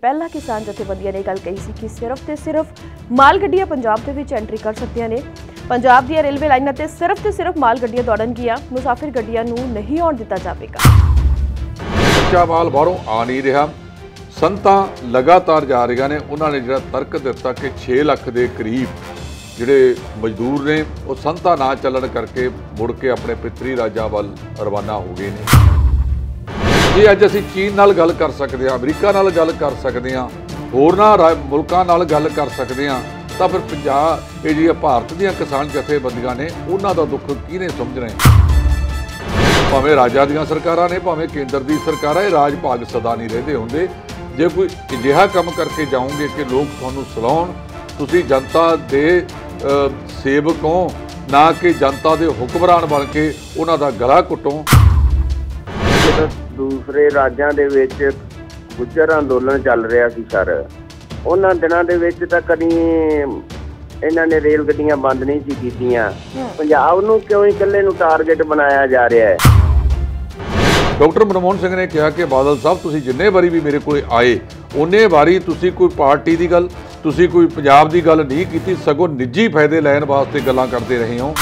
ਪਹਿਲਾਂ ਕਿਸਾਨ ਜਥੇਬੰਦੀਆਂ ਨੇ ਗੱਲ ਕਹੀ ਸੀ ਕਿ ਸਿਰਫ ਤੇ ਸਿਰਫ ਮਾਲ ਗੱਡੀਆਂ ਪੰਜਾਬ ਦੇ ਵਿੱਚ ਐਂਟਰੀ ਕਰ ਸਕਦੀਆਂ ਨੇ। ਪੰਜਾਬ ਦੀਆਂ ਰੇਲਵੇ ਲਾਈਨਾਂ ਤੇ ਸਿਰਫ ਮਾਲ ਗੱਡੀਆਂ ਦੌੜਨਗੀਆਂ, ਮੁਸਾਫਿਰ ਗੱਡੀਆਂ ਨੂੰ ਨਹੀਂ ਆਉਣ ਦਿੱਤਾ ਜਾਵੇਗਾ। ਕੱਚਾ ਮਾਲ ਬਾਹਰੋਂ ਆ ਨਹੀਂ ਰਿਹਾ, ਸੰਤਾਂ ਲਗਾਤਾਰ ਜਾ ਰਹੀਆਂ ਨੇ। ਉਹਨਾਂ ਨੇ ਜਿਹੜਾ ਤਰਕ ਦਿੱਤਾ ਕਿ 6 ਲੱਖ ਦੇ ਕਰੀਬ ਜਿਹੜੇ ਮਜ਼ਦੂਰ ਨੇ ਉਹ ਸੰਤਾਂ ਨਾ ਚੱਲਣ ਕਰਕੇ ਮੁੜ ਕੇ ਆਪਣੇ ਪਿਤਰੀ ਰਾਜਾਂ ਵੱਲ ਰਵਾਨਾ ਹੋ ਗਏ ਨੇ। ਜੇ ਅੱਜ ਅਸੀਂ ਚੀਨ ਨਾਲ ਗੱਲ ਕਰ ਸਕਦੇ ਹਾਂ, ਅਮਰੀਕਾ ਨਾਲ ਗੱਲ ਕਰ ਸਕਦੇ ਹਾਂ, ਹੋਰਨਾਂ ਮੁਲਕਾਂ ਨਾਲ ਗੱਲ ਕਰ ਸਕਦੇ ਹਾਂ, ਤਾਂ ਫਿਰ ਪੰਜਾਬ ਇਹ ਜਿਹੜੀਆਂ ਭਾਰਤ ਦੀਆਂ ਕਿਸਾਨ ਜਥੇਬੰਦੀਆਂ ਨੇ ਉਹਨਾਂ ਦਾ ਦੁੱਖ ਕਿਹਨੇ ਸਮਝਣਾ ਹੈ। ਭਾਵੇਂ ਰਾਜਾਂ ਦੀਆਂ ਸਰਕਾਰਾਂ ਨੇ, ਭਾਵੇਂ ਕੇਂਦਰ ਦੀ ਸਰਕਾਰਾਂ, ਇਹ ਰਾਜ ਭਾਗ ਸਦਾ ਨਹੀਂ ਰਹਿੰਦੇ ਹੁੰਦੇ। ਜੇ ਕੋਈ ਅਜਿਹਾ ਕੰਮ ਕਰਕੇ ਜਾਓਗੇ ਕਿ ਲੋਕ ਤੁਹਾਨੂੰ ਸਲਾਉਣ, ਤੁਸੀਂ ਜਨਤਾ ਦੇ ਸੇਵਕ ਹੋ, ਨਾ ਕਿ ਜਨਤਾ ਦੇ ਹੁਕਮਰਾਨ ਬਣ ਕੇ ਉਹਨਾਂ ਦਾ ਗਲਾ ਘੁੱਟੋ। ਜਦੋਂ ਦੂਸਰੇ ਰਾਜਾਂ ਦੇ ਵਿੱਚ ਗੁੱਜਰ ਅੰਦੋਲਨ ਚੱਲ ਰਿਹਾ ਸੀ ਸਰ, ਉਹਨਾਂ ਦਿਨਾਂ ਦੇ ਵਿੱਚ ਤਾਂ ਕਦੀ ਇਹਨਾਂ ਨੇ ਰੇਲ ਗੱਡੀਆਂ ਬੰਦ ਨਹੀਂ ਸੀ ਕੀਤੀਆਂ। ਪੰਜਾਬ ਨੂੰ ਕਿਉਂ ਇਕੱਲੇ ਨੂੰ ਟਾਰਗੇਟ ਬਣਾਇਆ ਜਾ ਰਿਹਾ ਹੈ। ਡਾਕਟਰ ਮਨਮੋਹਨ ਸਿੰਘ ਨੇ ਕਿਹਾ ਕਿ ਬਾਦਲ ਸਾਹਿਬ ਤੁਸੀਂ ਜਿੰਨੇ ਵਾਰੀ ਵੀ ਮੇਰੇ ਕੋਲ ਆਏ, ਉਹਨੇ ਵਾਰੀ ਤੁਸੀਂ ਕੋਈ ਪਾਰਟੀ ਦੀ ਗੱਲ, ਤੁਸੀਂ ਕੋਈ ਪੰਜਾਬ ਦੀ ਗੱਲ ਨਹੀਂ ਕੀਤੀ, ਸਗੋਂ ਨਿੱਜੀ ਫਾਇਦੇ ਲੈਣ ਵਾਸਤੇ ਗੱਲਾਂ ਕਰਦੇ ਰਹੇ ਹੋ।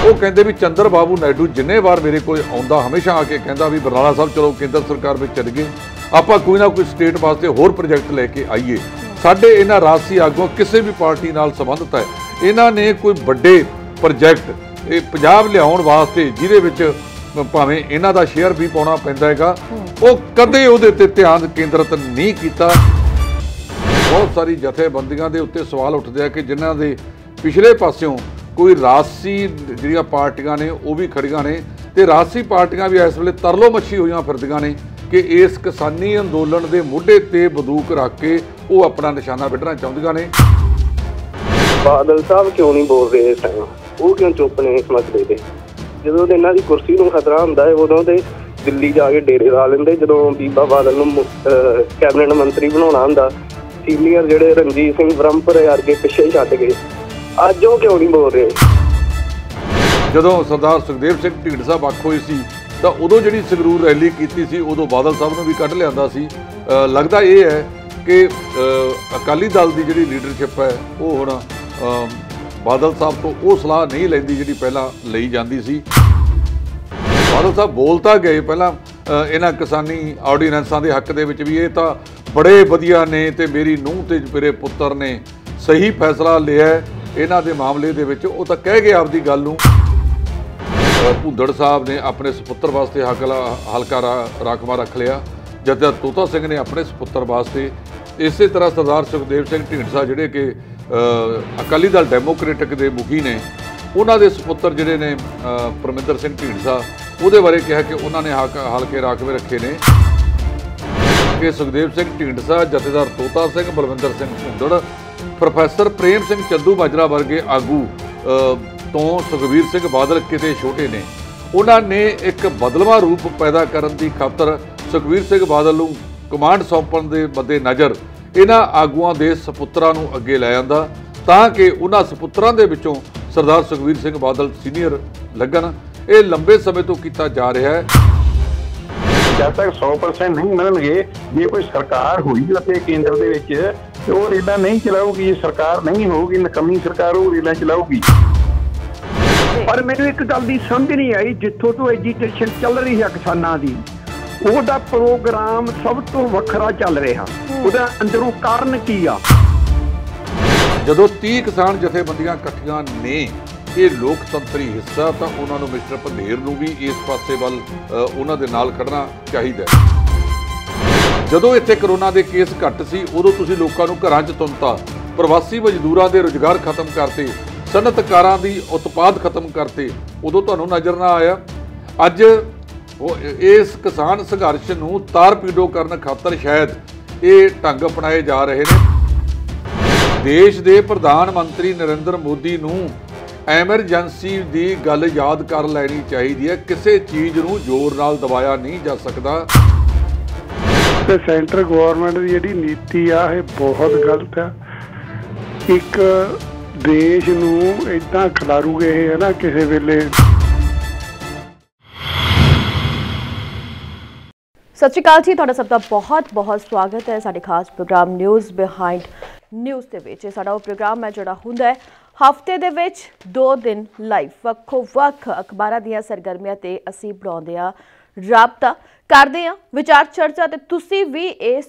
ਉਹ ਕਹਿੰਦੇ ਵੀ ਚੰਦਰ ਬਾਬੂ ਨਾਇਡੂ ਜਿੰਨੇ ਵਾਰ ਮੇਰੇ ਕੋਲ ਆਉਂਦਾ ਹਮੇਸ਼ਾ ਆ ਕੇ ਕਹਿੰਦਾ ਵੀ ਬਰਨਾਲਾ ਸਾਹਿਬ ਚਲੋ ਕੇਂਦਰ ਸਰਕਾਰ ਵਿੱਚ ਚੱਲ ਗਏ, ਆਪਾਂ ਕੋਈ ਨਾ ਕੋਈ ਸਟੇਟ ਵਾਸਤੇ ਹੋਰ ਪ੍ਰੋਜੈਕਟ ਲੈ ਕੇ ਆਈਏ। ਸਾਡੇ ਇਹਨਾਂ ਰਾਜਸੀ ਆਗੂਆਂ ਕਿਸੇ ਵੀ ਪਾਰਟੀ ਨਾਲ ਸੰਬੰਧਿਤ ਹੈ, ਇਹਨਾਂ ਨੇ ਕੋਈ ਵੱਡੇ ਪ੍ਰੋਜੈਕਟ ਇਹ ਪੰਜਾਬ ਲਿਆਉਣ ਵਾਸਤੇ ਜਿਹਦੇ ਵਿੱਚ ਭਾਵੇਂ ਇਹਨਾਂ ਦਾ ਸ਼ੇਅਰ ਵੀ ਪਾਉਣਾ ਪੈਂਦਾ ਹੈਗਾ, ਉਹ ਕਦੇ ਉਹਦੇ ਤੇ ਧਿਆਨ ਕੇਂਦਰਿਤ ਨਹੀਂ ਕੀਤਾ। ਬਹੁਤ ਸਾਰੀ ਜਥੇਬੰਦੀਆਂ ਦੇ ਉੱਤੇ ਸਵਾਲ ਉੱਠਦੇ ਆ ਕਿ ਜਿਨ੍ਹਾਂ ਦੇ ਪਿਛਲੇ ਪਾਸਿਓਂ ਕੋਈ ਰਾਜਸੀ ਜਿਹੜੀਆਂ ਪਾਰਟੀਆਂ ਨੇ ਉਹ ਵੀ ਖੜੀਆਂ ਨੇ, ਤੇ ਰਾਜਸੀ ਪਾਰਟੀਆਂ ਵੀ ਇਸ ਵੇਲੇ ਤਰਲੋ ਮੱਛੀ ਹੋਈਆਂ ਫਿਰਦੀਆਂ ਨੇ ਕਿ ਇਸ ਕਿਸਾਨੀ ਅੰਦੋਲਨ ਦੇ ਮੋਢੇ ਤੇ ਬੰਦੂਕ ਰੱਖ ਕੇ ਉਹ ਆਪਣਾ ਨਿਸ਼ਾਨਾ ਵੱਢਣਾ ਚਾਹੁੰਦੀਆਂ ਨੇ। ਬਾਦਲ ਸਾਹਿਬ ਕਿਉਂ ਨਹੀਂ ਬੋਲ ਰਹੇ ਇਸ ਟਾਈਮ? ਉਹ ਕਿਉਂ ਚੁੱਪ ਨੇ ਇਸ ਮਸਲੇ ਤੇ? ਜਦੋਂ ਇਹਨਾਂ ਦੀ ਕੁਰਸੀ ਨੂੰ ਖਤਰਾ ਹੁੰਦਾ ਹੈ ਉਦੋਂ ਤੇ ਦਿੱਲੀ ਜਾ ਕੇ ਡੇਰੇ ਲਾ ਲੈਂਦੇ। ਜਦੋਂ ਬੀਬਾ ਬਾਦਲ ਨੂੰ ਕੈਬਨਿਟ ਮੰਤਰੀ ਬਣਾਉਣਾ ਹੁੰਦਾ, ਸੀਨੀਅਰ ਜਿਹੜੇ ਰਣਜੀਤ ਸਿੰਘ ਬ੍ਰਹਮਪੁਰੇ ਵਰਗੇ ਪਿੱਛੇ ਛੱਡ ਗਏ। ਅੱਜ ਉਹ ਕਿਉਂ ਨਹੀਂ ਬੋਲ ਰਹੇ? ਜਦੋਂ ਸਰਦਾਰ ਸੁਖਦੇਵ ਸਿੰਘ ਢੀਂਡਸਾ ਵੱਖ ਹੋਈ ਸੀ ਤਾਂ ਉਦੋਂ ਜਿਹੜੀ ਸੰਗਰੂਰ ਰੈਲੀ ਕੀਤੀ ਸੀ, ਉਦੋਂ ਬਾਦਲ ਸਾਹਿਬ ਨੂੰ ਵੀ ਕੱਢ ਲਿਆਂਦਾ ਸੀ। ਲੱਗਦਾ ਇਹ ਹੈ ਕਿ ਅਕਾਲੀ ਦਲ ਦੀ ਜਿਹੜੀ ਲੀਡਰਸ਼ਿਪ ਹੈ ਉਹ ਹੁਣ ਬਾਦਲ ਸਾਹਿਬ ਤੋਂ ਉਹ ਸਲਾਹ ਨਹੀਂ ਲੈਂਦੀ ਜਿਹੜੀ ਪਹਿਲਾਂ ਲਈ ਜਾਂਦੀ ਸੀ। ਬਾਦਲ ਸਾਹਿਬ ਬੋਲ ਤਾਂ ਗਏ ਪਹਿਲਾਂ ਇਹਨਾਂ ਕਿਸਾਨੀ ਆਰਡੀਨੈਂਸਾਂ ਦੇ ਹੱਕ ਦੇ ਵਿੱਚ ਵੀ ਇਹ ਤਾਂ ਬੜੇ ਵਧੀਆ ਨੇ ਤੇ ਮੇਰੀ ਨੂੰਹ ਤੇ ਮੇਰੇ ਪੁੱਤਰ ਨੇ ਸਹੀ ਫੈਸਲਾ ਲਿਆ ਇਹਨਾਂ ਦੇ ਮਾਮਲੇ ਦੇ ਵਿੱਚ, ਉਹ ਤਾਂ ਕਹਿ ਗਏ ਆਪਦੀ ਗੱਲ ਨੂੰ। ਭੁੱਦੜ ਸਾਹਿਬ ਨੇ ਆਪਣੇ ਸੁਪੁੱਤਰ ਵਾਸਤੇ ਹਲਕਾ ਰਾਖਵਾ ਰੱਖ ਲਿਆ, ਜਦ ਤੋਤਾ ਸਿੰਘ ਨੇ ਆਪਣੇ ਸੁਪੁੱਤਰ ਵਾਸਤੇ। ਇਸੇ ਤਰ੍ਹਾਂ ਸਰਦਾਰ ਸੁਖਦੇਵ ਸਿੰਘ ਢੀਂਡਸਾ ਜਿਹੜੇ ਕਿ ਅਕਾਲੀ ਦਲ ਡੈਮੋਕ੍ਰੇਟਿਕ ਦੇ ਮੁਖੀ ਨੇ, ਉਹਨਾਂ ਦੇ ਸੁਪੁੱਤਰ ਜਿਹੜੇ ਨੇ ਪਰਮਿੰਦਰ ਸਿੰਘ ਢੀਂਡਸਾ, ਉਹਦੇ ਬਾਰੇ ਕਿਹਾ ਕਿ ਉਹਨਾਂ ਨੇ ਹਲਕੇ ਰਾਖਵੇ ਰੱਖੇ ਨੇ ਕਿ ਸੁਖਦੇਵ ਸਿੰਘ ਢੀਂਡਸਾ, ਜਥੇਦਾਰ ਤੋਤਾ ਸਿੰਘ, ਬਲਵਿੰਦਰ ਸਿੰਘ ਭੁੱਦੜ, ਪ੍ਰੋਫੈਸਰ ਪ੍ਰੇਮ ਸਿੰਘ ਚੰਦੂ ਮਾਜਰਾ ਵਰਗੇ ਆਗੂ ਤੋਂ ਸੁਖਬੀਰ ਸਿੰਘ ਬਾਦਲ ਕਿਤੇ ਛੋਟੇ ਨੇ। ਉਹਨਾਂ ਨੇ ਇੱਕ ਬਦਲਵਾਂ ਰੂਪ ਪੈਦਾ ਕਰਨ ਦੀ ਖਾਤਰ ਸੁਖਬੀਰ ਸਿੰਘ ਬਾਦਲ ਨੂੰ ਕਮਾਂਡ ਸੌਂਪਣ ਦੇ ਮੱਦੇ ਨਜ਼ਰ ਇਹਨਾਂ ਆਗੂਆਂ ਦੇ ਸਪੁੱਤਰਾਂ ਨੂੰ ਅੱਗੇ ਲੈ ਜਾਂਦਾ ਤਾਂ ਕਿ ਉਹਨਾਂ ਸਪੁੱਤਰਾਂ ਦੇ ਵਿੱਚੋਂ ਸਰਦਾਰ ਸੁਖਬੀਰ ਸਿੰਘ ਬਾਦਲ ਸੀਨੀਅਰ ਲੱਗਣ। ਇਹ ਲੰਬੇ ਸਮੇਂ ਤੋਂ ਕੀਤਾ ਜਾ ਰਿਹਾ ਹੈ। ਜਦ ਤੱਕ 100% ਨਹੀਂ ਮਿਲਣਗੇ, ਜੇ ਕੋਈ ਸਰਕਾਰ ਹੋਈ ਅਤੇ ਕੇਂਦਰ ਦੇ ਵਿੱਚ ਤੇ ਉਹ ਰੇਲਾਂ ਨਹੀਂ ਚਲਾਊਗੀ। ਜੇ ਸਰਕਾਰ ਨਹੀਂ ਹੋਊਗੀ, ਨਕਮੀ ਸਰਕਾਰ ਉਹ ਰੇਲਾਂ ਚਲਾਊਗੀ। ਪਰ ਮੈਨੂੰ ਇੱਕ ਗੱਲ ਦੀ ਸਮਝ ਨਹੀਂ ਆਈ, ਜਿੱਥੋਂ ਤੋਂ ਐਜੀਟੇਸ਼ਨ ਚੱਲ ਰਹੀ ਹੈ ਕਿਸਾਨਾਂ ਦੀ, ਉਹਦਾ ਪ੍ਰੋਗਰਾਮ ਸਭ ਤੋਂ ਵੱਖਰਾ ਚੱਲ ਰਿਹਾ। ਉਹਦਾ ਅੰਦਰੋਂ ਕਾਰਨ ਕੀ ਆ? ਜਦੋਂ 30 ਕਿਸਾਨ ਜਥੇਬੰਦੀਆਂ ਇਕੱਠੀਆਂ ਨੇ ਇਹ ਲੋਕਤੰਤਰੀ ਹਿੱਸਾ, ਤਾਂ ਉਹਨਾਂ ਨੂੰ ਮਿਸਟਰ ਪੰਧੇਰ ਨੂੰ ਵੀ ਇਸ ਪਾਸੇ ਵੱਲ ਉਹਨਾਂ ਦੇ ਨਾਲ ਖੜਨਾ ਚਾਹੀਦਾ ਹੈ। ਜਦੋਂ ਇੱਥੇ ਕਰੋਨਾ ਦੇ ਕੇਸ ਘੱਟ ਸੀ, ਉਦੋਂ ਤੁਸੀਂ ਲੋਕਾਂ ਨੂੰ ਘਰਾਂ 'ਚ ਤੁੰਨਤਾ, ਪ੍ਰਵਾਸੀ ਮਜ਼ਦੂਰਾਂ ਦੇ ਰੁਜ਼ਗਾਰ ਖਤਮ ਕਰਤੇ, ਸਨਅਤਕਾਰਾਂ ਦੀ ਉਤਪਾਦ ਖਤਮ ਕਰਤੇ, ਉਦੋਂ ਤੁਹਾਨੂੰ ਨਜ਼ਰ ਨਾ ਆਇਆ। ਅੱਜ ਇਸ ਕਿਸਾਨ ਸੰਘਰਸ਼ ਨੂੰ ਤਾਰ-ਪੀੜੋ ਕਰਨ ਖਾਤਰ ਸ਼ਾਇਦ ਇਹ ਢੰਗ ਅਪਣਾਏ ਜਾ ਰਹੇ ਨੇ। ਦੇਸ਼ ਦੇ ਪ੍ਰਧਾਨ ਮੰਤਰੀ ਨਰਿੰਦਰ ਮੋਦੀ ਨੂੰ ਐਮਰਜੈਂਸੀ ਦੀ ਗੱਲ ਯਾਦ ਕਰ ਲੈਣੀ ਚਾਹੀਦੀ ਹੈ। ਕਿਸੇ ਚੀਜ਼ ਨੂੰ ਜ਼ੋਰ ਨਾਲ ਦਬਾਇਆ ਨਹੀਂ ਜਾ ਸਕਦਾ। ਤੇ ਸੈਂਟਰ ਗਵਰਨਮੈਂਟ ਦੀ ਜਿਹੜੀ ਨੀਤੀ ਆ ਇਹ ਬਹੁਤ ਗਲਤ ਆ। ਇੱਕ ਦੇਸ਼ ਨੂੰ ਇਦਾਂ ਖਿਲਾਰੂਗੇ ਇਹ ਹੈ ਨਾ ਕਿਸੇ ਵੇਲੇ। ਸਤਿ ਸ਼੍ਰੀ ਅਕਾਲ ਜੀ, ਤੁਹਾਡਾ ਸਭ ਦਾ ਬਹੁਤ ਸਵਾਗਤ ਹੈ ਸਾਡੇ ਖਾਸ ਪ੍ਰੋਗਰਾਮ ਨਿਊਜ਼ ਬਿਹਾਈਂਡ ਨਿਊਜ਼ ਦੇ ਵਿੱਚ। ਇਹ ਸਾਡਾ ਉਹ ਪ੍ਰੋਗਰਾਮ ਹੈ ਜਿਹੜਾ ਹੁੰਦਾ ਹੈ ਹਫਤੇ ਦੇ ਵਿੱਚ 2 ਦਿਨ ਲਾਈਵ ਵੱਖ ਅਖਬਾਰਾਂ ਦੀਆਂ ਸਰਗਰਮੀਆਂ ਤੇ ਅਸੀਂ ਬਣਾਉਂਦੇ ਆ ਰਾਬਤਾ ਕਰਦੇ ਆ ਵਿਚਾਰ ਚਰਚਾ ਤੇ ਤੁਸੀਂ ਵੀ ਇਸ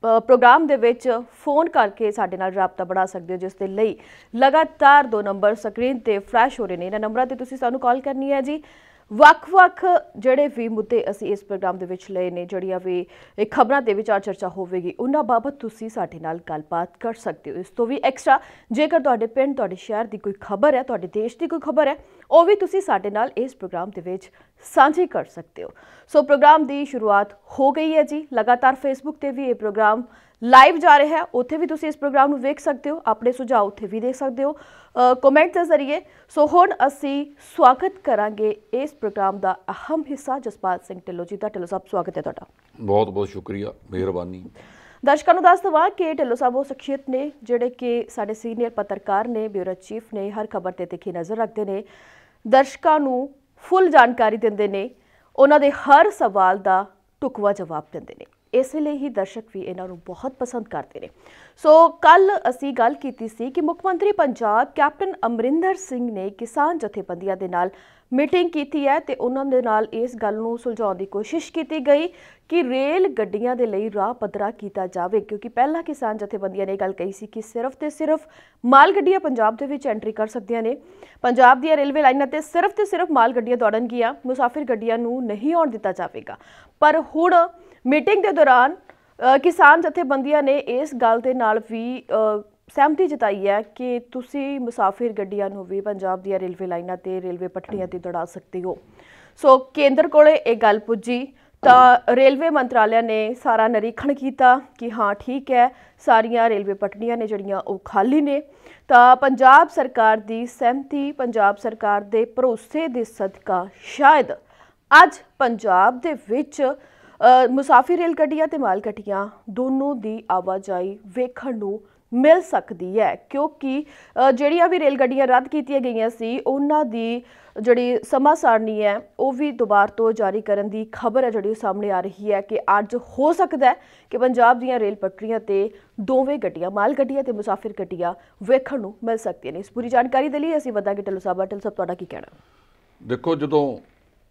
ਪ੍ਰੋਗਰਾਮ ਦੇ ਵਿੱਚ ਫੋਨ ਕਰਕੇ ਸਾਡੇ ਨਾਲ ਰਾਬਤਾ ਬਣਾ ਸਕਦੇ ਹੋ, ਜਿਸ ਦੇ ਲਈ ਲਗਾਤਾਰ 2 ਨੰਬਰ ਸਕਰੀਨ ਤੇ ਫਲੈਸ਼ ਹੋ ਰਹੇ ਨੇ। ਇਹਨਾਂ ਨੰਬਰਾਂ ਤੇ ਤੁਸੀਂ ਸਾਨੂੰ ਕਾਲ ਕਰਨੀ ਹੈ ਜੀ। ਵੱਖ ਜਿਹੜੇ ਵੀ ਮੁੱਦੇ ਅਸੀਂ ਇਸ ਪ੍ਰੋਗਰਾਮ ਦੇ ਵਿੱਚ ਲਏ ਨੇ, ਜਿਹੜੀਆਂ ਵੀ ਖਬਰਾਂ ਦੇ ਵਿਚਾਰ ਚਰਚਾ ਹੋਵੇਗੀ, ਉਹਨਾਂ ਬਾਬਤ ਤੁਸੀਂ ਸਾਡੇ ਨਾਲ ਗੱਲਬਾਤ ਕਰ ਸਕਦੇ ਹੋ। ਇਸ ਤੋਂ ਵੀ ਐਕਸਟਰਾ ਜੇਕਰ ਤੁਹਾਡੇ ਪਿੰਡ, ਤੁਹਾਡੇ ਸ਼ਹਿਰ ਦੀ ਕੋਈ ਖਬਰ ਹੈ, ਤੁਹਾਡੇ ਦੇਸ਼ ਦੀ ਕੋਈ ਖਬਰ ਹੈ, ਉਹ ਵੀ ਤੁਸੀਂ ਸਾਡੇ ਨਾਲ ਇਸ ਪ੍ਰੋਗਰਾਮ ਦੇ ਵਿੱਚ ਸਾਂਝੀ ਕਰ ਸਕਦੇ ਹੋ। ਸੋ ਪ੍ਰੋਗਰਾਮ ਦੀ ਸ਼ੁਰੂਆਤ ਹੋ ਗਈ ਹੈ ਜੀ। ਲਗਾਤਾਰ ਫੇਸਬੁੱਕ ਤੇ ਵੀ ਇਹ ਪ੍ਰੋਗਰਾਮ ਲਾਈਵ ਜਾ ਰਿਹਾ ਹੈ, ਉੱਥੇ ਵੀ ਤੁਸੀਂ ਇਸ ਪ੍ਰੋਗਰਾਮ ਨੂੰ ਵੇਖ ਸਕਦੇ ਹੋ, ਆਪਣੇ ਸੁਝਾਅ ਉੱਥੇ ਵੀ ਦੇ ਸਕਦੇ ਹੋ ਕਮੈਂਟ ਦੇ ਜ਼ਰੀਏ। ਸੋ ਹੁਣ ਅਸੀਂ ਸਵਾਗਤ ਕਰਾਂਗੇ ਇਸ ਪ੍ਰੋਗਰਾਮ ਦਾ ਅਹਿਮ ਹਿੱਸਾ ਜਸਪਾਲ ਸਿੰਘ ਢਿੱਲੋਂ ਜੀ ਦਾ। ਢਿੱਲੋਂ ਸਾਹਿਬ, ਸਵਾਗਤ ਹੈ ਤੁਹਾਡਾ। ਬਹੁਤ ਸ਼ੁਕਰੀਆ, ਮਿਹਰਬਾਨੀ। ਦਰਸ਼ਕਾਂ ਨੂੰ ਦੱਸ ਦੇਵਾਂ ਕਿ ਢਿੱਲੋਂ ਸਾਹਿਬ ਉਹ ਸ਼ਖਸੀਅਤ ਨੇ ਜਿਹੜੇ ਕਿ ਸਾਡੇ ਸੀਨੀਅਰ ਪੱਤਰਕਾਰ ਨੇ, ਬਿਊਰੋ ਚੀਫ ਨੇ, ਹਰ ਖਬਰ ਤੇ ਤਿੱਖੀ ਨਜ਼ਰ ਰੱਖਦੇ ਨੇ, ਦਰਸ਼ਕਾਂ ਨੂੰ ਫੁੱਲ ਜਾਣਕਾਰੀ ਦਿੰਦੇ ਨੇ, ਉਹਨਾਂ ਦੇ ਹਰ ਸਵਾਲ ਦਾ ਢੁਕਵਾਂ ਜਵਾਬ ਦਿੰਦੇ ਨੇ। ਇਸੇ ਲਈ ਹੀ ਦਰਸ਼ਕ ਵੀ ਇਹਨਾਂ ਨੂੰ ਬਹੁਤ ਪਸੰਦ ਕਰਦੇ ਨੇ। ਸੋ ਕੱਲ ਅਸੀਂ ਗੱਲ ਕੀਤੀ ਸੀ ਕਿ ਮੁੱਖ ਮੰਤਰੀ ਪੰਜਾਬ ਕੈਪਟਨ ਅਮਰਿੰਦਰ ਸਿੰਘ ਨੇ ਕਿਸਾਨ ਜਥੇਬੰਦੀਆਂ ਦੇ ਨਾਲ ਮੀਟਿੰਗ ਕੀਤੀ ਹੈ ਤੇ ਉਹਨਾਂ ਦੇ ਨਾਲ ਇਸ ਗੱਲ ਨੂੰ ਸੁਲਝਾਉਣ ਦੀ ਕੋਸ਼ਿਸ਼ ਕੀਤੀ ਗਈ ਕਿ ਰੇਲ ਗੱਡੀਆਂ ਦੇ ਲਈ ਰਾਹ ਪੱਧਰਾ ਕੀਤਾ ਜਾਵੇ, ਕਿਉਂਕਿ ਪਹਿਲਾਂ ਕਿਸਾਨ ਜਥੇਬੰਦੀਆਂ ਨੇ ਇਹ ਗੱਲ ਕਹੀ ਸੀ ਕਿ ਸਿਰਫ ਤੇ ਸਿਰਫ ਮਾਲ ਗੱਡੀਆਂ ਪੰਜਾਬ ਦੇ ਵਿੱਚ ਐਂਟਰੀ ਕਰ ਸਕਦੀਆਂ ਨੇ। ਪੰਜਾਬ ਦੀਆਂ ਰੇਲਵੇ ਲਾਈਨਾਂ ਤੇ ਸਿਰਫ ਮਾਲ ਗੱਡੀਆਂ ਦੌੜਨਗੀਆਂ, ਮੁਸਾਫਿਰ ਗੱਡੀਆਂ ਨੂੰ ਨਹੀਂ ਆਉਣ ਦਿੱਤਾ ਜਾਵੇਗਾ। ਪਰ ਹੁਣ ਮੀਟਿੰਗ ਦੇ ਦੌਰਾਨ ਕਿਸਾਨ ਜਥੇਬੰਦੀਆਂ ਨੇ ਇਸ ਗੱਲ ਦੇ ਨਾਲ ਵੀ ਸਹਿਮਤੀ ਜਤਾਈ ਹੈ ਕਿ ਤੁਸੀਂ ਮੁਸਾਫਿਰ ਗੱਡੀਆਂ ਨੂੰ ਵੀ ਪੰਜਾਬ ਦੀਆਂ ਰੇਲਵੇ ਲਾਈਨਾਂ ਤੇ ਰੇਲਵੇ ਪਟੜੀਆਂ ਤੇ ਦੌੜਾ ਸਕਦੇ ਹੋ। ਸੋ ਕੇਂਦਰ ਕੋਲੇ ਇਹ ਗੱਲ ਪੁੱਜੀ ਤਾਂ ਰੇਲਵੇ ਮੰਤਰਾਲਿਆ ਨੇ ਸਾਰਾ ਨਿਰੀਖਣ ਕੀਤਾ ਕਿ ਹਾਂ ਠੀਕ ਹੈ, ਸਾਰੀਆਂ ਰੇਲਵੇ ਪਟੜੀਆਂ ਨੇ ਜਿਹੜੀਆਂ ਉਹ ਖਾਲੀ ਨੇ। ਤਾਂ ਪੰਜਾਬ ਸਰਕਾਰ ਦੀ ਸਹਿਮਤੀ, ਪੰਜਾਬ ਸਰਕਾਰ ਦੇ ਭਰੋਸੇ ਦੇ ਸਦਕਾ ਸ਼ਾਇਦ ਅੱਜ ਪੰਜਾਬ ਦੇ ਵਿੱਚ ਮੁਸਾਫਿਰ ਰੇਲ ਗੱਡੀਆਂ ਤੇ ਮਾਲ ਗੱਡੀਆਂ ਦੋਨੋਂ ਦੀ ਆਵਾਜਾਈ ਵੇਖਣ ਨੂੰ ਮਿਲ ਸਕਦੀ ਹੈ, ਕਿਉਂਕਿ ਜਿਹੜੀਆਂ ਵੀ ਰੇਲ ਗੱਡੀਆਂ ਰੱਦ ਕੀਤੀਆਂ ਗਈਆਂ ਸੀ ਉਹਨਾਂ ਦੀ ਜਿਹੜੀ ਸਮਾਂ ਸਾਰਣੀ ਹੈ ਉਹ ਵੀ ਦੁਬਾਰਾ ਤੋਂ ਜਾਰੀ ਕਰਨ ਦੀ ਖਬਰ ਹੈ ਜਿਹੜੀ ਸਾਹਮਣੇ ਆ ਰਹੀ ਹੈ ਕਿ ਅੱਜ ਹੋ ਸਕਦਾ ਹੈ ਕਿ ਪੰਜਾਬ ਦੀਆਂ ਰੇਲ ਪਟੜੀਆਂ ਤੇ ਦੋਵੇਂ ਗੱਡੀਆਂ, ਮਾਲ ਗੱਡੀਆਂ ਤੇ ਮੁਸਾਫਿਰ ਗੱਡੀਆਂ ਵੇਖਣ ਨੂੰ ਮਿਲ ਸਕਦੀਆਂ ਨੇ। ਇਸ ਪੂਰੀ ਜਾਣਕਾਰੀ ਦੇ ਲਈ ਅਸੀਂ ਵਧਾਂਗੇ ਢਿੱਲੋਂ ਸਾਹਿਬ। ਢਿੱਲੋਂ ਸਾਹਿਬ, ਤੁਹਾਡਾ ਕੀ ਕਹਿਣਾ? ਦੇਖੋ, ਜਦੋਂ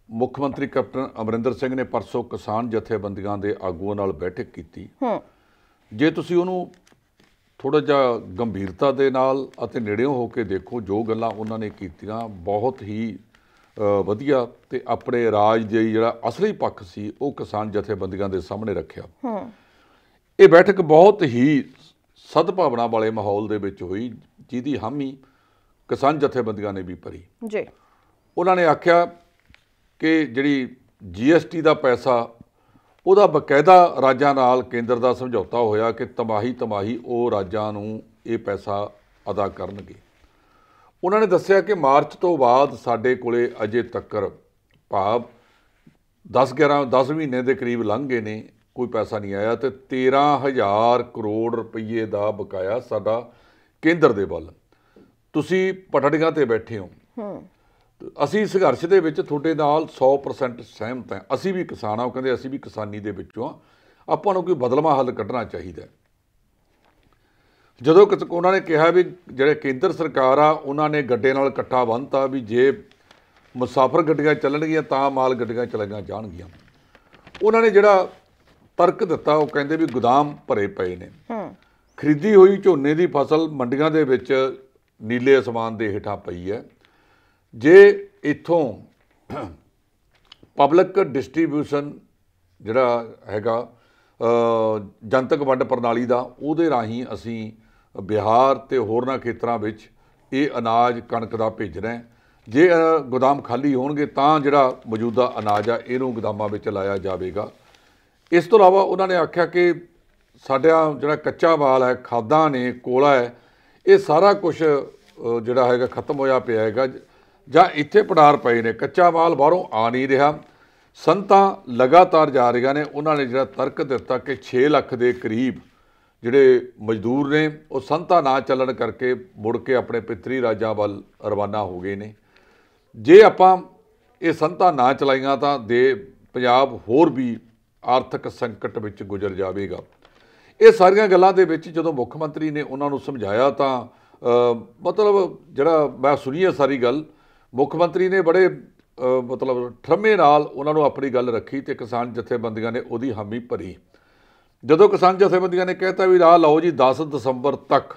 ਮੁੱਖ ਮੰਤਰੀ ਕੈਪਟਨ ਅਮਰਿੰਦਰ ਸਿੰਘ ਨੇ ਪਰਸੋਂ ਕਿਸਾਨ ਜਥੇਬੰਦੀਆਂ ਦੇ ਆਗੂਆਂ ਨਾਲ ਬੈਠਕ ਕੀਤੀ, ਜੇ ਤੁਸੀਂ ਉਹਨੂੰ ਥੋੜ੍ਹਾ ਜਿਹਾ ਗੰਭੀਰਤਾ ਦੇ ਨਾਲ ਅਤੇ ਨੇੜਿਓਂ ਹੋ ਕੇ ਦੇਖੋ, ਜੋ ਗੱਲਾਂ ਉਹਨਾਂ ਨੇ ਕੀਤੀਆਂ ਬਹੁਤ ਹੀ ਵਧੀਆ ਤੇ ਆਪਣੇ ਰਾਜ ਦੇ ਜਿਹੜਾ ਅਸਲੀ ਪੱਖ ਸੀ ਉਹ ਕਿਸਾਨ ਜਥੇਬੰਦੀਆਂ ਦੇ ਸਾਹਮਣੇ ਰੱਖਿਆ। ਇਹ ਬੈਠਕ ਬਹੁਤ ਹੀ ਸਦਭਾਵਨਾ ਵਾਲੇ ਮਾਹੌਲ ਦੇ ਵਿੱਚ ਹੋਈ, ਜਿਹਦੀ ਹਾਮੀ ਕਿਸਾਨ ਜਥੇਬੰਦੀਆਂ ਨੇ ਵੀ ਭਰੀ ਜੀ। ਉਹਨਾਂ ਨੇ ਆਖਿਆ ਕਿ ਜਿਹੜੀ GST ਦਾ ਪੈਸਾ, ਉਹਦਾ ਬਕਾਇਦਾ ਰਾਜਾਂ ਨਾਲ ਕੇਂਦਰ ਦਾ ਸਮਝੌਤਾ ਹੋਇਆ ਕਿ ਤਿਮਾਹੀ ਉਹ ਰਾਜਾਂ ਨੂੰ ਇਹ ਪੈਸਾ ਅਦਾ ਕਰਨਗੇ। ਉਹਨਾਂ ਨੇ ਦੱਸਿਆ ਕਿ ਮਾਰਚ ਤੋਂ ਬਾਅਦ ਸਾਡੇ ਕੋਲੇ ਅਜੇ ਤੱਕ ਭਾਵ 10 ਮਹੀਨੇ ਦੇ ਕਰੀਬ ਲੰਘ ਗਏ ਨੇ, ਕੋਈ ਪੈਸਾ ਨਹੀਂ ਆਇਆ ਤੇ 13,000 ਕਰੋੜ ਰੁਪਈਏ ਦਾ ਬਕਾਇਆ ਸਾਡਾ ਕੇਂਦਰ ਦੇ ਵੱਲ। ਤੁਸੀਂ ਪਟੜੀਆਂ ਤੇ ਬੈਠੇ ਹੋ, ਅਸੀਂ ਸੰਘਰਸ਼ ਦੇ ਵਿੱਚ ਤੁਹਾਡੇ ਨਾਲ 100% ਸਹਿਮਤ ਹਾਂ। ਅਸੀਂ ਵੀ ਕਿਸਾਨ ਹਾਂ, ਉਹ ਕਹਿੰਦੇ ਅਸੀਂ ਵੀ ਕਿਸਾਨੀ ਦੇ ਵਿੱਚੋਂ ਹਾਂ, ਆਪਾਂ ਨੂੰ ਕੋਈ ਬਦਲਵਾਂ ਹੱਲ ਕੱਢਣਾ ਚਾਹੀਦਾ। ਜਦੋਂ ਉਹਨਾਂ ਨੇ ਕਿਹਾ ਵੀ ਜਿਹੜੇ ਕੇਂਦਰ ਸਰਕਾਰ ਆ ਉਹਨਾਂ ਨੇ ਗੱਡੇ ਨਾਲ ਇਕੱਠਾ ਬੰਨ੍ਹਤਾ ਵੀ ਜੇ ਮੁਸਾਫਰ ਗੱਡੀਆਂ ਚੱਲਣਗੀਆਂ ਤਾਂ ਮਾਲ ਗੱਡੀਆਂ ਚਲਾਈਆਂ ਜਾਣਗੀਆਂ। ਉਹਨਾਂ ਨੇ ਜਿਹੜਾ ਤਰਕ ਦਿੱਤਾ, ਉਹ ਕਹਿੰਦੇ ਵੀ ਗੋਦਾਮ ਭਰੇ ਪਏ ਨੇ, ਖਰੀਦੀ ਹੋਈ ਝੋਨੇ ਦੀ ਫਸਲ ਮੰਡੀਆਂ ਦੇ ਵਿੱਚ ਨੀਲੇ ਅਸਮਾਨ ਦੇ ਹੇਠਾਂ ਪਈ ਹੈ। ਜੇ ਇੱਥੋਂ ਪਬਲਿਕ ਡਿਸਟ੍ਰੀਬਿਊਸ਼ਨ ਜਿਹੜਾ ਹੈਗਾ ਜਨਤਕ ਵੰਡ ਪ੍ਰਣਾਲੀ ਦਾ, ਉਹਦੇ ਰਾਹੀਂ ਅਸੀਂ ਬਿਹਾਰ ਤੇ ਹੋਰਨਾਂ ਖੇਤਰਾਂ ਵਿੱਚ ਇਹ ਅਨਾਜ ਕਣਕ ਦਾ ਭੇਜਣਾ। ਜੇ ਗੋਦਾਮ ਖਾਲੀ ਹੋਣਗੇ ਤਾਂ ਜਿਹੜਾ ਮੌਜੂਦਾ ਅਨਾਜ ਆ ਇਹਨੂੰ ਗੋਦਾਮਾਂ ਵਿੱਚ ਲਾਇਆ ਜਾਵੇਗਾ। ਇਸ ਤੋਂ ਇਲਾਵਾ ਉਹਨਾਂ ਨੇ ਆਖਿਆ ਕਿ ਸਾਡਾ ਜਿਹੜਾ ਕੱਚਾ ਮਾਲ ਹੈ, ਖਾਦਾਂ ਨੇ, ਕੋਲਾ ਹੈ, ਇਹ ਸਾਰਾ ਕੁਛ ਜਿਹੜਾ ਹੈਗਾ ਖਤਮ ਹੋਇਆ ਪਿਆ ਹੈਗਾ ਜਾਂ ਇੱਥੇ ਪੜਾਰ ਪਏ ਨੇ, ਕੱਚਾ ਮਾਲ ਬਾਹਰੋਂ ਆ ਨਹੀਂ ਰਿਹਾ। ਸੰਤਾਂ ਲਗਾਤਾਰ ਜਾ ਰਹੀਆਂ ਨੇ। ਉਹਨਾਂ ਨੇ ਜਿਹੜਾ ਤਰਕ ਦਿੱਤਾ ਕਿ 6 ਲੱਖ ਦੇ ਕਰੀਬ ਜਿਹੜੇ ਮਜ਼ਦੂਰ ਨੇ ਉਹ ਸੰਤਾਂ ਨਾ ਚੱਲਣ ਕਰਕੇ ਮੁੜ ਕੇ ਆਪਣੇ ਪਿਤਰੀ ਰਾਜਾਂ ਵੱਲ ਰਵਾਨਾ ਹੋ ਗਏ ਨੇ। ਜੇ ਆਪਾਂ ਇਹ ਸੰਤਾਂ ਨਾ ਚਲਾਈਆਂ ਤਾਂ ਪੰਜਾਬ ਹੋਰ ਵੀ ਆਰਥਿਕ ਸੰਕਟ ਵਿੱਚ ਗੁਜ਼ਰ ਜਾਵੇਗਾ। ਇਹ ਸਾਰੀਆਂ ਗੱਲਾਂ ਦੇ ਵਿੱਚ ਜਦੋਂ ਮੁੱਖ ਮੰਤਰੀ ਨੇ ਉਹਨਾਂ ਨੂੰ ਸਮਝਾਇਆ ਤਾਂ ਮਤਲਬ ਜਿਹੜਾ ਮੈਂ ਸੁਣੀ ਹੈ ਸਾਰੀ ਗੱਲ, ਮੁੱਖ ਮੰਤਰੀ ਨੇ ਬੜੇ ਮਤਲਬ ਠਰਮੇ ਨਾਲ ਉਹਨਾਂ ਨੂੰ ਆਪਣੀ ਗੱਲ ਰੱਖੀ ਤੇ ਕਿਸਾਨ ਜਥੇਬੰਦੀਆਂ ਨੇ ਉਹਦੀ ਹਾਮੀ ਭਰੀ। ਜਦੋਂ ਕਿਸਾਨ ਜਥੇਬੰਦੀਆਂ ਨੇ ਕਹਿਤਾ ਵੀ ਆਹ ਲਓ ਜੀ 10 ਦਸੰਬਰ ਤੱਕ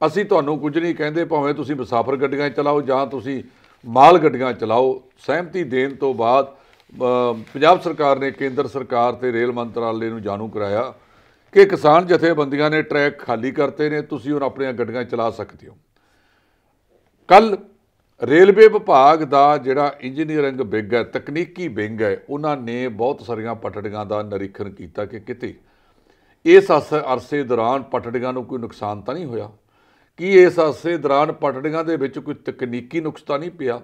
ਅਸੀਂ ਤੁਹਾਨੂੰ ਕੁਝ ਨਹੀਂ ਕਹਿੰਦੇ, ਭਾਵੇਂ ਤੁਸੀਂ ਮੁਸਾਫਰ ਗੱਡੀਆਂ ਚਲਾਓ ਜਾਂ ਤੁਸੀਂ ਮਾਲ ਗੱਡੀਆਂ ਚਲਾਓ। ਸਹਿਮਤੀ ਦੇਣ ਤੋਂ ਬਾਅਦ ਪੰਜਾਬ ਸਰਕਾਰ ਨੇ ਕੇਂਦਰ ਸਰਕਾਰ ਤੇ ਰੇਲ ਮੰਤਰਾਲੇ ਨੂੰ ਜਾਣੂ ਕਰਾਇਆ ਕਿ ਕਿਸਾਨ ਜਥੇਬੰਦੀਆਂ ਨੇ ਟਰੈਕ ਖਾਲੀ ਕਰਤੇ ਨੇ, ਤੁਸੀਂ ਹੁਣ ਆਪਣੀਆਂ ਗੱਡੀਆਂ ਚਲਾ ਸਕਦੇ ਹੋ। ਕੱਲ੍ਹ ਰੇਲਵੇ ਵਿਭਾਗ ਦਾ ਜਿਹੜਾ ਇੰਜੀਨੀਅਰਿੰਗ ਵਿੰਗ ਹੈ, ਤਕਨੀਕੀ ਵਿੰਗ ਹੈ, ਉਹਨਾਂ ਨੇ ਬਹੁਤ ਸਾਰੀਆਂ ਪਟੜੀਆਂ ਦਾ ਨਿਰੀਖਣ ਕੀਤਾ ਕਿ ਕਿਤੇ ਇਸ ਅਰਸੇ ਦੌਰਾਨ ਪਟੜੀਆਂ ਨੂੰ ਕੋਈ ਨੁਕਸਾਨ ਤਾਂ ਨਹੀਂ ਹੋਇਆ, ਕਿ ਇਸ ਅਰਸੇ ਦੌਰਾਨ ਪਟੜੀਆਂ ਦੇ ਵਿੱਚ ਕੋਈ ਤਕਨੀਕੀ ਨੁਕਸ ਤਾਂ ਨਹੀਂ ਪਿਆ।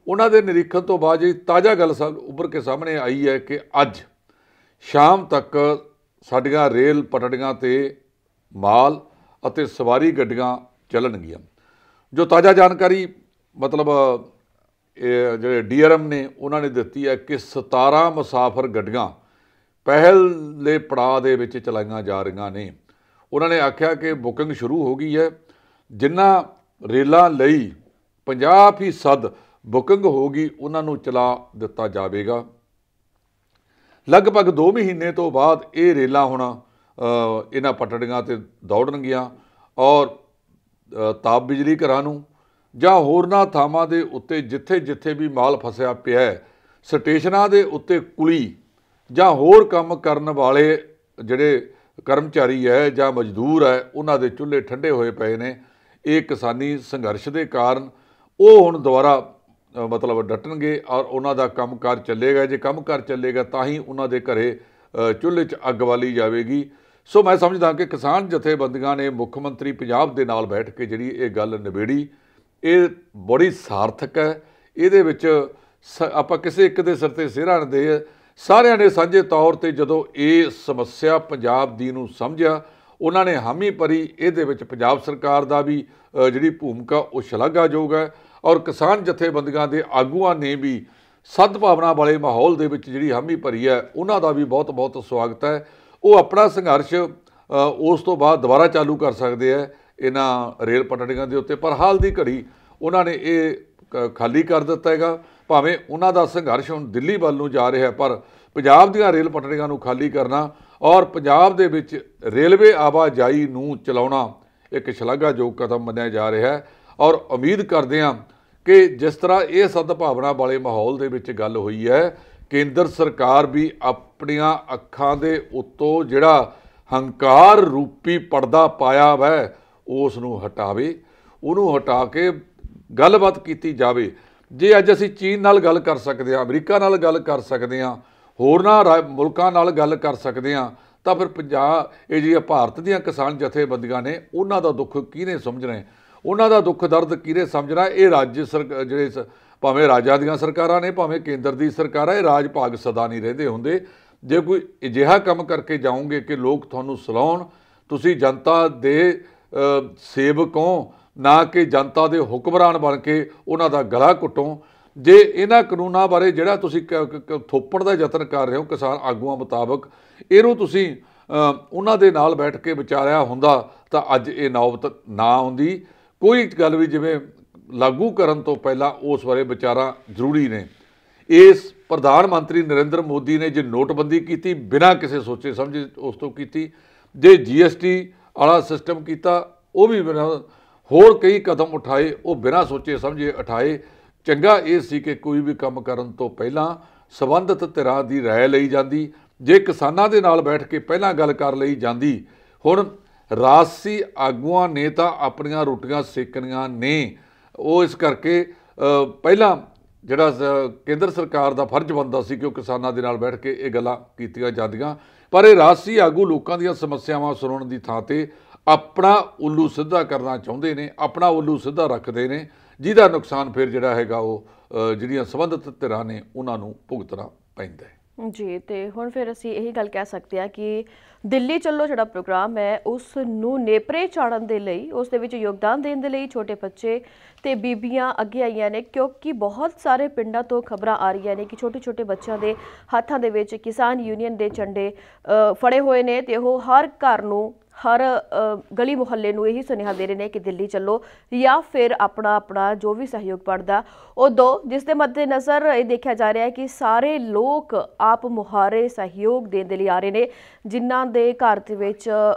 ਉਹਨਾਂ ਦੇ ਨਿਰੀਖਣ ਤੋਂ ਬਾਅਦ ਇਹ ਤਾਜ਼ਾ ਗੱਲ ਉੱਭਰ ਕੇ ਸਾਹਮਣੇ ਆਈ ਹੈ ਕਿ ਅੱਜ ਸ਼ਾਮ ਤੱਕ ਸਾਡੀਆਂ ਰੇਲ ਪਟੜੀਆਂ 'ਤੇ ਮਾਲ ਅਤੇ ਸਵਾਰੀ ਗੱਡੀਆਂ ਚੱਲਣਗੀਆਂ। ਜੋ ਤਾਜ਼ਾ ਜਾਣਕਾਰੀ ਮਤਲਬ ਇਹ ਜਿਹੜੇ DRM ਨੇ ਉਹਨਾਂ ਨੇ ਦਿੱਤੀ ਹੈ ਕਿ 17 ਮੁਸਾਫਰ ਗੱਡੀਆਂ ਪਹਿਲੇ ਪੜਾਅ ਦੇ ਵਿੱਚ ਚਲਾਈਆਂ ਜਾ ਰਹੀਆਂ ਨੇ। ਉਹਨਾਂ ਨੇ ਆਖਿਆ ਕਿ ਬੁਕਿੰਗ ਸ਼ੁਰੂ ਹੋ ਗਈ ਹੈ, ਜਿਨ੍ਹਾਂ ਰੇਲਾਂ ਲਈ 50% ਬੁਕਿੰਗ ਹੋ ਗਈ ਉਹਨਾਂ ਨੂੰ ਚਲਾ ਦਿੱਤਾ ਜਾਵੇਗਾ। ਲਗਭਗ 2 ਮਹੀਨੇ ਤੋਂ ਬਾਅਦ ਇਹ ਰੇਲਾਂ ਹੁਣ ਇਹਨਾਂ ਪਟੜੀਆਂ 'ਤੇ ਦੌੜਨਗੀਆਂ ਔਰ ਤਾਪ ਬਿਜਲੀ ਘਰਾਂ ਨੂੰ ਜਾਂ ਹੋਰਨਾਂ ਥਾਵਾਂ ਦੇ ਉੱਤੇ ਜਿੱਥੇ ਜਿੱਥੇ ਵੀ ਮਾਲ ਫਸਿਆ ਪਿਆ ਹੈ, ਸਟੇਸ਼ਨਾਂ ਦੇ ਉੱਤੇ ਕੁਲੀ ਜਾਂ ਹੋਰ ਕੰਮ ਕਰਨ ਵਾਲੇ ਜਿਹੜੇ ਕਰਮਚਾਰੀ ਹੈ ਜਾਂ ਮਜ਼ਦੂਰ ਹੈ, ਉਹਨਾਂ ਦੇ ਚੁੱਲ੍ਹੇ ਠੰਡੇ ਹੋਏ ਪਏ ਨੇ। ਇਹ ਕਿਸਾਨੀ ਸੰਘਰਸ਼ ਦੇ ਕਾਰਨ ਉਹ ਹੁਣ ਦੁਬਾਰਾ ਮਤਲਬ ਡਟਣਗੇ ਔਰ ਉਹਨਾਂ ਦਾ ਕੰਮਕਾਰ ਚੱਲੇਗਾ। ਜੇ ਕੰਮਕਾਰ ਚੱਲੇਗਾ ਤਾਂ ਹੀ ਉਹਨਾਂ ਦੇ ਘਰੇ ਚੁੱਲ੍ਹੇ 'ਚ ਅੱਗ ਬਾਲੀ ਜਾਵੇਗੀ। ਸੋ ਮੈਂ ਸਮਝਦਾ ਕਿ ਕਿਸਾਨ ਜਥੇਬੰਦੀਆਂ ਨੇ ਮੁੱਖ ਮੰਤਰੀ ਪੰਜਾਬ ਦੇ ਨਾਲ ਬੈਠ ਕੇ ਜਿਹੜੀ ਇਹ ਗੱਲ ਨਿਬੇੜੀ, ਇਹ ਬੜੀ ਸਾਰਥਕ ਹੈ। ਇਹਦੇ ਵਿੱਚ ਆਪਾਂ ਕਿਸੇ ਇੱਕ ਦੇ ਸਿਰ 'ਤੇ ਸਿਹਰਾ ਨਹੀਂ ਦੇ, ਸਾਰਿਆਂ ਨੇ ਸਾਂਝੇ ਤੌਰ 'ਤੇ ਜਦੋਂ ਇਹ ਸਮੱਸਿਆ ਪੰਜਾਬ ਦੀ ਨੂੰ ਸਮਝਿਆ, ਉਹਨਾਂ ਨੇ ਹਾਮੀ ਭਰੀ। ਇਹਦੇ ਵਿੱਚ ਪੰਜਾਬ ਸਰਕਾਰ ਦਾ ਵੀ ਜਿਹੜੀ ਭੂਮਿਕਾ ਉਹ ਸ਼ਲਾਘਾਯੋਗ ਹੈ ਔਰ ਕਿਸਾਨ ਜਥੇਬੰਦੀਆਂ ਦੇ ਆਗੂਆਂ ਨੇ ਵੀ ਸਦਭਾਵਨਾ ਵਾਲੇ ਮਾਹੌਲ ਦੇ ਵਿੱਚ ਜਿਹੜੀ ਹਾਮੀ ਭਰੀ ਹੈ, ਉਹਨਾਂ ਦਾ ਵੀ ਬਹੁਤ ਬਹੁਤ ਸਵਾਗਤ ਹੈ। ਉਹ ਆਪਣਾ ਸੰਘਰਸ਼ ਉਸ ਤੋਂ ਬਾਅਦ ਦੁਬਾਰਾ ਚਾਲੂ ਕਰ ਸਕਦੇ ਹੈ ਇਹਨਾਂ ਰੇਲ ਪਟੜੀਆਂ ਦੇ ਉੱਤੇ, ਪਰ ਹਾਲ ਦੀ ਘੜੀ ਉਹਨਾਂ ਨੇ ਇਹ ਖਾਲੀ ਕਰ ਦਿੱਤਾ ਹੈਗਾ। ਭਾਵੇਂ ਉਹਨਾਂ ਦਾ ਸੰਘਰਸ਼ ਹੁਣ ਦਿੱਲੀ ਵੱਲ ਨੂੰ ਜਾ ਰਿਹਾ, ਪਰ ਪੰਜਾਬ ਦੀਆਂ ਰੇਲ ਪਟੜੀਆਂ ਨੂੰ ਖਾਲੀ ਕਰਨਾ ਔਰ ਪੰਜਾਬ ਦੇ ਵਿੱਚ ਰੇਲਵੇ ਆਵਾਜਾਈ ਨੂੰ ਚਲਾਉਣਾ ਇੱਕ ਸ਼ਲਾਘਾਯੋਗ ਕਦਮ ਮੰਨਿਆ ਜਾ ਰਿਹਾ ਹੈ। ਔਰ ਉਮੀਦ ਕਰਦੇ ਹਾਂ ਕਿ ਜਿਸ ਤਰ੍ਹਾਂ ਇਹ ਸਦਭਾਵਨਾ ਵਾਲੇ ਮਾਹੌਲ ਦੇ ਵਿੱਚ ਗੱਲ ਹੋਈ ਹੈ, ਕੇਂਦਰ ਸਰਕਾਰ ਵੀ ਆਪਣੀਆਂ ਅੱਖਾਂ ਦੇ ਉੱਤੋਂ ਜਿਹੜਾ ਹੰਕਾਰ ਰੂਪੀ ਪਰਦਾ ਪਾਇਆ ਵੈ ਉਸ ਨੂੰ ਹਟਾਵੇ, ਉਹਨੂੰ ਹਟਾ ਕੇ ਗੱਲਬਾਤ ਕੀਤੀ ਜਾਵੇ। ਜੇ ਅੱਜ ਅਸੀਂ ਚੀਨ ਨਾਲ ਗੱਲ ਕਰ ਸਕਦੇ ਹਾਂ, ਅਮਰੀਕਾ ਨਾਲ ਗੱਲ ਕਰ ਸਕਦੇ ਹਾਂ, ਹੋਰਨਾਂ ਮੁਲਕਾਂ ਨਾਲ ਗੱਲ ਕਰ ਸਕਦੇ ਹਾਂ, ਤਾਂ ਫਿਰ ਇਹ ਜਿਹੜੀਆਂ ਭਾਰਤ ਦੀਆਂ ਕਿਸਾਨ ਜਥੇਬੰਦੀਆਂ ਨੇ ਉਹਨਾਂ ਦਾ ਦੁੱਖ ਕਿਹਨੇ ਸਮਝਣਾ, ਉਹਨਾਂ ਦਾ ਦੁੱਖ ਦਰਦ ਕਿਹਨੇ ਸਮਝਣਾ। ਇਹ ਰਾਜ ਜਿਹੜੇ ਭਾਵੇਂ ਰਾਜਾਂ ਦੀਆਂ ਸਰਕਾਰਾਂ ਨੇ, ਭਾਵੇਂ ਕੇਂਦਰ ਦੀ ਸਰਕਾਰ ਹੈ, ਇਹ ਰਾਜ ਭਾਗ ਸਦਾ ਨਹੀਂ ਰਹਿੰਦੇ ਹੁੰਦੇ। ਜੇ ਕੋਈ ਅਜਿਹਾ ਕੰਮ ਕਰਕੇ ਜਾਓਗੇ ਕਿ ਲੋਕ ਤੁਹਾਨੂੰ ਸਲਾਉਣ, ਤੁਸੀਂ ਜਨਤਾ ਦੇ ਸੇਵਕ ਹੋ ਨਾ ਕਿ ਜਨਤਾ ਦੇ ਹੁਕਮਰਾਨ ਬਣ ਕੇ ਉਹਨਾਂ ਦਾ ਗਲਾ ਘੁੱਟੋ। ਜੇ ਇਹਨਾਂ ਕਾਨੂੰਨਾਂ ਬਾਰੇ ਜਿਹੜਾ ਤੁਸੀਂ ਥੋਪਣ ਦਾ ਯਤਨ ਕਰ ਰਹੇ ਹੋ ਕਿਸਾਨ ਆਗੂਆਂ ਮੁਤਾਬਕ, ਇਹਨੂੰ ਤੁਸੀਂ ਉਹਨਾਂ ਦੇ ਨਾਲ ਬੈਠ ਕੇ ਵਿਚਾਰਿਆ ਹੁੰਦਾ ਤਾਂ ਅੱਜ ਇਹ ਨੌਬਤ ਨਾ ਆਉਂਦੀ। ਕੋਈ ਗੱਲ ਵੀ ਜਿਵੇਂ ਲਾਗੂ ਕਰਨ ਤੋਂ ਪਹਿਲਾਂ ਉਸ ਬਾਰੇ ਵਿਚਾਰਾਂ ਜ਼ਰੂਰੀ ਨੇ। ਇਸ ਪ੍ਰਧਾਨ ਮੰਤਰੀ ਨਰਿੰਦਰ ਮੋਦੀ ਨੇ ਜੇ ਨੋਟਬੰਦੀ ਕੀਤੀ ਬਿਨਾਂ ਕਿਸੇ ਸੋਚੇ ਸਮਝੇ ਉਸ ਤੋਂ ਕੀਤੀ, ਜੇ GST ਵਾਲਾ ਸਿਸਟਮ ਕੀਤਾ ਉਹ ਵੀ ਬਿਨਾਂ, ਹੋਰ ਕਈ ਕਦਮ ਉਠਾਏ ਉਹ ਬਿਨਾਂ ਸੋਚੇ ਸਮਝੇ ਉਠਾਏ। ਚੰਗਾ ਇਹ ਸੀ ਕਿ ਕੋਈ ਵੀ ਕੰਮ ਕਰਨ ਤੋਂ ਪਹਿਲਾਂ ਸੰਬੰਧਿਤ ਧਿਰਾਂ ਦੀ ਰਾਏ ਲਈ ਜਾਂਦੀ। ਜੇ ਕਿਸਾਨਾਂ ਦੇ ਨਾਲ ਬੈਠ ਕੇ ਪਹਿਲਾਂ ਗੱਲ ਕਰ ਲਈ ਜਾਂਦੀ, ਹੁਣ ਰਾਜਸੀ ਆਗੂਆਂ ਨੇ ਤਾਂ ਆਪਣੀਆਂ ਰੋਟੀਆਂ ਸੇਕਣੀਆਂ ਨੇ, ਉਹ ਇਸ ਕਰਕੇ ਪਹਿਲਾਂ ਜਿਹੜਾ ਕੇਂਦਰ ਸਰਕਾਰ ਦਾ ਫਰਜ਼ ਬਣਦਾ ਸੀ ਕਿ ਉਹ ਕਿਸਾਨਾਂ ਦੇ ਨਾਲ ਬੈਠ ਕੇ ਇਹ ਗੱਲਾਂ ਕੀਤੀਆਂ ਜਾਂਦੀਆਂ। ਪਰ ਇਹ ਰਾਜਸੀ ਆਗੂ ਲੋਕਾਂ ਦੀਆਂ ਸਮੱਸਿਆਵਾਂ ਸੁਣਨ ਦੀ ਥਾਂ 'ਤੇ ਆਪਣਾ ਉੱਲੂ ਸਿੱਧਾ ਕਰਨਾ ਚਾਹੁੰਦੇ ਨੇ, ਆਪਣਾ ਉੱਲੂ ਸਿੱਧਾ ਰੱਖਦੇ ਨੇ, ਜਿਹਦਾ ਨੁਕਸਾਨ ਫਿਰ ਜਿਹੜਾ ਹੈਗਾ ਉਹ ਜਿਹੜੀਆਂ ਸੰਬੰਧਿਤ ਧਿਰਾਂ ਨੇ ਉਹਨਾਂ ਨੂੰ ਭੁਗਤਣਾ ਪੈਂਦਾ ਹੈ। ਜੀ। ਤੇ ਹੁਣ ਫਿਰ ਅਸੀਂ ਇਹੀ ਗੱਲ ਕਹਿ ਸਕਦੇ ਹਾਂ ਕਿ ਦਿੱਲੀ ਚੱਲੋ ਜਿਹੜਾ ਪ੍ਰੋਗਰਾਮ ਹੈ ਉਸ ਨੂੰ ਨੇਪਰੇ ਚਾੜਨ ਦੇ ਲਈ, ਉਸ ਦੇ ਵਿੱਚ ਯੋਗਦਾਨ ਦੇਣ ਦੇ ਲਈ ਛੋਟੇ ਬੱਚੇ ਤੇ ਬੀਬੀਆਂ ਅੱਗੇ ਆਈਆਂ ਨੇ, ਕਿਉਂਕਿ ਬਹੁਤ ਸਾਰੇ ਪਿੰਡਾਂ ਤੋਂ ਖਬਰਾਂ ਆ ਰਹੀਆਂ ਨੇ ਕਿ ਛੋਟੇ ਛੋਟੇ ਬੱਚਿਆਂ ਦੇ ਹੱਥਾਂ ਦੇ ਵਿੱਚ ਕਿਸਾਨ ਯੂਨੀਅਨ ਦੇ ਝੰਡੇ ਫੜੇ ਹੋਏ ਨੇ ਤੇ ਉਹ ਹਰ ਘਰ ਨੂੰ, ਹਰ ਗਲੀ ਮੁਹੱਲੇ ਨੂੰ ਇਹੀ ਸੁਨੇਹਾ ਦੇ ਰਹੇ ਨੇ ਕਿ ਦਿੱਲੀ ਚੱਲੋ ਜਾਂ ਫਿਰ ਆਪਣਾ ਜੋ ਵੀ ਸਹਿਯੋਗ ਬਣਦਾ ਉਹ ਦਿਓ, ਜਿਸ ਦੇ ਮੱਦੇਨਜ਼ਰ ਇਹ ਦੇਖਿਆ ਜਾ ਰਿਹਾ ਹੈ ਕਿ ਸਾਰੇ ਲੋਕ ਆਪ ਮੁਹਾਰੇ ਸਹਿਯੋਗ ਦੇਣ ਦੇ ਲਈ ਆ ਰਹੇ ਨੇ। ਜਿਨ੍ਹਾਂ ਦੇ ਘਰ ਦੇ ਵਿੱਚ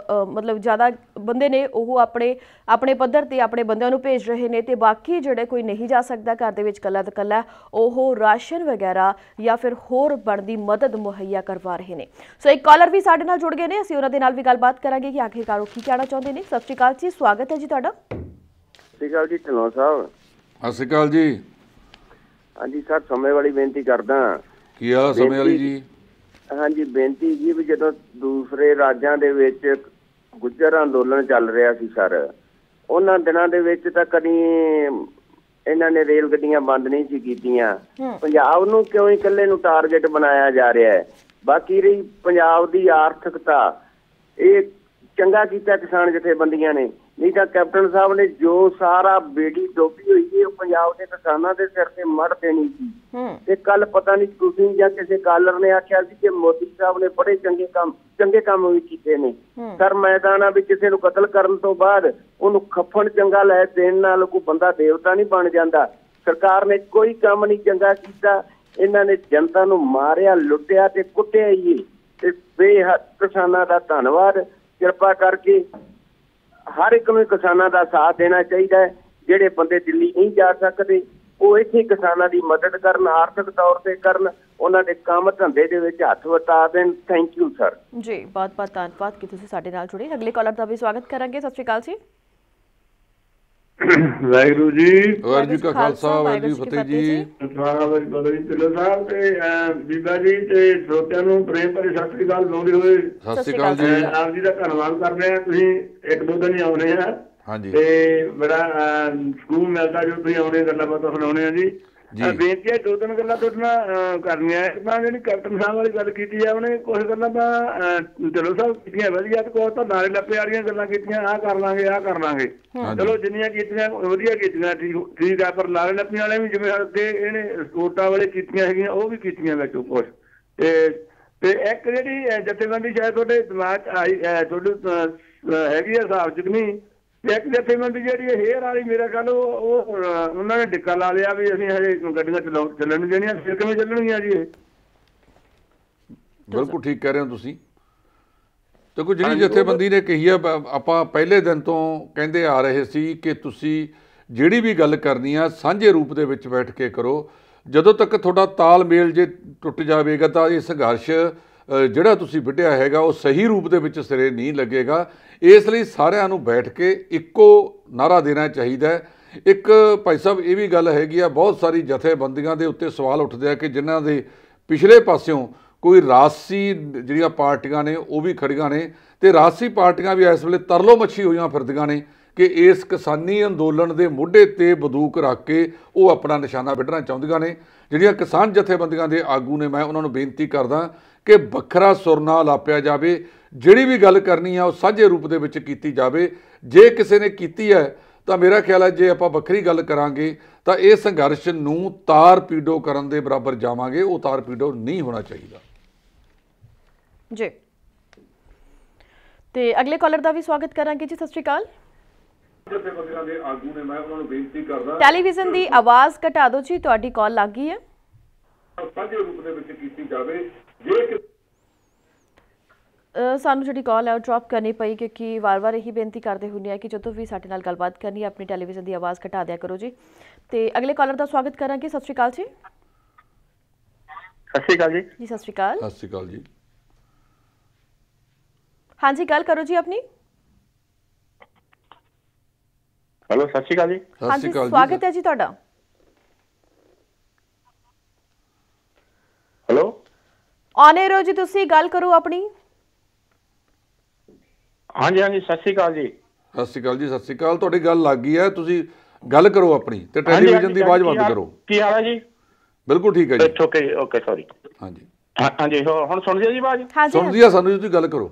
ਮਤਲਬ ਜ਼ਿਆਦਾ ਬੰਦੇ ਨੇ ਉਹ ਆਪਣੇ ਪੱਧਰ ਤੇ ਆਪਣੇ ਬੰਦਿਆਂ ਨੂੰ ਭੇਜ ਰਹੇ ਨੇ ਤੇ ਬਾਕੀ ਜਿਹੜੇ ਕੋਈ ਨਹੀਂ ਜਾ ਸਕਦਾ ਘਰ ਦੇ ਵਿੱਚ ਇਕੱਲਾ ਤੇ ਇਕੱਲਾ, ਉਹ ਰਾਸ਼ਨ ਵਗੈਰਾ ਜਾਂ ਫਿਰ ਹੋਰ ਬਣਦੀ ਮਦਦ ਮੁਹੱਈਆ ਕਰਵਾ ਰਹੇ ਨੇ। ਸੋ ਇੱਕ ਕਾਲਰ ਵੀ ਸਾਡੇ ਨਾਲ ਜੁੜ ਗਏ ਨੇ, ਅਸੀਂ ਉਹਨਾਂ ਦੇ ਨਾਲ ਵੀ ਗੱਲਬਾਤ ਕਰਾਂਗੇ ਕਿ ਆਖਿਰਕਾਰ ਉਹ ਕੀ ਕਹਿਣਾ ਚਾਹੁੰਦੇ ਨੇ। ਸਤਿ ਸ਼੍ਰੀ ਅਕਾਲ ਜੀ, ਸਵਾਗਤ ਹੈ ਜੀ ਤੁਹਾਡਾ। ਸਤਿ ਸ਼੍ਰੀ ਅਕਾਲ ਜੀ ਢਿੱਲੋਂ ਸਾਹਿਬ। ਸਤਿ ਸ਼੍ਰੀ ਅਕਾਲ ਜੀ। ਹਾਂਜੀ ਸਰ, ਸਮੇਂ ਵਾਲੀ ਬੇਨਤੀ ਕਰਦਾ। ਕੀ ਹਾਲ ਸਮੇਂ ਵਾਲੀ ਜੀ? ਹਾਂਜੀ ਬੇਨਤੀ ਜੀ ਵੀ ਜਦੋਂ ਦੂਸਰੇ ਰਾਜਾਂ ਦੇ ਵਿੱਚ ਗੁੱਜਰ ਅੰਦੋਲਨ ਚੱਲ ਰਿਹਾ ਸੀ ਸਰ, ਉਹਨਾਂ ਦਿਨਾਂ ਦੇ ਵਿੱਚ ਤਾਂ ਕਦੀ ਇਹਨਾਂ ਨੇ ਰੇਲ ਗੱਡੀਆਂ ਬੰਦ ਨਹੀਂ ਸੀ ਕੀਤੀਆਂ। ਪੰਜਾਬ ਨੂੰ ਕਿਉਂ ਇਕੱਲੇ ਨੂੰ ਟਾਰਗੇਟ ਬਣਾਇਆ ਜਾ ਰਿਹਾ ਹੈ? ਬਾਕੀ ਰਹੀ ਪੰਜਾਬ ਦੀ ਆਰਥਿਕਤਾ, ਇਹ ਚੰਗਾ ਕੀਤਾ ਕਿਸਾਨ ਜਥੇਬੰਦੀਆਂ ਨੇ, ਨਹੀਂ ਤਾਂ ਕੈਪਟਨ ਸਾਹਿਬ ਨੇ ਜੋ ਸਾਰਾ ਬੇੜੀ ਡੋਬੀ ਹੋਈ ਹੈ ਉਹ ਪੰਜਾਬ ਦੇ ਕਿਸਾਨਾਂ ਦੇ ਸਿਰ ਤੇ ਮੜ ਦੇਣੀ ਸੀ। ਤੇ ਕੱਲ ਪਤਾ ਨਹੀਂ ਤੁਸੀਂ ਜਾਂ ਕਿਸੇ ਕਾਲਰ ਨੇ ਆਖਿਆ ਸੀ ਕਿ ਮੋਦੀ ਸਾਹਿਬ ਨੇ ਬੜੇ ਚੰਗੇ ਕੰਮ ਵੀ ਕੀਤੇ ਨੇ। ਸਰ ਮੈਦਾਨ ਆ ਵੀ ਕਿਸੇ ਨੂੰ ਕਤਲ ਕਰਨ ਤੋਂ ਬਾਅਦ ਉਹਨੂੰ ਖੱਫਣ ਚੰਗਾ ਲੈ ਦੇਣ ਨਾਲ ਕੋਈ ਬੰਦਾ ਦੇਵਤਾ ਨਹੀਂ ਬਣ ਜਾਂਦਾ। ਸਰਕਾਰ ਨੇ ਕੋਈ ਕੰਮ ਨਹੀਂ ਚੰਗਾ ਕੀਤਾ, ਇਹਨਾਂ ਨੇ ਜਨਤਾ ਨੂੰ ਮਾਰਿਆ, ਲੁੱਟਿਆ ਤੇ ਕੁੱਟਿਆ ਹੀ। ਤੇ ਬੇਹੱਦ ਕਿਸਾਨਾਂ ਦਾ ਧੰਨਵਾਦ। ਕਿਰਪਾ ਕਰਕੇ ਹਰ ਇੱਕ ਨੂੰ ਕਿਸਾਨਾਂ ਦਾ ਸਾਥ ਦੇਣਾ ਚਾਹੀਦਾ ਹੈ। ਜਿਹੜੇ ਬੰਦੇ ਦਿੱਲੀ ਨਹੀਂ ਜਾ ਸਕਦੇ ਉਹ ਇੱਥੇ ਕਿਸਾਨਾਂ ਦੀ ਮਦਦ ਕਰਨ, ਆਰਥਿਕ ਤੌਰ ਤੇ ਕਰਨ, ਉਹਨਾਂ ਦੇ ਕੰਮ ਧੰਦੇ ਦੇ ਵਿੱਚ ਹੱਥ ਵਟਾ ਦੇਣ। ਥੈਂਕ ਯੂ ਸਰ ਜੀ, ਬਹੁਤ ਬਹੁਤ ਧੰਨਵਾਦ ਕਿ ਤੁਸੀਂ ਸਾਡੇ ਨਾਲ ਜੁੜੇ। ਅਗਲੇ ਕਾਲਰ ਦਾ ਵੀ ਸਵਾਗਤ ਕਰਾਂਗੇ। ਸਤਿ ਸ਼੍ਰੀ ਅਕਾਲ ਜੀ। ਵਾਹਿਗੁਰੂ ਜੀ। ਵਾਹਿਗੁਰੂ ਜੀ ਕਾ ਖਾਲਸਾ, ਵਾਹਿਗੁਰੂ ਜੀ ਫਤਿਹ ਜੀ। ਢਿੱਲੋਂ ਸਾਹਿਬ ਤੇ ਬੀਬਾ ਜੀ ਤੇ ਸਰੋਤਿਆਂ ਨੂੰ ਪ੍ਰੇਮ ਭਰੀ ਸਤਿ ਸ੍ਰੀ ਅਕਾਲ ਬੁਲਾਉਂਦੇ ਹੋਏ ਸਤਿ ਸ਼੍ਰੀ ਅਕਾਲ ਜੀ। ਆਪ ਜੀ ਦਾ ਧੰਨਵਾਦ ਕਰਦੇ ਆ। ਤੁਸੀਂ ਇੱਕ ਦੋ ਦਿਨ ਹੀ ਆਉਣੇ ਆ ਹਾਂਜੀ ਤੇ ਬੜਾ ਸਕੂਨ ਮਿਲਦਾ ਜਦੋਂ ਤੁਸੀਂ ਆਉਣੇ, ਗੱਲਾਂ ਬਾਤਾਂ ਸੁਣਾਉਣੇ ਆ ਜੀ। ਬੇਨਤੀ ਹੈ ਦੋ ਤਿੰਨ ਗੱਲਾਂ ਤੁਹਾਡੇ ਨਾਲ ਕਰਨੀਆਂ। ਇੱਕ ਤਾਂ ਜਿਹੜੀ ਕੈਪਟਨ ਸਾਹਿਬ ਵਾਲੀ ਗੱਲ ਕੀਤੀ ਆ, ਉਹਨੇ ਕੁਛ ਗੱਲਾਂ ਤਾਂ ਢਿੱਲੋਂ ਸਾਹਿਬ ਕੀਤੀਆਂ ਵਧੀਆ ਤੇ ਕੁਛ ਤਾਂ ਨਾਲੇ ਲੱਪੇ ਵਾਲੀਆਂ ਗੱਲਾਂ ਕੀਤੀਆਂ, ਆਹ ਕਰ ਲਾਂਗੇ ਆਹ ਕਰ ਲਾਂਗੇ। ਚਲੋ ਜਿੰਨੀਆਂ ਕੀਤੀਆਂ ਵਧੀਆ ਕੀਤੀਆਂ, ਠੀਕ ਆ। ਪਰ ਨਾਲੇ ਲੱਪੇ ਵਾਲੇ ਵੀ ਜਿਵੇਂ ਅੱਗੇ ਇਹਨੇ ਸਪੋਰਟਾਂ ਵਾਲੇ ਕੀਤੀਆਂ ਹੈਗੀਆਂ ਉਹ ਵੀ ਕੀਤੀਆਂ ਵਿੱਚੋਂ ਕੁਛ। ਤੇ ਇੱਕ ਜਿਹੜੀ ਜਥੇਬੰਦੀ ਸ਼ਾਇਦ ਤੁਹਾਡੇ ਦਿਮਾਗ 'ਚ ਆਈ, ਤੁਹਾਡੀ ਹੈਗੀ ਆ ਹਿਸਾਬ 'ਚ ਨਹੀਂ, ਇੱਕ ਜਥੇਬੰਦੀ ਜਿਹੜੀ ਹੇਅਰ ਵਾਲੀ, ਮੇਰਾ ਗੱਲ ਉਹ ਉਹਨਾਂ ਨੇ ਡਿੱਕਾ ਲਾ ਲਿਆ ਵੀ ਅਸੀਂ ਹਜੇ ਗੱਡੀਆਂ ਚੱਲਣ ਨਹੀਂ ਦੇਣੀਆਂ। ਫਿਰ ਕਿਵੇਂ ਚੱਲਣਗੀਆਂ ਜੀ ਇਹ? ਬਿਲਕੁਲ ਠੀਕ ਕਹਿ ਰਹੇ ਹੋ ਤੁਸੀਂ। ਤੇ ਕੋਈ ਜਿਹੜੀ ਜਥੇਬੰਦੀ ਨੇ ਕਹੀ ਆ, ਆਪਾਂ ਪਹਿਲੇ ਦਿਨ ਤੋਂ ਕਹਿੰਦੇ ਆ ਰਹੇ ਸੀ ਕਿ ਤੁਸੀਂ ਜਿਹੜੀ ਵੀ ਗੱਲ ਕਰਨੀ ਆ ਸਾਂਝੇ ਰੂਪ ਦੇ ਵਿੱਚ ਬੈਠ ਕੇ ਕਰੋ। ਜਦੋਂ ਤੱਕ ਤੁਹਾਡਾ ਤਾਲਮੇਲ ਜੇ ਟੁੱਟ ਜਾਵੇਗਾ ਤਾਂ ਇਹ ਸੰਘਰਸ਼ ਜਿਹੜਾ ਤੁਸੀਂ ਵਿੱਢਿਆ ਹੈਗਾ ਉਹ ਸਹੀ ਰੂਪ ਦੇ ਵਿੱਚ ਸਿਰੇ ਨਹੀਂ ਲੱਗੇਗਾ। ਇਸ ਲਈ ਸਾਰਿਆਂ ਨੂੰ ਬੈਠ ਕੇ ਇੱਕੋ ਨਾਅਰਾ ਦੇਣਾ ਚਾਹੀਦਾ ਹੈ। ਇੱਕ ਭਾਈ ਸਾਹਿਬ ਇਹ ਵੀ ਗੱਲ ਹੈਗੀ ਆ, ਬਹੁਤ ਸਾਰੀ ਜਥੇਬੰਦੀਆਂ ਦੇ ਉੱਤੇ ਸਵਾਲ ਉੱਠਦੇ ਆ ਕਿ ਜਿਨ੍ਹਾਂ ਦੇ ਪਿਛਲੇ ਪਾਸਿਓਂ ਕੋਈ ਰਾਜਸੀ ਜਿਹੜੀਆਂ ਪਾਰਟੀਆਂ ਨੇ ਉਹ ਵੀ ਖੜੀਆਂ ਨੇ ਤੇ ਰਾਜਸੀ ਪਾਰਟੀਆਂ ਵੀ ਇਸ ਵੇਲੇ ਤਰਲੋ ਮੱਛੀ ਹੋਈਆਂ ਫਿਰਦੀਆਂ ਨੇ ਕਿ ਇਸ ਕਿਸਾਨੀ ਅੰਦੋਲਨ ਦੇ ਮੋਢੇ ਤੇ ਬੰਦੂਕ ਰੱਖ ਕੇ ਉਹ ਆਪਣਾ ਨਿਸ਼ਾਨਾ ਵਿੱਢਣਾ ਚਾਹੁੰਦੀਆਂ ਨੇ। ਜਿਹੜੀਆਂ ਕਿਸਾਨ ਜਥੇਬੰਦੀਆਂ ਦੇ ਆਗੂ ਨੇ, ਮੈਂ ਉਹਨਾਂ ਨੂੰ ਬੇਨਤੀ ਕਰਦਾ ਕਿ ਵੱਖਰਾ ਸੁਰ ਨਾ ਲਾਪਿਆ ਜਾਵੇ। ਜਿਹੜੀ ਵੀ ਗੱਲ ਕਰਨੀ ਆ ਉਹ ਸਾਂਝੇ ਰੂਪ ਦੇ ਵਿੱਚ ਕੀਤੀ ਜਾਵੇ। ਜੇ ਕਿਸੇ ਨੇ ਕੀਤੀ ਹੈ ਤਾਂ ਮੇਰਾ ਖਿਆਲ ਹੈ ਜੇ ਆਪਾਂ ਵੱਖਰੀ ਗੱਲ ਕਰਾਂਗੇ ਤਾਂ ਇਹ ਸੰਘਰਸ਼ ਨੂੰ ਤਾਰ ਪੀਡੋ ਕਰਨ ਦੇ ਬਰਾਬਰ ਜਾਵਾਂਗੇ। ਉਹ ਤਾਰ ਪੀਡੋ ਨਹੀਂ ਹੋਣਾ ਚਾਹੀਦਾ ਜੀ। ਤੇ ਅਗਲੇ ਕਾਲਰ ਦਾ ਵੀ ਸਵਾਗਤ ਕਰਾਂਗੇ ਜੀ। ਸਤਿ ਸ਼੍ਰੀ ਅਕਾਲ। ਜਥੇਬੰਦੀਆਂ ਦੇ ਆਗੂ ਨੇ, ਮੈਂ ਉਹਨਾਂ ਨੂੰ ਬੇਨਤੀ ਕਰਦਾ ਟੈਲੀਵਿਜ਼ਨ ਦੀ ਆਵਾਜ਼ ਘਟਾ ਦਿਓ ਜੀ, ਤੁਹਾਡੀ ਕਾਲ ਲੱਗ ਗਈ ਹੈ। ਸਾਂਝੇ ਰੂਪ ਦੇ ਵਿੱਚ ਕੀਤੀ ਜਾਵੇ। ਜੇ ਸਾਨੂੰ ਜਿਹੜੀ ਕਾਲ ਹੈ ਉਹ ਡ੍ਰੌਪ ਕਰਨੀ ਪਈ ਕਿਉਂਕਿ ਵਾਰ-ਵਾਰ ਇਹੀ ਬੇਨਤੀ ਕਰਦੇ ਹੁੰਦੇ ਆ ਕਿ ਜਦੋਂ ਵੀ ਸਾਡੇ ਨਾਲ ਗੱਲਬਾਤ ਕਰਨੀ ਹੈ ਆਪਣੀ ਟੈਲੀਵਿਜ਼ਨ ਦੀ ਆਵਾਜ਼ ਘਟਾ ਦਿਆ ਕਰੋ ਜੀ। ਤੇ ਅਗਲੇ ਕਾਲਰ ਦਾ ਸਵਾਗਤ ਕਰਾਂਗੇ। ਸਤਿ ਸ਼੍ਰੀ ਅਕਾਲ ਜੀ। ਸਤਿ ਸ਼੍ਰੀ ਅਕਾਲ ਜੀ। ਜੀ ਸਤਿ ਸ਼੍ਰੀ ਅਕਾਲ। ਸਤਿ ਸ਼੍ਰੀ ਅਕਾਲ ਜੀ। ਹਾਂਜੀ ਗੱਲ ਕਰੋ ਜੀ ਆਪਣੀ। ਹੈਲੋ ਸਤਿ ਸ਼੍ਰੀ ਅਕਾਲ ਜੀ। ਸਤਿ ਸ਼੍ਰੀ ਅਕਾਲ ਜੀ। ਸਵਾਗਤ ਹੈ ਜੀ ਤੁਹਾਡਾ। ਹੈਲੋ ਆਨੇ ਰਹੋ ਜੀ, ਤੁਸੀਂ ਗੱਲ ਕਰੋ ਆਪਣੀ। ਹਾਂਜੀ ਹਾਂਜੀ ਸਤਿ ਸ਼੍ਰੀ ਅਕਾਲ ਜੀ। ਸਤਿ ਸ਼੍ਰੀ ਅਕਾਲ ਜੀ। ਸਤਿ ਸ਼੍ਰੀ ਅਕਾਲ। ਤੁਹਾਡੀ ਗੱਲ ਲੱਗ ਗਈ ਹੈ, ਤੁਸੀਂ ਗੱਲ ਕਰੋ ਆਪਣੀ ਤੇ ਟੈਲੀਵਿਜ਼ਨ ਦੀ ਆਵਾਜ਼ ਬੰਦ ਕਰੋ। ਕੀ ਹਾਲ ਹੈ ਜੀ? ਬਿਲਕੁਲ ਠੀਕ ਹੈ ਜੀ। Okay okay sorry. ਹਾਂਜੀ ਹਾਂਜੀ ਹੁਣ ਸੁਣ ਜੀ ਆਵਾਜ਼? ਹਾਂਜੀ ਸੁਣਦੀ ਆ ਸਾਨੂੰ, ਤੁਸੀਂ ਗੱਲ ਕਰੋ।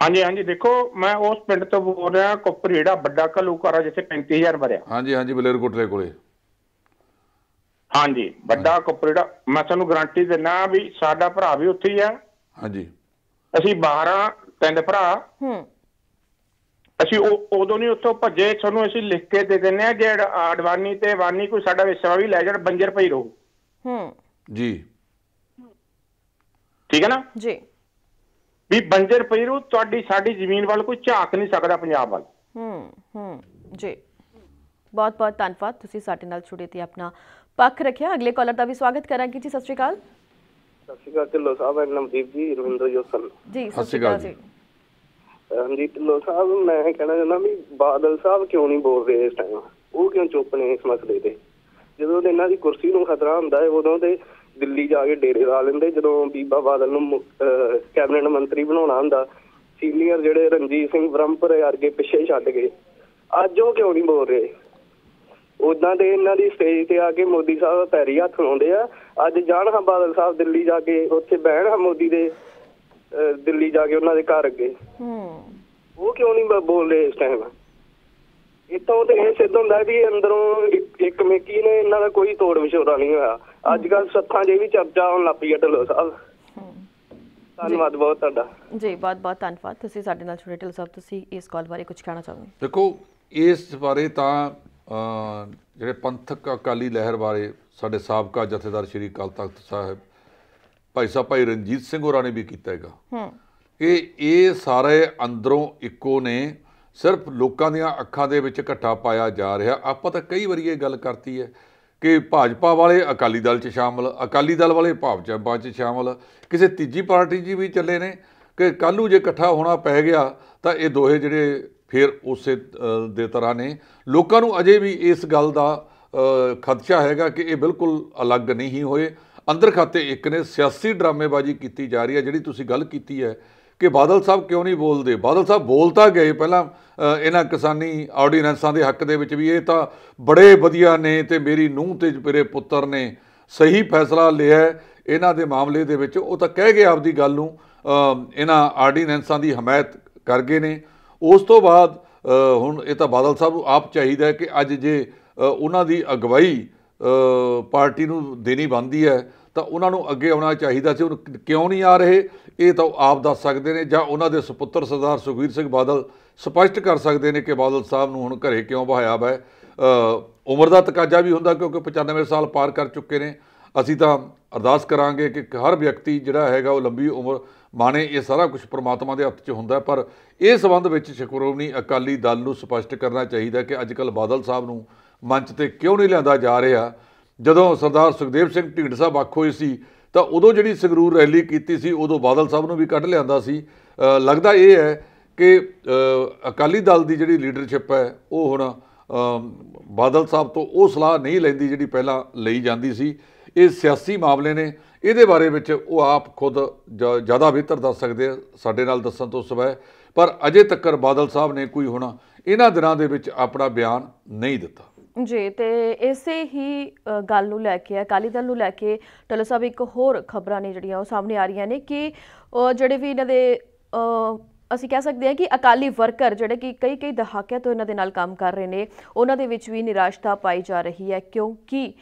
ਹਾਂਜੀ ਦੇਖੋ, ਮੈਂ ਉਸ ਪਿੰਡ ਤੋਂ ਬੋਲ ਰਿਹਾ, ਕੁਪਰੇੜਾ ਵੱਡਾ ਘੱਲੂਘਾਰਾ, ਜਿੱਥੇ 35,000 ਭਰਿਆ। ਹਾਂਜੀ ਬਲੇਰਕੋਟਲੇ ਕੋਲੇ। ਹਾਂਜੀ ਵੱਡਾ ਕੁਪਰੇੜਾ, ਮੈਂ ਤੁਹਾਨੂੰ ਗਰੰਟੀ ਦਿੰਦਾ ਵੀ ਸਾਡਾ ਭਰਾ ਵੀ ਉੱਥੇ ਹੀ ਆ। ਹਾਂਜੀ ਅਸੀਂ 12 ਪਿੰਡ ਭਰਾ, ਅਸੀਂ ਉਦੋਂ ਨਹੀਂ ਉੱਥੋਂ ਭੱਜੇ। ਤੁਹਾਨੂੰ ਅਸੀਂ ਲਿਖ ਕੇ ਦੇ ਦਿੰਦੇ ਹਾਂ, ਜੇ ਅਡਵਾਨੀ ਤੇ ਵਾਨੀ ਕੋਈ ਸਾਡਾ ਹਿੱਸਾ ਵੀ ਲੈ ਜਾਣ, ਬੰਜਰ ਪਈ ਰਹੂ ਜੀ। ਠੀਕ ਹੈ ਨਾ ਜੀ, ਵੀ ਬੰਜਰ ਪਈ ਰਹੂ, ਤੁਹਾਡੀ ਸਾਡੀ ਜ਼ਮੀਨ ਵੱਲ ਕੋਈ ਝਾਕ ਨਹੀਂ ਸਕਦਾ, ਪੰਜਾਬ ਵੱਲ। ਜੀ ਬਹੁਤ ਬਹੁਤ ਧੰਨਵਾਦ, ਤੁਸੀਂ ਸਾਡੇ ਨਾਲ ਜੁੜੇ ਤੇ ਆਪਣਾ ਪੱਖ ਰੱਖਿਆ। ਅਗਲੇ ਕਾਲਰ ਦਾ ਵੀ ਸਵਾਗਤ ਕਰਾਂਗੇ ਜੀ। ਸਤਿ ਸ਼੍ਰੀ ਅਕਾਲ। ਸਤਿ ਸ਼੍ਰੀ ਅਕਾਲ ਢਿੱਲੋਂ ਸਾਹਿਬ, ਨਵਦੀਪ ਜੀ, ਰਵਿੰਦਰ ਜੋਸਨ ਜੀ। ਸਤਿ ਸ਼੍ਰੀ ਅਕਾਲ ਜੀ। ਹਾਂਜੀ ਢਿੱਲੋਂ ਸਾਹਿਬ, ਮੈਂ ਕਹਿਣਾ ਚਾਹੁੰਦਾ ਵੀ ਬਾਦਲ ਸਾਹਿਬ ਕਿਉਂ ਨਹੀਂ ਬੋਲ ਰਹੇ ਇਸ ਟਾਈਮ? ਉਹ ਕਿਉਂ ਚੁੱਪ ਨੇ ਇਸ ਮਸਲੇ ਤੇ? ਜਦੋਂ ਇਹਨਾਂ ਦੀ ਕੁਰਸੀ ਨੂੰ ਖਤਰਾ ਹੁੰਦਾ ਹੈ ਉਦੋਂ ਤੇ ਦਿੱਲੀ ਜਾ ਕੇ ਡੇਰੇ ਲਾ ਲੈਂਦੇ। ਜਦੋਂ ਬੀਬਾ ਬਾਦਲ ਨੂੰ ਕੈਬਨਿਟ ਮੰਤਰੀ ਬਣਾਉਣਾ ਹੁੰਦਾ, ਸੀਨੀਅਰ ਜਿਹੜੇ ਰਣਜੀਤ ਸਿੰਘ ਬ੍ਰਹਮਪੁਰੇ ਵਰਗੇ ਪਿੱਛੇ ਛੱਡ ਗਏ। ਅੱਜ ਉਹ ਕਿਉਂ ਨਹੀਂ ਬੋਲ ਰਹੇ? ਉਦਾਂ ਦੇ ਇਹਨਾਂ ਦੀ ਸਟੇਜ ਤੇ ਆ ਕੇ ਮੋਦੀ ਸਾਹਿਬ ਪੈਰੀ ਹੱਥ ਲਾਉਂਦੇ ਆ। ਅੱਜ ਜਾਣ ਹਾਂ ਬਾਦਲ ਸਾਹਿਬ ਦਿੱਲੀ ਜਾ ਕੇ, ਉੱਥੇ ਬਹਿਣ ਹਾਂ ਮੋਦੀ ਦੇ ਦਿੱਲੀ ਜਾ ਕੇ ਉਹਨਾਂ ਦੇ ਘਰ ਅੱਗੇ। ਉਹ ਕਿਉਂ ਨਹੀਂ ਬੋਲ ਰਹੇ ਇਸ ਟਾਈਮ? ਇੱਥੋਂ ਤੇ ਇਹ ਸਿੱਧ ਹੁੰਦਾ ਵੀ ਅੰਦਰੋਂ ਇੱਕ ਮੇਕੀ ਨੇ ਇਹਨਾਂ ਦਾ ਕੋਈ ਤੋੜ ਵਿਛੋੜਾ ਨਹੀਂ ਹੋਇਆ। ਅੱਜ ਕੱਲ੍ਹ ਸੱਥਾਂ 'ਚ ਵੀ ਚਰਚਾ ਹੋਣ ਲੱਗ ਪਈ ਹੈ ਢਿੱਲੋਂ ਸਾਹਿਬ। ਧੰਨਵਾਦ ਬਹੁਤ ਤੁਹਾਡਾ ਜੀ। ਬਹੁਤ ਬਹੁਤ ਧੰਨਵਾਦ, ਤੁਸੀਂ ਸਾਡੇ ਨਾਲ ਜੁੜੇ। ਢਿੱਲੋਂ ਸਾਹਿਬ, ਤੁਸੀਂ ਇਸ ਕਾਲ ਬਾਰੇ ਕੁਝ ਕਹਿਣਾ ਚਾਹੋਗੇ? ਦੇਖੋ, ਇਸ ਬਾਰੇ ਤਾਂ ਜਿਹੜੇ ਪੰਥਕ ਅਕਾਲੀ ਲਹਿਰ ਬਾਰੇ ਸਾਡੇ ਸਾਬਕਾ ਜਥੇਦਾਰ ਸ਼੍ਰੀ ਅਕਾਲ ਤਖਤ ਸਾਹਿਬ ਭਾਈ ਰਣਜੀਤ ਸਿੰਘ ਹੋਰਾਂ ਨੇ ਵੀ ਕੀਤਾ ਹੈਗਾ ਕਿ ਇਹ ਸਾਰੇ ਅੰਦਰੋਂ ਇੱਕੋ ਨੇ, ਸਿਰਫ ਲੋਕਾਂ ਦੀਆਂ ਅੱਖਾਂ ਦੇ ਵਿੱਚ ਘੱਟਾ ਪਾਇਆ ਜਾ ਰਿਹਾ। ਆਪਾਂ ਤਾਂ ਕਈ ਵਾਰੀ ਇਹ ਗੱਲ ਕਰਤੀ ਹੈ ਕਿ ਭਾਜਪਾ ਵਾਲੇ ਅਕਾਲੀ ਦਲ 'ਚ ਸ਼ਾਮਲ, ਅਕਾਲੀ ਦਲ ਵਾਲੇ ਭਾਜਪਾ 'ਚ ਸ਼ਾਮਲ, ਕਿਸੇ ਤੀਜੀ ਪਾਰਟੀ 'ਚ ਵੀ ਚੱਲੇ ਨੇ ਕਿ ਕੱਲ੍ਹ ਨੂੰ ਜੇ ਇਕੱਠਾ ਹੋਣਾ ਪੈ ਗਿਆ ਤਾਂ ਇਹ ਦੋਹੇ ਜਿਹੜੇ ਫਿਰ ਉਸੇ ਦੇ ਤਰ੍ਹਾਂ ਨੇ। ਲੋਕਾਂ ਨੂੰ ਅਜੇ ਵੀ ਇਸ ਗੱਲ ਦਾ ਖਦਸ਼ਾ ਹੈਗਾ ਕਿ ਇਹ ਬਿਲਕੁਲ ਅਲੱਗ ਨਹੀਂ ਹੋਏ। ਅੰਦਰ ਖਾਤੇ ਇੱਕ ਨੇ, ਸਿਆਸੀ ਡਰਾਮੇਬਾਜ਼ੀ ਕੀਤੀ ਜਾ ਰਹੀ ਹੈ। ਜਿਹੜੀ ਤੁਸੀਂ ਗੱਲ ਕੀਤੀ ਹੈ ਕਿ ਬਾਦਲ ਸਾਹਿਬ ਕਿਉਂ ਨਹੀਂ ਬੋਲਦੇ, ਬਾਦਲ ਸਾਹਿਬ ਬੋਲ ਤਾਂ ਗਏ ਪਹਿਲਾਂ ਇਹਨਾਂ ਕਿਸਾਨੀ ਆਰਡੀਨੈਂਸਾਂ ਦੇ ਹੱਕ ਦੇ ਵਿੱਚ ਵੀ, ਇਹ ਤਾਂ ਬੜੇ ਵਧੀਆ ਨੇ ਤੇ ਮੇਰੀ ਨੂੰਹ ਤੇ ਮੇਰੇ ਪੁੱਤਰ ਨੇ ਸਹੀ ਫੈਸਲਾ ਲਿਆ ਇਹਨਾਂ ਦੇ ਮਾਮਲੇ ਦੇ ਵਿੱਚ। ਉਹ ਤਾਂ ਕਹਿ ਗਏ ਆਪਦੀ ਗੱਲ ਨੂੰ, ਇਹਨਾਂ ਆਰਡੀਨੈਂਸਾਂ ਦੀ ਹਮਾਇਤ ਕਰ ਗਏ ਨੇ। ਉਸ ਤੋਂ ਬਾਅਦ ਹੁਣ ਇਹ ਤਾਂ ਬਾਦਲ ਸਾਹਿਬ ਨੂੰ ਆਪ ਚਾਹੀਦਾ ਕਿ ਅੱਜ ਜੇ ਉਹਨਾਂ ਦੀ ਅਗਵਾਈ ਪਾਰਟੀ ਨੂੰ ਦੇਣੀ ਬਣਦੀ ਹੈ ਤਾਂ ਉਹਨਾਂ ਨੂੰ ਅੱਗੇ ਆਉਣਾ ਚਾਹੀਦਾ ਸੀ। ਹੁਣ ਕਿਉਂ ਨਹੀਂ ਆ ਰਹੇ ਇਹ ਤਾਂ ਆਪ ਦੱਸ ਸਕਦੇ ਨੇ, ਜਾਂ ਉਹਨਾਂ ਦੇ ਸੁਪੁੱਤਰ ਸਰਦਾਰ ਸੁਖਬੀਰ ਸਿੰਘ ਬਾਦਲ ਸਪਸ਼ਟ ਕਰ ਸਕਦੇ ਨੇ ਕਿ ਬਾਦਲ ਸਾਹਿਬ ਨੂੰ ਹੁਣ ਘਰੇ ਕਿਉਂ ਬਹਾਇਆ ਵਾ। ਉਮਰ ਦਾ ਤਕਾਜ਼ਾ ਵੀ ਹੁੰਦਾ ਕਿਉਂਕਿ 95 ਸਾਲ ਪਾਰ ਕਰ ਚੁੱਕੇ ਨੇ। ਅਸੀਂ ਤਾਂ ਅਰਦਾਸ ਕਰਾਂਗੇ ਕਿ ਹਰ ਵਿਅਕਤੀ ਜਿਹੜਾ ਹੈਗਾ ਉਹ ਲੰਬੀ ਉਮਰ ਮਾਣੇ। ਇਹ ਸਾਰਾ ਕੁਝ ਪ੍ਰਮਾਤਮਾ ਦੇ ਹੱਥ 'ਚ ਹੁੰਦਾ, ਪਰ ਇਸ ਸੰਬੰਧ ਵਿੱਚ ਸ਼੍ਰੋਮਣੀ ਅਕਾਲੀ ਦਲ ਨੂੰ ਸਪਸ਼ਟ ਕਰਨਾ ਚਾਹੀਦਾ ਕਿ ਅੱਜ ਕੱਲ੍ਹ ਬਾਦਲ ਸਾਹਿਬ ਨੂੰ ਮੰਚ 'ਤੇ ਕਿਉਂ ਨਹੀਂ ਲਿਆਂਦਾ ਜਾ ਰਿਹਾ। ਜਦੋਂ ਸਰਦਾਰ ਸੁਖਦੇਵ ਸਿੰਘ ਢੀਂਡਸਾ ਵੱਖ ਹੋਏ ਸੀ ਤਾਂ ਉਦੋਂ ਜਿਹੜੀ ਸੰਗਰੂਰ ਰੈਲੀ ਕੀਤੀ ਸੀ, ਉਦੋਂ ਬਾਦਲ ਸਾਹਿਬ ਨੂੰ ਵੀ ਕੱਢ ਲਿਆਂਦਾ ਸੀ। ਲੱਗਦਾ ਇਹ ਹੈ ਕਿ ਅਕਾਲੀ ਦਲ ਦੀ ਜਿਹੜੀ ਲੀਡਰਸ਼ਿਪ ਹੈ ਉਹ ਹੁਣ ਬਾਦਲ ਸਾਹਿਬ ਤੋਂ ਉਹ ਸਲਾਹ ਨਹੀਂ ਲੈਂਦੀ ਜਿਹੜੀ ਪਹਿਲਾਂ ਲਈ ਜਾਂਦੀ ਸੀ। ਇਹ ਸਿਆਸੀ ਮਾਮਲੇ ਨੇ, ਇਹਦੇ ਬਾਰੇ ਵਿੱਚ ਉਹ ਆਪ ਖੁਦ ਜ਼ਿਆਦਾ ਬਿਹਤਰ ਦੱਸ ਸਕਦੇ ਆ ਸਾਡੇ ਨਾਲ ਦੱਸਣ ਤੋਂ ਸਿਵਾਏ। ਪਰ ਅਜੇ ਤੱਕ ਬਾਦਲ ਸਾਹਿਬ ਨੇ ਕੋਈ ਹੁਣ ਇਹਨਾਂ ਦਿਨਾਂ ਦੇ ਵਿੱਚ ਆਪਣਾ ਬਿਆਨ ਨਹੀਂ ਦਿੱਤਾ ਜੀ। ਤੇ ਇਸੇ ਹੀ ਗੱਲ ਨੂੰ ਲੈ ਕੇ, ਅਕਾਲੀ ਦਲ ਨੂੰ ਲੈ ਕੇ ਢਿੱਲੋਂ ਸਾਹਿਬ, ਇੱਕ ਹੋਰ ਖਬਰਾਂ ਨੇ ਜਿਹੜੀਆਂ ਉਹ ਸਾਹਮਣੇ ਆ ਰਹੀਆਂ ਨੇ ਕਿ ਜਿਹੜੇ ਵੀ ਇਹਨਾਂ ਦੇ ਅਸੀਂ ਕਹਿ ਸਕਦੇ ਹਾਂ ਕਿ ਅਕਾਲੀ ਵਰਕਰ ਜਿਹੜੇ ਕਿ ਕਈ ਦਹਾਕਿਆਂ ਤੋਂ ਇਹਨਾਂ ਦੇ ਨਾਲ ਕੰਮ ਕਰ ਰਹੇ ਨੇ, ਉਹਨਾਂ ਦੇ ਵਿੱਚ ਵੀ ਨਿਰਾਸ਼ਤਾ ਪਾਈ ਜਾ ਰਹੀ ਹੈ ਕਿਉਂਕਿ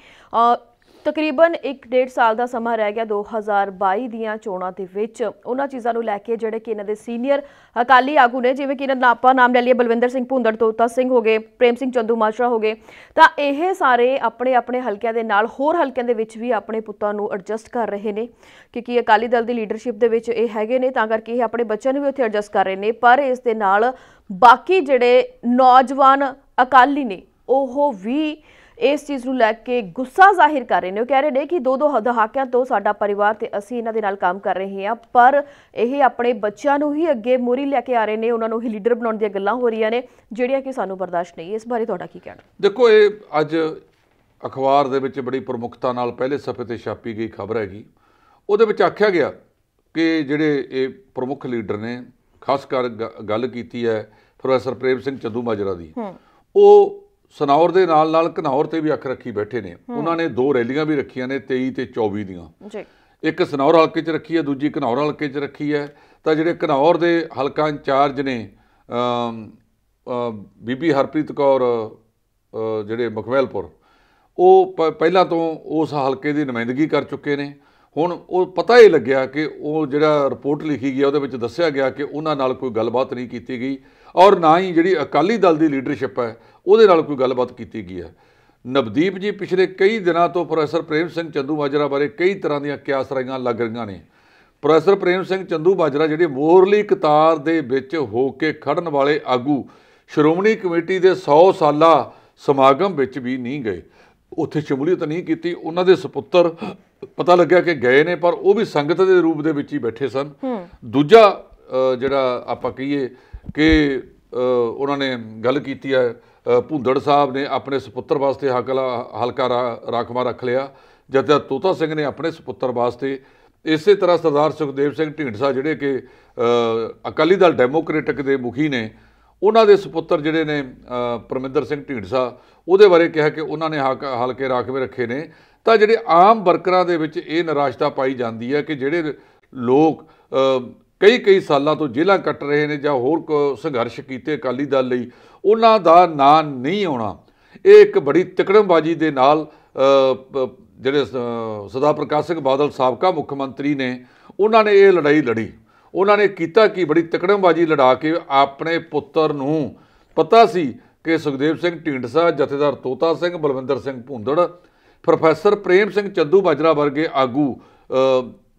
ਤਕਰੀਬਨ 1.5 ਸਾਲ ਦਾ ਸਮਾਂ ਰਹਿ ਗਿਆ 2022 ਦੀਆਂ ਚੋਣਾਂ ਦੇ ਵਿੱਚ। ਉਹਨਾਂ ਚੀਜ਼ਾਂ ਨੂੰ ਲੈ ਕੇ ਜਿਹੜੇ ਕਿ ਇਹਨਾਂ ਦੇ ਸੀਨੀਅਰ ਅਕਾਲੀ ਆਗੂ ਨੇ, ਜਿਵੇਂ ਕਿ ਇਹਨਾਂ ਦਾ ਆਪਾਂ ਨਾਮ ਲੈ ਲਈਏ ਬਲਵਿੰਦਰ ਸਿੰਘ ਭੁੰਦੜ, ਤੋਤਾ ਸਿੰਘ ਹੋ ਗਏ, ਪ੍ਰੇਮ ਸਿੰਘ ਚੰਦੂਮਾਜਰਾ ਹੋ ਗਏ, ਤਾਂ ਇਹ ਸਾਰੇ ਆਪਣੇ ਆਪਣੇ ਹਲਕਿਆਂ ਦੇ ਨਾਲ ਹੋਰ ਹਲਕਿਆਂ ਦੇ ਵਿੱਚ ਵੀ ਆਪਣੇ ਪੁੱਤਾਂ ਨੂੰ ਐਡਜਸਟ ਕਰ ਰਹੇ ਨੇ ਕਿਉਂਕਿ ਅਕਾਲੀ ਦਲ ਦੀ ਲੀਡਰਸ਼ਿਪ ਦੇ ਵਿੱਚ ਇਹ ਹੈਗੇ ਨੇ, ਤਾਂ ਕਰਕੇ ਇਹ ਆਪਣੇ ਬੱਚਿਆਂ ਨੂੰ ਵੀ ਉੱਥੇ ਐਡਜਸਟ ਕਰ ਰਹੇ ਨੇ। ਪਰ ਇਸ ਦੇ ਨਾਲ ਬਾਕੀ ਜਿਹੜੇ ਨੌਜਵਾਨ ਅਕਾਲੀ ਨੇ ਉਹ ਵੀ ਇਸ ਚੀਜ਼ ਨੂੰ ਲੈ ਕੇ ਗੁੱਸਾ ਜ਼ਾਹਿਰ ਕਰ ਰਹੇ ਨੇ। ਉਹ ਕਹਿ ਰਹੇ ਨੇ ਕਿ ਦੋ ਦਹਾਕਿਆਂ ਤੋਂ ਸਾਡਾ ਪਰਿਵਾਰ ਤੇ ਅਸੀਂ ਇਹਨਾਂ ਦੇ ਨਾਲ ਕੰਮ ਕਰ ਰਹੇ ਹਾਂ, ਪਰ ਇਹ ਆਪਣੇ ਬੱਚਿਆਂ ਨੂੰ ਹੀ ਅੱਗੇ ਮੋਹਰੀ ਲੈ ਕੇ ਆ ਰਹੇ ਨੇ, ਉਹਨਾਂ ਨੂੰ ਹੀ ਲੀਡਰ ਬਣਾਉਣ ਦੀਆਂ ਗੱਲਾਂ ਹੋ ਰਹੀਆਂ ਨੇ ਜਿਹੜੀਆਂ ਕਿ ਸਾਨੂੰ ਬਰਦਾਸ਼ਤ ਨਹੀਂ। ਇਸ ਬਾਰੇ ਤੁਹਾਡਾ ਕੀ ਕਹਿਣਾ? ਦੇਖੋ, ਇਹ ਅੱਜ ਅਖਬਾਰ ਦੇ ਵਿੱਚ ਬੜੀ ਪ੍ਰਮੁੱਖਤਾ ਨਾਲ ਪਹਿਲੇ ਸਫ਼ੇ ਤੇ ਛਾਪੀ ਗਈ ਖਬਰ ਹੈਗੀ। ਉਹਦੇ ਵਿੱਚ ਆਖਿਆ ਗਿਆ ਕਿ ਜਿਹੜੇ ਇਹ ਪ੍ਰਮੁੱਖ ਲੀਡਰ ਨੇ, ਖਾਸ ਕਰ ਗੱਲ ਕੀਤੀ ਹੈ ਪ੍ਰੋਫੈਸਰ ਪ੍ਰੇਮ ਸਿੰਘ ਚੰਦੂਮਾਜਰਾ ਦੀ, ਉਹ ਸਨੌਰ ਦੇ ਨਾਲ ਨਾਲ ਘਨੌਰ ਤੇ ਵੀ ਅੱਖ ਰੱਖੀ ਬੈਠੇ ਨੇ। ਉਹਨਾਂ ਨੇ 2 ਰੈਲੀਆਂ ਵੀ ਰੱਖੀਆਂ ਨੇ 23 ਤੇ 24 ਦੀਆਂ। ਇੱਕ ਸਨੌਰ ਹਲਕੇ 'ਚ ਰੱਖੀ ਹੈ, ਦੂਜੀ ਘਨੌਰ ਹਲਕੇ 'ਚ ਰੱਖੀ ਹੈ। ਤਾਂ ਜਿਹੜੇ ਘਨੌਰ ਦੇ ਹਲਕਾ ਇੰਚਾਰਜ ਨੇ ਬੀਬੀ ਹਰਪ੍ਰੀਤ ਕੌਰ ਜਿਹੜੇ ਮਖਮੈਲਪੁਰ, ਉਹ ਪਹਿਲਾਂ ਤੋਂ ਉਸ ਹਲਕੇ ਦੀ ਨੁਮਾਇੰਦਗੀ ਕਰ ਚੁੱਕੇ ਨੇ। ਹੁਣ ਉਹ ਪਤਾ ਇਹ ਲੱਗਿਆ ਕਿ ਉਹ ਜਿਹੜਾ ਰਿਪੋਰਟ ਲਿਖੀ ਗਈ ਉਹਦੇ ਵਿੱਚ ਦੱਸਿਆ ਗਿਆ ਕਿ ਉਹਨਾਂ ਨਾਲ ਕੋਈ ਗੱਲਬਾਤ ਨਹੀਂ ਕੀਤੀ ਗਈ, ਔਰ ਨਾ ਹੀ ਜਿਹੜੀ ਅਕਾਲੀ ਦਲ ਦੀ ਲੀਡਰਸ਼ਿਪ ਹੈ ਉਹਦੇ ਨਾਲ ਕੋਈ ਗੱਲਬਾਤ ਕੀਤੀ ਗਈ ਹੈ। ਨਵਦੀਪ ਜੀ ਪਿਛਲੇ ਕਈ ਦਿਨਾਂ ਤੋਂ ਪ੍ਰੋਫੈਸਰ ਪ੍ਰੇਮ ਸਿੰਘ ਚੰਦੂਮਾਜਰਾ ਬਾਰੇ ਕਈ ਤਰ੍ਹਾਂ ਦੀਆਂ ਕਿਆਸਰਾਈਆਂ ਲੱਗ ਰਹੀਆਂ ਨੇ। ਪ੍ਰੋਫੈਸਰ ਪ੍ਰੇਮ ਸਿੰਘ ਚੰਦੂਮਾਜਰਾ ਜਿਹੜੇ ਮੋਰਲੀ ਕਤਾਰ ਦੇ ਵਿੱਚ ਹੋ ਕੇ ਖੜਨ ਵਾਲੇ ਆਗੂ ਸ਼੍ਰੋਮਣੀ ਕਮੇਟੀ ਦੇ 100 ਸਾਲਾ ਸਮਾਗਮ ਵਿੱਚ ਵੀ ਨਹੀਂ ਗਏ, ਉੱਥੇ ਸ਼ਮੂਲੀਅਤ ਨਹੀਂ ਕੀਤੀ। ਉਹਨਾਂ ਦੇ ਸਪੁੱਤਰ ਪਤਾ ਲੱਗਿਆ ਕਿ ਗਏ ਨੇ, ਪਰ ਉਹ ਵੀ ਸੰਗਤ ਦੇ ਰੂਪ ਦੇ ਵਿੱਚ ਹੀ ਬੈਠੇ ਸਨ। ਦੂਜਾ ਜਿਹੜਾ ਆਪਾਂ ਕਹੀਏ ਕਿ ਉਹਨਾਂ ਨੇ ਗੱਲ ਕੀਤੀ ਹੈ, ਭੁੰਦੜ ਸਾਹਿਬ ਨੇ ਆਪਣੇ ਸਪੁੱਤਰ ਵਾਸਤੇ ਹਲਕਾ ਰਾਖਵਾ ਰੱਖ ਲਿਆ, ਜਦ ਤੋਤਾ ਸਿੰਘ ਨੇ ਆਪਣੇ ਸਪੁੱਤਰ ਵਾਸਤੇ। ਇਸੇ ਤਰ੍ਹਾਂ ਸਰਦਾਰ ਸੁਖਦੇਵ ਸਿੰਘ ਢੀਂਡਸਾ ਜਿਹੜੇ ਕਿ ਅਕਾਲੀ ਦਲ ਡੈਮੋਕ੍ਰੇਟਿਕ ਦੇ ਮੁਖੀ ਨੇ, ਉਹਨਾਂ ਦੇ ਸਪੁੱਤਰ ਜਿਹੜੇ ਨੇ ਪਰਮਿੰਦਰ ਸਿੰਘ ਢੀਂਡਸਾ, ਉਹਦੇ ਬਾਰੇ ਕਿਹਾ ਕਿ ਉਹਨਾਂ ਨੇ ਹਲਕੇ ਰਾਖਵੇਂ ਰੱਖੇ ਨੇ। ਤਾਂ ਜਿਹੜੇ ਆਮ ਵਰਕਰਾਂ ਦੇ ਵਿੱਚ ਇਹ ਨਿਰਾਸ਼ਤਾ ਪਾਈ ਜਾਂਦੀ ਹੈ ਕਿ ਜਿਹੜੇ ਲੋਕ ਕਈ ਸਾਲਾਂ ਤੋਂ ਜੇਲ੍ਹਾਂ ਕੱਟ ਰਹੇ ਨੇ ਜਾਂ ਹੋਰ ਸੰਘਰਸ਼ ਕੀਤੇ ਅਕਾਲੀ ਦਲ ਲਈ, ਉਹਨਾਂ ਦਾ ਨਾਂ ਨਹੀਂ ਆਉਣਾ। ਇਹ ਇੱਕ ਬੜੀ ਤਿਕੜਮਬਾਜ਼ੀ ਦੇ ਨਾਲ ਜਿਹੜੇ ਸਰਦਾਰ ਪ੍ਰਕਾਸ਼ ਸਿੰਘ ਬਾਦਲ ਸਾਬਕਾ ਮੁੱਖ ਮੰਤਰੀ ਨੇ, ਉਹਨਾਂ ਨੇ ਇਹ ਲੜਾਈ ਲੜੀ। ਉਹਨਾਂ ਨੇ ਕੀਤਾ ਕਿ ਬੜੀ ਤਿਕੜਮਬਾਜ਼ੀ ਲੜਾ ਕੇ ਆਪਣੇ ਪੁੱਤਰ ਨੂੰ ਪਤਾ ਸੀ ਕਿ ਸੁਖਦੇਵ ਸਿੰਘ ਢੀਂਡਸਾ, ਜਥੇਦਾਰ ਤੋਤਾ ਸਿੰਘ, ਬਲਵਿੰਦਰ ਸਿੰਘ ਭੁੰਦੜ, ਪ੍ਰੋਫੈਸਰ ਪ੍ਰੇਮ ਸਿੰਘ ਚੰਦੂਮਾਜਰਾ ਵਰਗੇ ਆਗੂ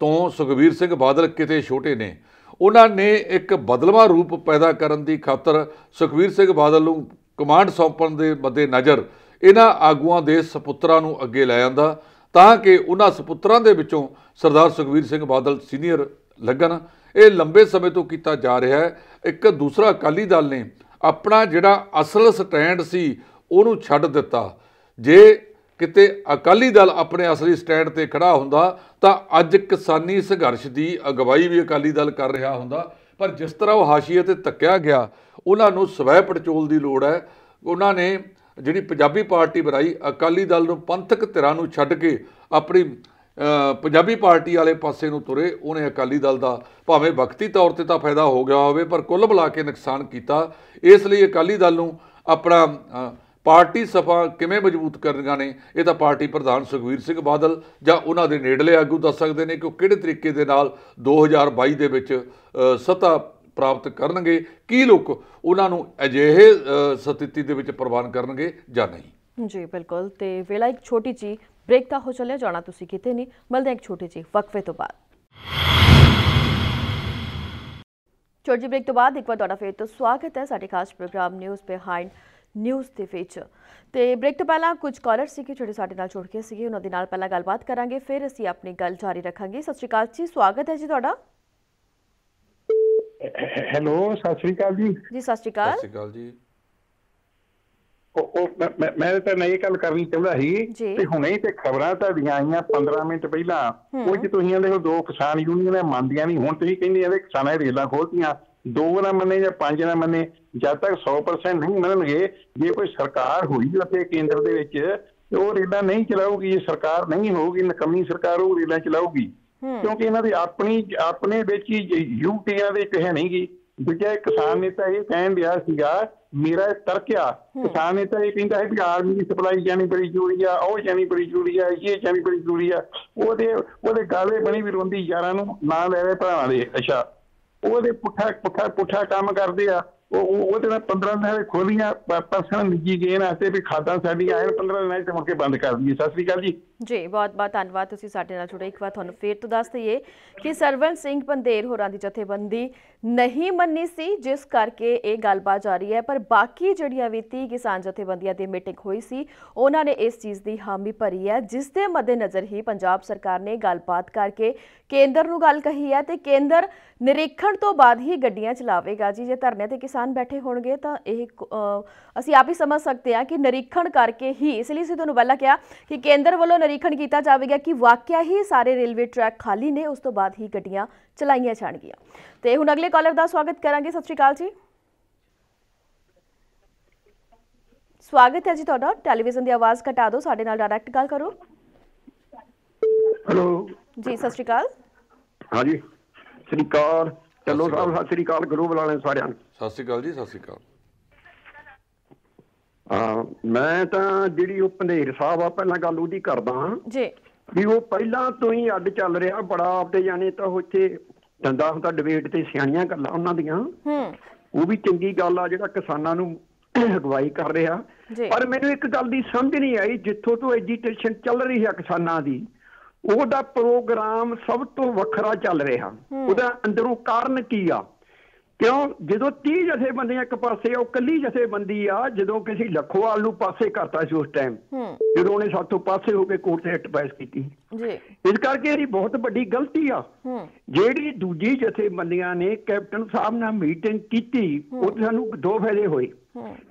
ਤੋਂ ਸੁਖਬੀਰ ਸਿੰਘ ਬਾਦਲ ਕਿਤੇ ਛੋਟੇ ਨੇ। ਉਹਨਾਂ ਨੇ ਇੱਕ ਬਦਲਵਾਂ ਰੂਪ ਪੈਦਾ ਕਰਨ ਦੀ ਖਾਤਰ ਸੁਖਬੀਰ ਸਿੰਘ ਬਾਦਲ ਨੂੰ ਕਮਾਂਡ ਸੌਂਪਣ ਦੇ ਮੱਦੇ ਨਜ਼ਰ ਇਹਨਾਂ ਆਗੂਆਂ ਦੇ ਸਪੁੱਤਰਾਂ ਨੂੰ ਅੱਗੇ ਲੈ ਜਾਂਦਾ, ਤਾਂ ਕਿ ਉਹਨਾਂ ਸਪੁੱਤਰਾਂ ਦੇ ਵਿੱਚੋਂ ਸਰਦਾਰ ਸੁਖਬੀਰ ਸਿੰਘ ਬਾਦਲ ਸੀਨੀਅਰ ਲੱਗਣ। ਇਹ ਲੰਬੇ ਸਮੇਂ ਤੋਂ ਕੀਤਾ ਜਾ ਰਿਹਾ ਹੈ। ਇੱਕ ਦੂਸਰਾ ਅਕਾਲੀ ਦਲ ਨੇ ਆਪਣਾ ਜਿਹੜਾ ਅਸਲ ਸਟੈਂਡ ਸੀ ਉਹਨੂੰ ਛੱਡ ਦਿੱਤਾ। ਜੇ ਕਿਤੇ ਅਕਾਲੀ ਦਲ ਆਪਣੇ ਅਸਲੀ ਸਟੈਂਡ 'ਤੇ ਖੜ੍ਹਾ ਹੁੰਦਾ ਤਾਂ ਅੱਜ ਕਿਸਾਨੀ ਸੰਘਰਸ਼ ਦੀ ਅਗਵਾਈ ਵੀ ਅਕਾਲੀ ਦਲ ਕਰ ਰਿਹਾ ਹੁੰਦਾ। ਪਰ ਜਿਸ ਤਰ੍ਹਾਂ ਉਹ ਹਾਸ਼ੀਏ 'ਤੇ ਧੱਕਿਆ ਗਿਆ, ਉਹਨਾਂ ਨੂੰ ਸਵੈ ਪੜਚੋਲ ਦੀ ਲੋੜ ਹੈ। ਉਹਨਾਂ ਨੇ ਜਿਹੜੀ ਪੰਜਾਬੀ ਪਾਰਟੀ ਬਣਾਈ, ਅਕਾਲੀ ਦਲ ਨੂੰ ਪੰਥਕ ਧਿਰਾਂ ਨੂੰ ਛੱਡ ਕੇ ਆਪਣੀ ਪੰਜਾਬੀ ਪਾਰਟੀ ਵਾਲੇ ਪਾਸੇ ਨੂੰ ਤੁਰੇ। ਉਹਨੇ ਅਕਾਲੀ ਦਲ ਦਾ ਭਾਵੇਂ ਵਕਤੀ ਤੌਰ 'ਤੇ ਤਾਂ ਫਾਇਦਾ ਹੋ ਗਿਆ ਹੋਵੇ, ਪਰ ਕੁੱਲ ਮਿਲਾ ਕੇ ਨੁਕਸਾਨ ਕੀਤਾ। ਇਸ ਲਈ ਅਕਾਲੀ ਦਲ ਨੂੰ ਆਪਣਾ ਪਾਰਟੀ ਸਫਾ ਕਿਵੇਂ ਮਜ਼ਬੂਤ ਕਰਨੀਆਂ ਨੇ, ਇਹ ਤਾਂ ਪਾਰਟੀ ਪ੍ਰਧਾਨ ਸੁਖਬੀਰ ਸਿੰਘ ਬਾਦਲ ਜਾਂ ਉਹਨਾਂ ਦੇ ਨੇੜਲੇ ਆਗੂ ਦੱਸ ਸਕਦੇ ਨੇ ਕਿ ਉਹ ਕਿਹੜੇ ਤਰੀਕੇ ਦੇ ਨਾਲ 2022 ਦੇ ਵਿੱਚ ਸੱਤਾ ਪ੍ਰਾਪਤ ਕਰਨਗੇ, ਕੀ ਲੋਕ ਉਹਨਾਂ ਨੂੰ ਅਜਿਹੇ ਸਥਿਤੀ ਦੇ ਵਿੱਚ ਪ੍ਰਵਾਨ ਕਰਨਗੇ ਜਾਂ ਨਹੀਂ। ਜੀ ਬਿਲਕੁਲ। ਤੇ ਵੇਲਾ ਇੱਕ ਛੋਟੀ ਜਿਹੀ ਬ੍ਰੇਕ ਦਾ ਹੋ ਚੱਲਿਆ, ਜਾਣਾ ਤੁਸੀਂ ਕਿਤੇ ਨਹੀਂ। ਮਿਲਦੇ ਇੱਕ ਛੋਟੀ ਜਿਹੀ ਵਕਫੇ ਤੋਂ ਬਾਅਦ। ਛੋਟੀ ਜਿਹੀ ਬ੍ਰੇਕ ਤੋਂ ਬਾਅਦ ਇੱਕ ਵਾਰ ਤੁਹਾਡਾ ਫੇਰ ਤੋਂ ਸਵਾਗਤ ਹੈ ਸਾਡੇ ਖਾਸ ਪ੍ਰੋਗਰਾਮ ਨਿਊਜ਼ ਬਿਹਾਈਂਡ ਨਿਊਜ਼ ਦੇ ਵਿੱਚ। ਤੇ ਬ੍ਰੇਕ ਤੋਂ ਪਹਿਲਾਂ ਕੁਝ ਕਾਲਰ ਸੀਗੇ ਜਿਹੜੇ ਸਾਡੇ ਨਾਲ ਜੁੜ ਕੇ ਸੀਗੇ, ਉਹਨਾਂ ਦੇ ਨਾਲ ਪਹਿਲਾਂ ਗੱਲਬਾਤ ਕਰਾਂਗੇ, ਫਿਰ ਅਸੀਂ ਆਪਣੀ ਗੱਲ ਜਾਰੀ ਰੱਖਾਂਗੇ। ਸਤਿ ਸ਼੍ਰੀ ਅਕਾਲ ਜੀ, ਸਵਾਗਤ ਹੈ ਜੀ ਤੁਹਾਡਾ। ਹੈਲੋ, ਸਤਿ ਸ਼੍ਰੀ ਅਕਾਲ ਜੀ। ਜੀ ਸਤਿ ਸ਼੍ਰੀ ਅਕਾਲ। ਸਤਿ ਸ਼੍ਰੀ ਅਕਾਲ ਜੀ। ਮੈਂ ਤਾਂ ਇਹ ਗੱਲ ਕਰਨੀ ਚਾਹੁੰਦਾ ਸੀ ਕਿ ਹੁਣੇ ਤੇ ਖਬਰਾਂ ਤੁਹਾਡੀਆਂ ਆਈਆਂ 15 ਮਿੰਟ ਪਹਿਲਾਂ, ਉਹ ਚ ਤੁਸੀਂ ਕਹਿੰਦੇ ਹੋ 2 ਕਿਸਾਨ ਯੂਨੀਅਨਾਂ ਮੰਨਦੀਆਂ ਨਹੀਂ। ਹੁਣ ਤੁਸੀਂ ਕਹਿੰਦੇ ਆ ਕਿਸਾਨਾਂ ਦੀ ਰੇਲਾਂ ਖੋਲਤੀਆਂ, 2 ਨਾ ਮੰਨੇ ਜਾਂ 5 ਨਾ ਮੰਨੇ, ਜਦ ਤੱਕ 100% ਨਹੀਂ ਮੰਨਣਗੇ, ਜੇ ਕੋਈ ਸਰਕਾਰ ਹੋਈ ਉੱਥੇ ਕੇਂਦਰ ਦੇ ਵਿੱਚ ਤੇ ਉਹ ਰੇਲਾਂ ਨਹੀਂ ਚਲਾਊਗੀ। ਜੇ ਸਰਕਾਰ ਨਹੀਂ ਹੋਊਗੀ, ਨਕਮੀ ਸਰਕਾਰ ਉਹ ਰੇਲਾਂ ਚਲਾਊਗੀ, ਕਿਉਂਕਿ ਇਹਨਾਂ ਦੀ ਆਪਣੇ ਵਿੱਚ ਹੀ ਯੂਟੀਆਂ ਦੇ ਕਿਸੇ ਨਹੀਂ ਗੀ। ਦੂਜਾ ਕਿਸਾਨ ਨੇਤਾ ਇਹ ਕਹਿਣ ਡਿਆ ਸੀਗਾ, ਮੇਰਾ ਤਰਕ ਆ, ਕਿਸਾਨ ਨੇਤਾ ਇਹ ਕਹਿੰਦਾ ਹੈ ਵੀ ਆਰਮੀ ਦੀ ਸਪਲਾਈ ਜਾਣੀ ਬੜੀ ਜ਼ਰੂਰੀ ਆ, ਉਹ ਜਾਣੀ ਬੜੀ ਜ਼ਰੂਰੀ ਆ, ਇਹ ਜਾਣੀ ਬੜੀ ਜ਼ਰੂਰੀ ਆ। ਉਹਦੇ ਗਾਲੇ ਬਣੀ ਵੀ ਰੋਂਦੀ ਯਾਰਾਂ ਨੂੰ ਨਾ ਲੈ ਰਹੇ ਭਰਾਵਾਂ ਦੇ। ਅੱਛਾ, ਉਹਦੇ ਪੁੱਠਾ ਕੰਮ ਕਰਦੇ ਆ। ਉਹਦੇ ਨਾਲ 15 ਦਿਨਾਂ ਖੋਲੀਆਂ ਪਰਸਨਲ ਨਿੱਜੀ ਗੇਨ ਵਾਸਤੇ ਵੀ ਖਾਦਾਂ ਸਾਡੀਆਂ ਆਏ 15 ਦਿਨਾਂ 'ਚ ਮੁੜ ਕੇ ਬੰਦ ਕਰ ਦਈਏ। ਸਤਿ ਸ਼੍ਰੀ ਅਕਾਲ ਜੀ। ਜੀ ਬਹੁਤ ਬਹੁਤ ਧੰਨਵਾਦ, ਤੁਸੀਂ ਸਾਡੇ ਨਾਲ ਜੁੜੇ। ਇੱਕ ਵਾਰ ਤੁਹਾਨੂੰ ਫੇਰ ਤੋਂ ਦੱਸ ਦਈਏ ਕਿ ਸਰਵਣ ਸਿੰਘ ਪੰਧੇਰ ਹੋਰਾਂ ਦੀ ਜਥੇਬੰਦੀ ਨਹੀਂ ਮੰਨੀ ਸੀ, ਜਿਸ ਕਰਕੇ ਇਹ ਗੱਲਬਾਤ ਜਾਰੀ ਹੈ। ਪਰ ਬਾਕੀ ਜਿਹੜੀਆਂ ਵੀ 30 ਕਿਸਾਨ ਜਥੇਬੰਦੀਆਂ ਦੀ ਮੀਟਿੰਗ ਹੋਈ ਸੀ, ਉਹਨਾਂ ਨੇ ਇਸ ਚੀਜ਼ ਦੀ ਹਾਮੀ ਭਰੀ ਹੈ, ਜਿਸ ਦੇ ਮੱਦੇਨਜ਼ਰ ਹੀ ਪੰਜਾਬ ਸਰਕਾਰ ਨੇ ਗੱਲਬਾਤ ਕਰਕੇ ਕੇਂਦਰ ਨੂੰ ਗੱਲ ਕਹੀ ਹੈ ਤੇ ਕੇਂਦਰ ਨਿਰੀਖਣ ਤੋਂ ਬਾਅਦ ਹੀ ਗੱਡੀਆਂ ਚਲਾਵੇਗਾ। ਜੀ ਜੇ ਧਰਨੇ ਤੇ ਕਿਸਾਨ ਬੈਠੇ ਹੋਣਗੇ ਤਾਂ ਇਹ ਅਸੀਂ ਆਪ ਹੀ ਸਮਝ ਸਕਦੇ ਹਾਂ ਕਿ ਨਿਰੀਖਣ ਕਰਕੇ ਹੀ, ਇਸ ਲਈ ਅਸੀਂ ਤੁਹਾਨੂੰ ਪਹਿਲਾਂ ਕਿਹਾ ਕਿ ਕੇਂਦਰ ਵੱਲੋਂ ਨਿਰੀਖਣ ਕੀਤਾ ਜਾਵੇਗਾ ਕਿ ਵਾਕਿਆ ਹੀ ਸਾਰੇ ਰੇਲਵੇ ਟਰੈਕ ਖਾਲੀ ਨੇ, ਉਸ ਤੋਂ ਬਾਅਦ ਹੀ ਗੱਡੀਆਂ ਚਲਾਈਆਂ ਜਾਣਗੀਆਂ। ਤੇ ਹੁਣ ਅਗਲੇ ਕਾਲਰ ਦਾ ਸਵਾਗਤ ਕਰਾਂਗੇ। ਸਤਿ ਸ਼੍ਰੀ ਅਕਾਲ ਜੀ, ਸਵਾਗਤ ਹੈ ਜੀ ਤੁਹਾਡਾ। ਟੈਲੀਵਿਜ਼ਨ ਦੀ ਆਵਾਜ਼ ਘਟਾ ਦਿਓ, ਸਾਡੇ ਨਾਲ ਡਾਇਰੈਕਟ ਗੱਲ ਕਰੋ। ਹੈਲੋ ਜੀ ਸਤਿ ਸ਼੍ਰੀ ਅਕਾਲ। ਹਾਂਜੀ ਸ੍ਰੀ ਅਕਾਲ ਢਿੱਲੋਂ ਸਾਹਿਬ, ਸਤਿ ਸ੍ਰੀ ਅਕਾਲ ਗਲੋਬਲ ਵਾਲਿਆਂ ਸਾਰਿਆਂ ਨੂੰ। ਸਤਿ ਸ਼੍ਰੀ ਅਕਾਲ ਜੀ, ਸਤਿ ਸ਼੍ਰੀ ਅਕਾਲ। ਮੈਂ ਤਾਂ ਜਿਹੜੀ ਉਹ ਪੰਧੇਰ ਸਾਹਿਬ ਆ, ਪਹਿਲਾਂ ਗੱਲ ਉਹਦੀ ਕਰਦਾ ਹਾਂ ਜੀ ਵੀ ਉਹ ਪਹਿਲਾਂ ਤੋਂ ਹੀ ਅੱਡ ਚੱਲ ਰਿਹਾ ਬੜਾ ਆਪਦੇ ਜਾਣੇ ਤਾਂ ਉਹ ਇੱਥੇ ਦੰਦਾ ਹੁੰਦਾ ਡਿਬੇਟ ਤੇ ਸਿਆਣੀਆਂ ਗੱਲਾਂ ਉਹਨਾਂ ਦੀਆਂ, ਉਹ ਵੀ ਚੰਗੀ ਗੱਲ ਆ ਜਿਹੜਾ ਕਿਸਾਨਾਂ ਨੂੰ ਅਗਵਾਈ ਕਰ ਰਿਹਾ। ਪਰ ਮੈਨੂੰ ਇੱਕ ਗੱਲ ਦੀ ਸਮਝ ਨਹੀਂ ਆਈ, ਜਿੱਥੋਂ ਤੋਂ ਐਜੀਟੇਸ਼ਨ ਚੱਲ ਰਹੀ ਹੈ ਕਿਸਾਨਾਂ ਦੀ, ਉਹਦਾ ਪ੍ਰੋਗਰਾਮ ਸਭ ਤੋਂ ਵੱਖਰਾ ਚੱਲ ਰਿਹਾ। ਉਹਦਾ ਅੰਦਰੋਂ ਕਾਰਨ ਕੀ ਆ? ਕਿਉਂ ਜਦੋਂ 30 ਜਥੇਬੰਦੀਆਂ ਇੱਕ ਪਾਸੇ ਆ, ਉਹ ਕੱਲੀ ਜਥੇਬੰਦੀ ਆ ਜਦੋਂ ਕਿਸੇ ਲੱਖੋਵਾਲ ਨੂੰ ਪਾਸੇ ਕਰਤਾ ਸੀ ਉਸ ਟਾਈਮ, ਜਦੋਂ ਉਹਨੇ ਸਾਥੋਂ ਪਾਸੇ ਹੋ ਕੇ ਕੋਰਟ ਤੇ ਹਿੱਟ ਪਾਸ ਕੀਤੀ। ਇਸ ਕਰਕੇ ਇਹਦੀ ਬਹੁਤ ਵੱਡੀ ਗਲਤੀ ਆ। ਜਿਹੜੀ ਦੂਜੀ ਜਥੇਬੰਦੀਆਂ ਨੇ ਕੈਪਟਨ ਸਾਹਿਬ ਨਾਲ ਮੀਟਿੰਗ ਕੀਤੀ, ਉਹ ਸਾਨੂੰ ਦੋ ਫਾਇਦੇ ਹੋਏ।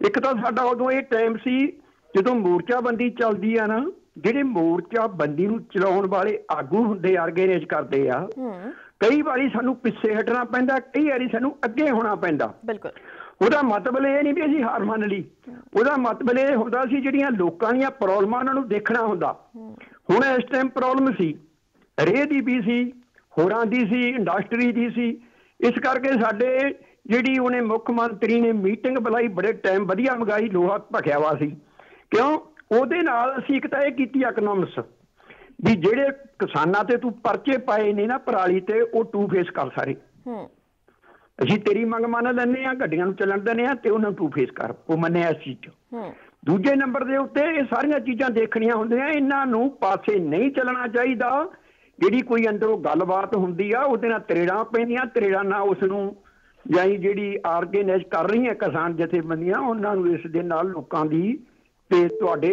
ਇੱਕ ਤਾਂ ਸਾਡਾ ਉਦੋਂ ਇਹ ਟਾਈਮ ਸੀ ਜਦੋਂ ਮੋਰਚਾਬੰਦੀ ਚੱਲਦੀ ਆ ਨਾ, ਜਿਹੜੇ ਮੋਰਚਾਬੰਦੀ ਨੂੰ ਚਲਾਉਣ ਵਾਲੇ ਆਗੂ ਹੁੰਦੇ ਆਰਗੇਨਾਈਜ਼ ਕਰਦੇ ਆ, ਕਈ ਵਾਰੀ ਸਾਨੂੰ ਪਿੱਛੇ ਹਟਣਾ ਪੈਂਦਾ, ਕਈ ਵਾਰੀ ਸਾਨੂੰ ਅੱਗੇ ਹੋਣਾ ਪੈਂਦਾ। ਉਹਦਾ ਮਤਲਬ ਇਹ ਨਹੀਂ ਵੀ ਅਸੀਂ ਹਾਰ ਮੰਨ ਲਈ, ਉਹਦਾ ਮਤਲਬ ਇਹ ਹੁੰਦਾ ਸੀ ਜਿਹੜੀਆਂ ਲੋਕਾਂ ਦੀਆਂ ਪ੍ਰੋਬਲਮਾਂ ਉਹਨਾਂ ਨੂੰ ਦੇਖਣਾ ਹੁੰਦਾ। ਹੁਣ ਇਸ ਟਾਈਮ ਪ੍ਰੋਬਲਮ ਸੀ ਰੇਹ ਦੀ ਵੀ ਸੀ, ਹੋਰਾਂ ਦੀ ਸੀ, ਇੰਡਸਟਰੀ ਦੀ ਸੀ। ਇਸ ਕਰਕੇ ਸਾਡੇ ਜਿਹੜੀ ਉਹਨੇ ਮੁੱਖ ਮੰਤਰੀ ਨੇ ਮੀਟਿੰਗ ਬੁਲਾਈ, ਬੜੇ ਟਾਈਮ ਵਧੀਆ ਮੰਗਾਈ, ਲੋਹਾ ਭਖਿਆ ਵਾ ਸੀ। ਕਿਉਂ? ਉਹਦੇ ਨਾਲ ਅਸੀਂ ਇੱਕ ਤਾਂ ਇਹ ਕੀਤੀ ਇਕਨੋਮਿਕਸ ਵੀ ਜਿਹੜੇ ਕਿਸਾਨਾਂ ਤੇ ਤੂੰ ਪਰਚੇ ਪਾਏ ਨੇ ਨਾ ਪਰਾਲੀ ਤੇ, ਉਹ ਟੂ ਫੇਸ ਕਰ ਸਾਰੇ। ਅਸੀਂ ਤੇਰੀ ਮੰਗ ਮੰਨ ਲੈਂਦੇ ਹਾਂ, ਗੱਡੀਆਂ ਨੂੰ ਚੱਲਣ ਦਿੰਦੇ ਹਾਂ ਤੇ ਉਹਨਾਂ ਨੂੰ ਟੂ ਫੇਸ ਕਰ, ਉਹ ਮੰਨਿਆ ਇਸ ਚੀਜ਼ 'ਚ। ਦੂਜੇ ਨੰਬਰ ਦੇ ਉੱਤੇ ਇਹ ਸਾਰੀਆਂ ਚੀਜ਼ਾਂ ਦੇਖਣੀਆਂ ਹੁੰਦੀਆਂ, ਇਹਨਾਂ ਨੂੰ ਪਾਸੇ ਨਹੀਂ ਚੱਲਣਾ ਚਾਹੀਦਾ। ਜਿਹੜੀ ਕੋਈ ਅੰਦਰੋਂ ਗੱਲਬਾਤ ਹੁੰਦੀ ਆ ਉਹਦੇ ਨਾਲ ਤਰੇੜਾਂ ਪੈਂਦੀਆਂ, ਤਰੇੜਾਂ ਨਾਲ ਉਸ ਨੂੰ ਜਾਈ ਜਿਹੜੀ ਆਰਗੇਨਾਈਜ਼ ਕਰ ਰਹੀਆਂ ਕਿਸਾਨ ਜਥੇਬੰਦੀਆਂ, ਉਹਨਾਂ ਨੂੰ ਇਸ ਦੇ ਨਾਲ ਲੋਕਾਂ ਦੀ ਤੇ ਤੁਹਾਡੇ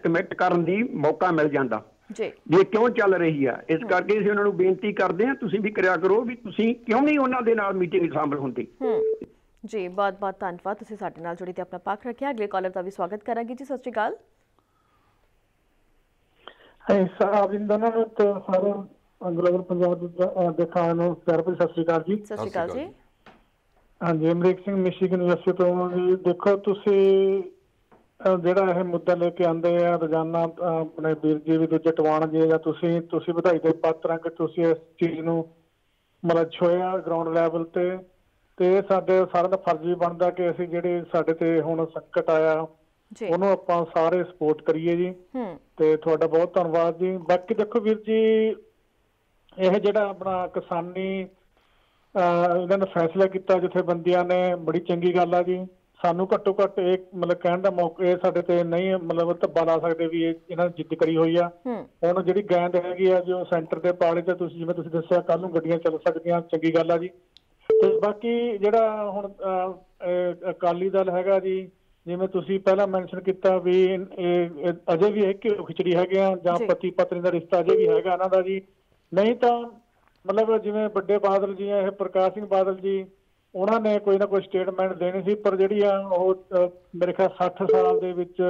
ਕਮਿਟ ਕਰਨ ਦੀ ਮੌਕਾ ਮਿਲ ਜਾਂਦਾ ਜੇ ਕਿਉਂ ਚੱਲ ਰਹੀ ਆ। ਇਸ ਕਰਕੇ ਅਸੀਂ ਉਹਨਾਂ ਨੂੰ ਬੇਨਤੀ ਕਰਦੇ ਹਾਂ, ਤੁਸੀਂ ਵੀ ਕਰਿਆ ਕਰੋ ਵੀ ਤੁਸੀਂ ਕਿਉਂ ਨਹੀਂ ਉਹਨਾਂ ਦੇ ਨਾਲ ਮੀਟਿੰਗ ਸ਼ਾਮਲ ਹੁੰਦੇ। ਜੀ ਬਹੁਤ ਬਹੁਤ ਧੰਨਵਾਦ, ਤੁਸੀਂ ਸਾਡੇ ਨਾਲ ਜੁੜੀ ਤੇ ਆਪਣਾ ਪੱਖ ਰੱਖਿਆ। ਅਗਲੇ ਕਾਲਰ ਦਾ ਵੀ ਸਵਾਗਤ ਕਰਾਂਗੇ ਜੀ। ਸਤਿ ਸ਼੍ਰੀ ਅਕਾਲ। ਆਪ ਜੀ ਦੋਨਾਂ ਨੂੰ ਤੇ ਸਾਰੇ ਗਲੋਬਲ ਪੰਜਾਬ ਦੇ ਖਾਣ ਨੂੰ ਪਿਆਰ ਭਰੀ ਸਤਿ ਸ਼੍ਰੀ ਅਕਾਲ ਜੀ। ਸਤਿ ਸ਼੍ਰੀ ਅਕਾਲ ਜੀ। ਹਾਂਜੀ, ਅਮਰੀਕ ਸਿੰਘ ਮਿਸ਼ੀਗਨ ਯੂਨੀਵਰਸਿਟੀ ਤੋਂ ਜੀ। ਦੇਖੋ ਤੁਸੀਂ ਜਿਹੜਾ ਇਹ ਮੁੱਦਾ ਲੈ ਕੇ ਆਉਂਦੇ ਆ ਰੋਜ਼ਾਨਾ, ਆਪਣੇ ਵੀਰ ਜੀ ਵੀ ਦੂਜੇ ਟਵਾਣ ਜੀ ਜਾਂ ਤੁਸੀਂ ਵਧਾਈ ਦੇ ਪਾਤਰ ਕਿ ਤੁਸੀਂ ਇਸ ਚੀਜ਼ ਨੂੰ ਮਤਲਬ ਛੋਇਆ ਗਰਾਊਂਡ ਲੈਵਲ ਤੇ ਸਾਡੇ ਸਾਰਿਆਂ ਦਾ ਫਰਜ਼ ਵੀ ਬਣਦਾ ਕਿ ਅਸੀਂ ਜਿਹੜੇ ਸਾਡੇ ਤੇ ਹੁਣ ਸੰਕਟ ਆਇਆ ਉਹਨੂੰ ਆਪਾਂ ਸਾਰੇ ਸਪੋਰਟ ਕਰੀਏ ਜੀ। ਤੇ ਤੁਹਾਡਾ ਬਹੁਤ ਧੰਨਵਾਦ ਜੀ। ਬਾਕੀ ਦੇਖੋ ਵੀਰ ਜੀ, ਇਹ ਜਿਹੜਾ ਆਪਣਾ ਕਿਸਾਨੀ ਇਹਨਾਂ ਨੇ ਫੈਸਲਾ ਕੀਤਾ ਜਥੇਬੰਦੀਆਂ ਨੇ, ਬੜੀ ਚੰਗੀ ਗੱਲ ਆ ਜੀ। ਸਾਨੂੰ ਘੱਟੋ ਘੱਟ ਇਹ ਮਤਲਬ ਕਹਿਣ ਦਾ ਮੌਕਾ ਇਹ ਸਾਡੇ ਤੇ ਨਹੀਂ ਮਤਲਬ ਧੱਬਾ ਲਾ ਸਕਦੇ ਵੀ ਇਹਨਾਂ ਨੇ ਜਿੱਦ ਕਰੀ ਹੋਈ ਆ। ਹੁਣ ਜਿਹੜੀ ਗੈਂਦ ਹੈਗੀ ਆ ਜੋ ਸੈਂਟਰ ਦੇ ਪਾਲੇ ਤੇ, ਤੁਸੀਂ ਜਿਵੇਂ ਤੁਸੀਂ ਦੱਸਿਆ ਕੱਲ ਨੂੰ ਗੱਡੀਆਂ ਚੱਲ ਸਕਦੀਆਂ, ਚੰਗੀ ਗੱਲ ਆ ਜੀ। ਤੇ ਬਾਕੀ ਜਿਹੜਾ ਹੁਣ ਅਕਾਲੀ ਦਲ ਹੈਗਾ ਜੀ, ਜਿਵੇਂ ਤੁਸੀਂ ਪਹਿਲਾਂ ਮੈਂਸ਼ਨ ਕੀਤਾ ਵੀ ਅਜੇ ਵੀ ਇੱਕ ਖਿਚੜੀ ਹੈਗੇ ਆ ਜਾਂ ਪਤੀ ਪਤਨੀ ਦਾ ਰਿਸ਼ਤਾ ਅਜੇ ਵੀ ਹੈਗਾ ਇਹਨਾਂ ਦਾ ਜੀ। ਨਹੀਂ ਤਾਂ ਮਤਲਬ ਜਿਵੇਂ ਵੱਡੇ ਬਾਦਲ ਜੀ ਆ, ਇਹ ਪ੍ਰਕਾਸ਼ ਸਿੰਘ ਬਾਦਲ ਜੀ, ਉਹਨਾਂ ਨੇ ਕੋਈ ਨਾ ਕੋਈ ਸਟੇਟਮੈਂਟ ਦੇਣੀ ਸੀ। ਪਰ ਜਿਹੜੀ ਆ ਉਹ ਮੇਰੇ ਖਿਆਲ 60 ਸਾਲ ਦੇ ਵਿੱਚ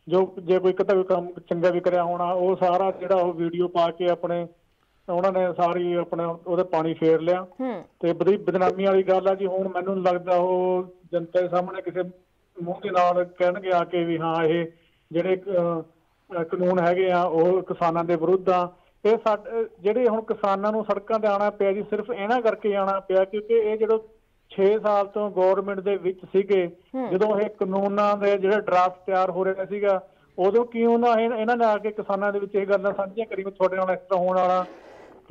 ਜੋ ਜੇ ਕੋਈ ਕਿਤੇ ਵੀ ਕੰਮ ਚੰਗਾ ਵੀ ਕਰਿਆ ਹੋਣਾ, ਉਹ ਸਾਰਾ ਜਿਹੜਾ ਉਹ ਵੀਡੀਓ ਪਾ ਕੇ ਆਪਣੇ ਉਹਨਾਂ ਨੇ ਸਾਰੀ ਆਪਣੇ ਉਹਦੇ ਪਾਣੀ ਫੇਰ ਲਿਆ ਤੇ ਬੜੀ ਬਦਨਾਮੀ ਵਾਲੀ ਗੱਲ ਆ ਜੀ। ਹੁਣ ਮੈਨੂੰ ਲੱਗਦਾ ਉਹ ਜਨਤਾ ਦੇ ਸਾਹਮਣੇ ਕਿਸੇ ਮੂੰਹ ਦੇ ਨਾਲ ਕਹਿਣਗੇ ਆ ਕੇ ਵੀ ਹਾਂ ਇਹ ਜਿਹੜੇ ਕਾਨੂੰਨ ਹੈਗੇ ਆ ਉਹ ਕਿਸਾਨਾਂ ਦੇ ਵਿਰੁੱਧ ਆ। ਇਹ ਸਾਡੇ ਜਿਹੜੇ ਹੁਣ ਕਿਸਾਨਾਂ ਨੂੰ ਸੜਕਾਂ ਤੇ ਆਉਣਾ ਪਿਆ ਜੀ, ਸਿਰਫ ਇਹਨਾਂ ਕਰਕੇ ਆਉਣਾ ਪਿਆ ਕਿਉਂਕਿ ਇਹ ਜਦੋਂ 6 ਸਾਲ ਤੋਂ ਗੌਰਮੈਂਟ ਦੇ ਵਿੱਚ ਸੀਗੇ, ਜਦੋਂ ਇਹ ਕਾਨੂੰਨਾਂ ਦੇ ਜਿਹੜੇ ਡਰਾਫਟ ਤਿਆਰ ਹੋ ਰਿਹਾ ਸੀਗਾ, ਉਦੋਂ ਕਿਉਂ ਨਾ ਇਹਨਾਂ ਨੇ ਆ ਕੇ ਕਿਸਾਨਾਂ ਦੇ ਵਿੱਚ ਇਹ ਗੱਲਾਂ ਸਾਂਝੀਆਂ ਕਰੀਆਂ ਤੁਹਾਡੇ ਨਾਲ ਇਸ ਤਰ੍ਹਾਂ ਹੋਣ ਵਾਲਾ।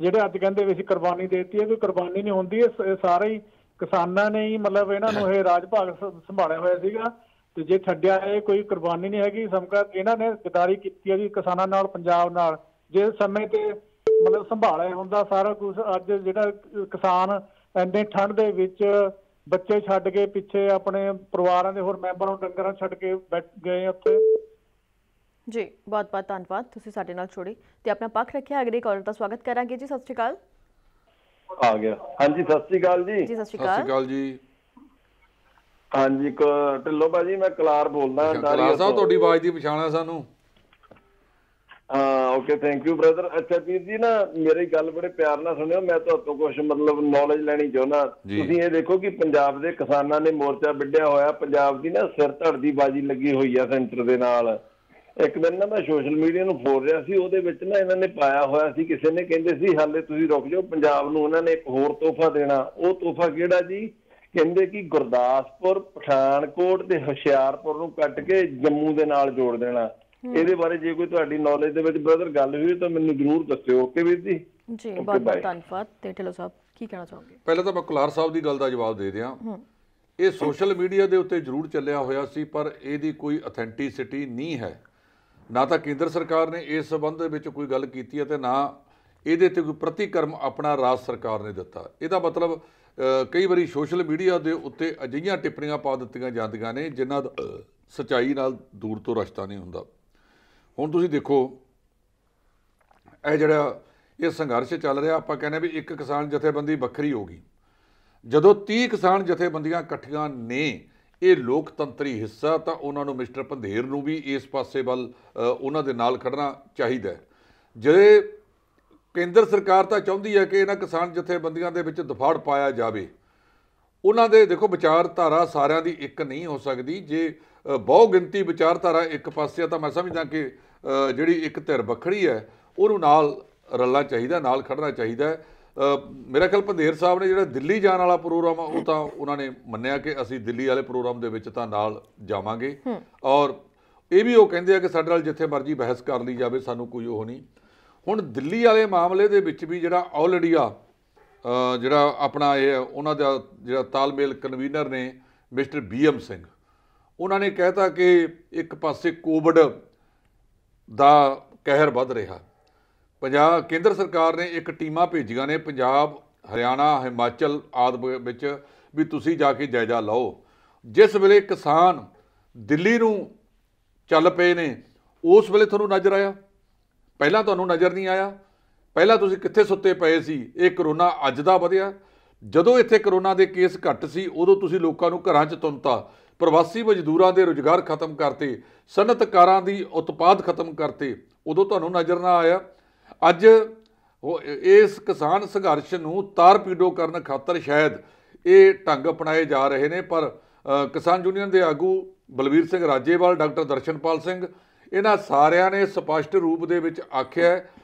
ਜਿਹੜੇ ਅੱਜ ਕਹਿੰਦੇ ਵੀ ਅਸੀਂ ਕੁਰਬਾਨੀ ਦੇ ਦਿੱਤੀ ਹੈ, ਕੋਈ ਕੁਰਬਾਨੀ ਨਹੀਂ ਹੁੰਦੀ। ਇਹ ਸਾਰੇ ਹੀ ਕਿਸਾਨਾਂ ਨੇ ਹੀ ਮਤਲਬ ਇਹਨਾਂ ਨੂੰ ਇਹ ਰਾਜ ਭਾਗ ਸੰਭਾਲਿਆ ਹੋਇਆ ਸੀਗਾ ਤੇ ਜੇ ਛੱਡਿਆ ਇਹ ਕੋਈ ਕੁਰਬਾਨੀ ਨਹੀਂ ਹੈਗੀ। ਸਮਕਾ ਇਹਨਾਂ ਨੇ ਗਦਾਰੀ ਕੀਤੀ ਹੈ ਜੀ ਕਿਸਾਨਾਂ ਨਾਲ, ਪੰਜਾਬ ਨਾਲ। ਜੇ ਸਮੇਂ ਤੇ ਮਤਲਬ ਸੰਭਾਲਿਆ ਹੁੰਦਾ ਸਾਰਾ ਕੁਝ, ਅੱਜ ਜਿਹੜਾ ਕਿਸਾਨ ਇੰਨੇ ਠੰਡ ਦੇ ਵਿੱਚ ਬੱਚੇ ਛੱਡ ਕੇ ਪਿੱਛੇ ਆਪਣੇ ਪਰਿਵਾਰਾਂ ਦੇ ਹੋਰ ਮੈਂਬਰਾਂ ਨੂੰ ਡੰਗਰਾਂ ਛੱਡ ਕੇ ਬੈਠ ਗਏ ਉੱਥੇ। ਜੀ ਬਹੁਤ ਬਹੁਤ ਧੰਨਵਾਦ, ਤੁਸੀਂ ਸਾਡੇ ਨਾਲ ਜੁੜੇ ਤੇ ਆਪਣਾ ਪੱਖ ਰੱਖਿਆ। ਅਗਲੇ ਕਾਲਰ ਦਾ ਸਵਾਗਤ ਕਰਾਂਗੇ ਜੀ। ਸਤਿ ਸ਼੍ਰੀ ਅਕਾਲ। ਆ ਗਿਆ। ਹਾਂਜੀ ਸਤਿ ਸ਼੍ਰੀ ਅਕਾਲ ਜੀ। ਜੀ ਸਤਿ ਸ਼੍ਰੀ ਅਕਾਲ ਜੀ। ਹਾਂਜੀ ਢਿੱਲੋਂ ਭਾਜੀ, ਮੈਂ ਕਲਾਰ ਬੋਲਦਾ। ਕਲਾਰ ਸਾਹਿਬ ਤੁਹਾਡੀ ਆਵਾਜ਼ ਦੀ ਪਛਾਣ ਹੈ ਸਾਨੂੰ। ਹਾਂ ਓਕੇ, ਥੈਂਕ ਯੂ ਬ੍ਰਦਰ। ਅੱਛਾ ਵੀਰ ਜੀ, ਨਾ ਮੇਰੀ ਗੱਲ ਬੜੇ ਪਿਆਰ ਨਾਲ ਸੁਣਿਓ, ਮੈਂ ਤੁਹਾਤੋਂ ਕੁਛ ਮਤਲਬ ਨੌਲੇਜ ਲੈਣੀ ਚਾਹੁੰਦਾ। ਤੁਸੀਂ ਇਹ ਦੇਖੋ ਕਿ ਪੰਜਾਬ ਦੇ ਕਿਸਾਨਾਂ ਨੇ ਮੋਰਚਾ ਵਿੱਢਿਆ ਹੋਇਆ, ਪੰਜਾਬ ਦੀ ਨਾ ਸਿਰ ਧੜ ਦੀ ਬਾਜੀ ਲੱਗੀ ਹੋਈ ਆ ਸੈਂਟਰ ਦੇ ਨਾਲ। ਇੱਕ ਦਿਨ ਨਾ ਮੈਂ ਸੋਸ਼ਲ ਮੀਡੀਆ ਨੂੰ ਫੋਲ ਰਿਹਾ ਸੀ, ਉਹਦੇ ਵਿੱਚ ਨਾ ਇਹਨਾਂ ਨੇ ਪਾਇਆ ਹੋਇਆ ਸੀ, ਕਿਸੇ ਨੇ ਕਹਿੰਦੇ ਸੀ ਹਾਲੇ ਤੁਸੀਂ ਰੁਕ ਜਾਓ, ਪੰਜਾਬ ਨੂੰ ਉਹਨਾਂ ਨੇ ਇੱਕ ਹੋਰ ਤੋਹਫਾ ਦੇਣਾ। ਉਹ ਤੋਹਫਾ ਕਿਹੜਾ ਜੀ? ਕਹਿੰਦੇ ਕਿ ਗੁਰਦਾਸਪੁਰ, ਪਠਾਨਕੋਟ ਤੇ ਹੁਸ਼ਿਆਰਪੁਰ ਨੂੰ ਕੱਟ ਕੇ ਜੰਮੂ ਦੇ ਨਾਲ ਜੋੜ ਦੇਣਾ। ਇਹਦੇ ਬਾਰੇ ਜੇ ਕੋਈ ਤੁਹਾਡੀ ਨੌਲੇਜ ਦੇ ਵਿੱਚ ਬ੍ਰਦਰ ਗੱਲ ਹੋਈ ਤਾਂ ਮੈਨੂੰ ਜ਼ਰੂਰ ਦੱਸਿਓ। ਓਕੇ ਵੀਰ ਜੀ। ਜੀ ਬਹੁਤ ਬਹੁਤ ਧੰਨਵਾਦ। ਤੇ ਢਿੱਲੋਂ ਸਾਹਿਬ ਕੀ ਕਹਿਣਾ ਚਾਹੋਗੇ? ਪਹਿਲਾਂ ਤਾਂ ਮੈਂ ਕੁਲਾਰ ਸਾਹਿਬ ਦੀ ਗੱਲ ਦਾ ਜਵਾਬ ਦੇ ਦਿਆਂ। ਇਹ ਸੋਸ਼ਲ ਮੀਡੀਆ ਦੇ ਉੱਤੇ ਜ਼ਰੂਰ ਚੱਲਿਆ ਹੋਇਆ ਸੀ, ਪਰ ਇਹਦੀ ਕੋਈ ਅਥੈਂਟਿਸਿਟੀ ਨਹੀਂ ਹੈ। ਨਾ ਤਾਂ ਕੇਂਦਰ ਸਰਕਾਰ ਨੇ ਇਸ ਸੰਬੰਧ ਦੇ ਵਿੱਚ ਕੋਈ ਗੱਲ ਕੀਤੀ ਹੈ ਤੇ ਨਾ ਇਹਦੇ ਤੇ ਕੋਈ ਪ੍ਰਤੀਕਰਮ ਆਪਣਾ ਰਾਜ ਸਰਕਾਰ ਨੇ ਦਿੱਤਾ। ਇਹਦਾ ਮਤਲਬ ਕਈ ਵਾਰੀ ਸੋਸ਼ਲ ਮੀਡੀਆ ਦੇ ਉੱਤੇ ਅਜਿਹੀਆਂ ਟਿੱਪਣੀਆਂ ਪਾ ਦਿੱਤੀਆਂ ਜਾਂਦੀਆਂ ਨੇ ਜਿਨ੍ਹਾਂ ਦਾ ਸੱਚਾਈ ਨਾਲ ਦੂਰ ਤੋਂ ਰਸਤਾ ਨਹੀਂ ਹੁੰਦਾ। ਹੁਣ ਤੁਸੀਂ ਦੇਖੋ, ਇਹ ਜਿਹੜਾ ਇਹ ਸੰਘਰਸ਼ ਚੱਲ ਰਿਹਾ, ਆਪਾਂ ਕਹਿੰਦੇ ਵੀ ਇੱਕ ਕਿਸਾਨ ਜਥੇਬੰਦੀ ਵੱਖਰੀ ਹੋ ਗਈ। ਜਦੋਂ 30 ਕਿਸਾਨ ਜਥੇਬੰਦੀਆਂ ਇਕੱਠੀਆਂ ਨੇ ਇਹ ਲੋਕਤੰਤਰੀ ਹਿੱਸਾ, ਤਾਂ ਉਹਨਾਂ ਨੂੰ ਮਿਸਟਰ ਪੰਧੇਰ ਨੂੰ ਵੀ ਇਸ ਪਾਸੇ ਵੱਲ ਉਹਨਾਂ ਦੇ ਨਾਲ ਖੜਨਾ ਚਾਹੀਦਾ ਹੈ। ਜੇ ਕੇਂਦਰ ਸਰਕਾਰ ਤਾਂ ਚਾਹੁੰਦੀ ਹੈ ਕਿ ਇਹਨਾਂ ਕਿਸਾਨ ਜਥੇਬੰਦੀਆਂ ਦੇ ਵਿੱਚ ਦਫਾੜ ਪਾਇਆ ਜਾਵੇ, ਉਹਨਾਂ ਦੇ ਦੇਖੋ ਵਿਚਾਰਧਾਰਾ ਸਾਰਿਆਂ ਦੀ ਇੱਕ ਨਹੀਂ ਹੋ ਸਕਦੀ। ਜੇ ਬਹੁ ਗਿਣਤੀ ਵਿਚਾਰਧਾਰਾ ਇੱਕ ਪਾਸੇ ਆ ਤਾਂ ਮੈਂ ਸਮਝਦਾ ਕਿ ਜਿਹੜੀ ਇੱਕ ਧਿਰ ਵੱਖਰੀ ਹੈ ਉਹਨੂੰ ਨਾਲ ਰਲਣਾ ਚਾਹੀਦਾ, ਨਾਲ ਖੜਨਾ ਚਾਹੀਦਾ। ਮੇਰਾ ਖਿਆਲ ਪੰਧੇਰ ਸਾਹਿਬ ਨੇ ਜਿਹੜਾ ਦਿੱਲੀ ਜਾਣ ਵਾਲਾ ਪ੍ਰੋਗਰਾਮ ਆ ਉਹ ਤਾਂ ਉਹਨਾਂ ਨੇ ਮੰਨਿਆ ਕਿ ਅਸੀਂ ਦਿੱਲੀ ਵਾਲੇ ਪ੍ਰੋਗਰਾਮ ਦੇ ਵਿੱਚ ਤਾਂ ਨਾਲ ਜਾਵਾਂਗੇ, ਔਰ ਇਹ ਵੀ ਉਹ ਕਹਿੰਦੇ ਆ ਕਿ ਸਾਡੇ ਨਾਲ ਜਿੱਥੇ ਮਰਜ਼ੀ ਬਹਿਸ ਕਰ ਲਈ ਜਾਵੇ, ਸਾਨੂੰ ਕੋਈ ਉਹ ਨਹੀਂ। ਹੁਣ ਦਿੱਲੀ ਵਾਲੇ ਮਾਮਲੇ ਦੇ ਵਿੱਚ ਵੀ ਜਿਹੜਾ ਆਲ ਇੰਡੀਆ ਜਿਹੜਾ ਆਪਣਾ ਇਹ ਉਹਨਾਂ ਦਾ ਜਿਹੜਾ ਤਾਲਮੇਲ ਕਨਵੀਨਰ ਨੇ ਮਿਸਟਰ BM ਸਿੰਘ, ਉਹਨਾਂ ਨੇ ਕਹਿਤਾ ਕਿ ਇੱਕ ਪਾਸੇ ਕੋਵਿਡ ਦਾ ਕਹਿਰ ਵੱਧ ਰਿਹਾ। ਕੇਂਦਰ ਸਰਕਾਰ ਨੇ ਇੱਕ ਟੀਮਾਂ ਭੇਜੀਆਂ ਨੇ ਪੰਜਾਬ, ਹਰਿਆਣਾ, ਹਿਮਾਚਲ ਆਦਿ ਵਿੱਚ ਵੀ ਤੁਸੀਂ ਜਾ ਕੇ ਜਾਇਜ਼ਾ ਲਓ। ਜਿਸ ਵੇਲੇ ਕਿਸਾਨ ਦਿੱਲੀ ਨੂੰ ਚੱਲ ਪਏ ਨੇ ਉਸ ਵੇਲੇ ਤੁਹਾਨੂੰ ਨਜ਼ਰ ਆਇਆ, ਪਹਿਲਾਂ ਤੁਹਾਨੂੰ ਨਜ਼ਰ ਨਹੀਂ ਆਇਆ। ਪਹਿਲਾਂ ਤੁਸੀਂ ਕਿੱਥੇ ਸੁੱਤੇ ਪਏ ਸੀ? ਇਹ ਕਰੋਨਾ ਅੱਜ ਦਾ ਵਧਿਆ। ਜਦੋਂ ਇੱਥੇ ਕਰੋਨਾ ਦੇ ਕੇਸ ਘੱਟ ਸੀ ਉਦੋਂ ਤੁਸੀਂ ਲੋਕਾਂ ਨੂੰ ਘਰਾਂ 'ਚ ਤੁੰਨਤਾ, ਪ੍ਰਵਾਸੀ ਮਜ਼ਦੂਰਾਂ ਦੇ ਰੁਜ਼ਗਾਰ ਖਤਮ ਕਰਤੇ, ਸਨਅਤਕਾਰਾਂ ਦੀ ਉਤਪਾਦ ਖਤਮ ਕਰਤੇ, ਉਦੋਂ ਤੁਹਾਨੂੰ ਨਜ਼ਰ ਨਾ ਆਇਆ। ਅੱਜ ਇਸ ਕਿਸਾਨ ਸੰਘਰਸ਼ ਨੂੰ ਤਾਰ-ਪੀਡੋ ਕਰਨ ਖਾਤਰ ਸ਼ਾਇਦ ਇਹ ਢੰਗ ਅਪਣਾਏ ਜਾ ਰਹੇ ਨੇ, ਪਰ ਕਿਸਾਨ ਯੂਨੀਅਨ ਦੇ ਆਗੂ ਬਲਵੀਰ ਸਿੰਘ ਰਾਜੇਵਾਲ, ਡਾਕਟਰ ਦਰਸ਼ਨਪਾਲ ਸਿੰਘ, ਇਹਨਾਂ ਸਾਰਿਆਂ ਨੇ ਸਪਸ਼ਟ ਰੂਪ ਦੇ ਵਿੱਚ ਆਖਿਆ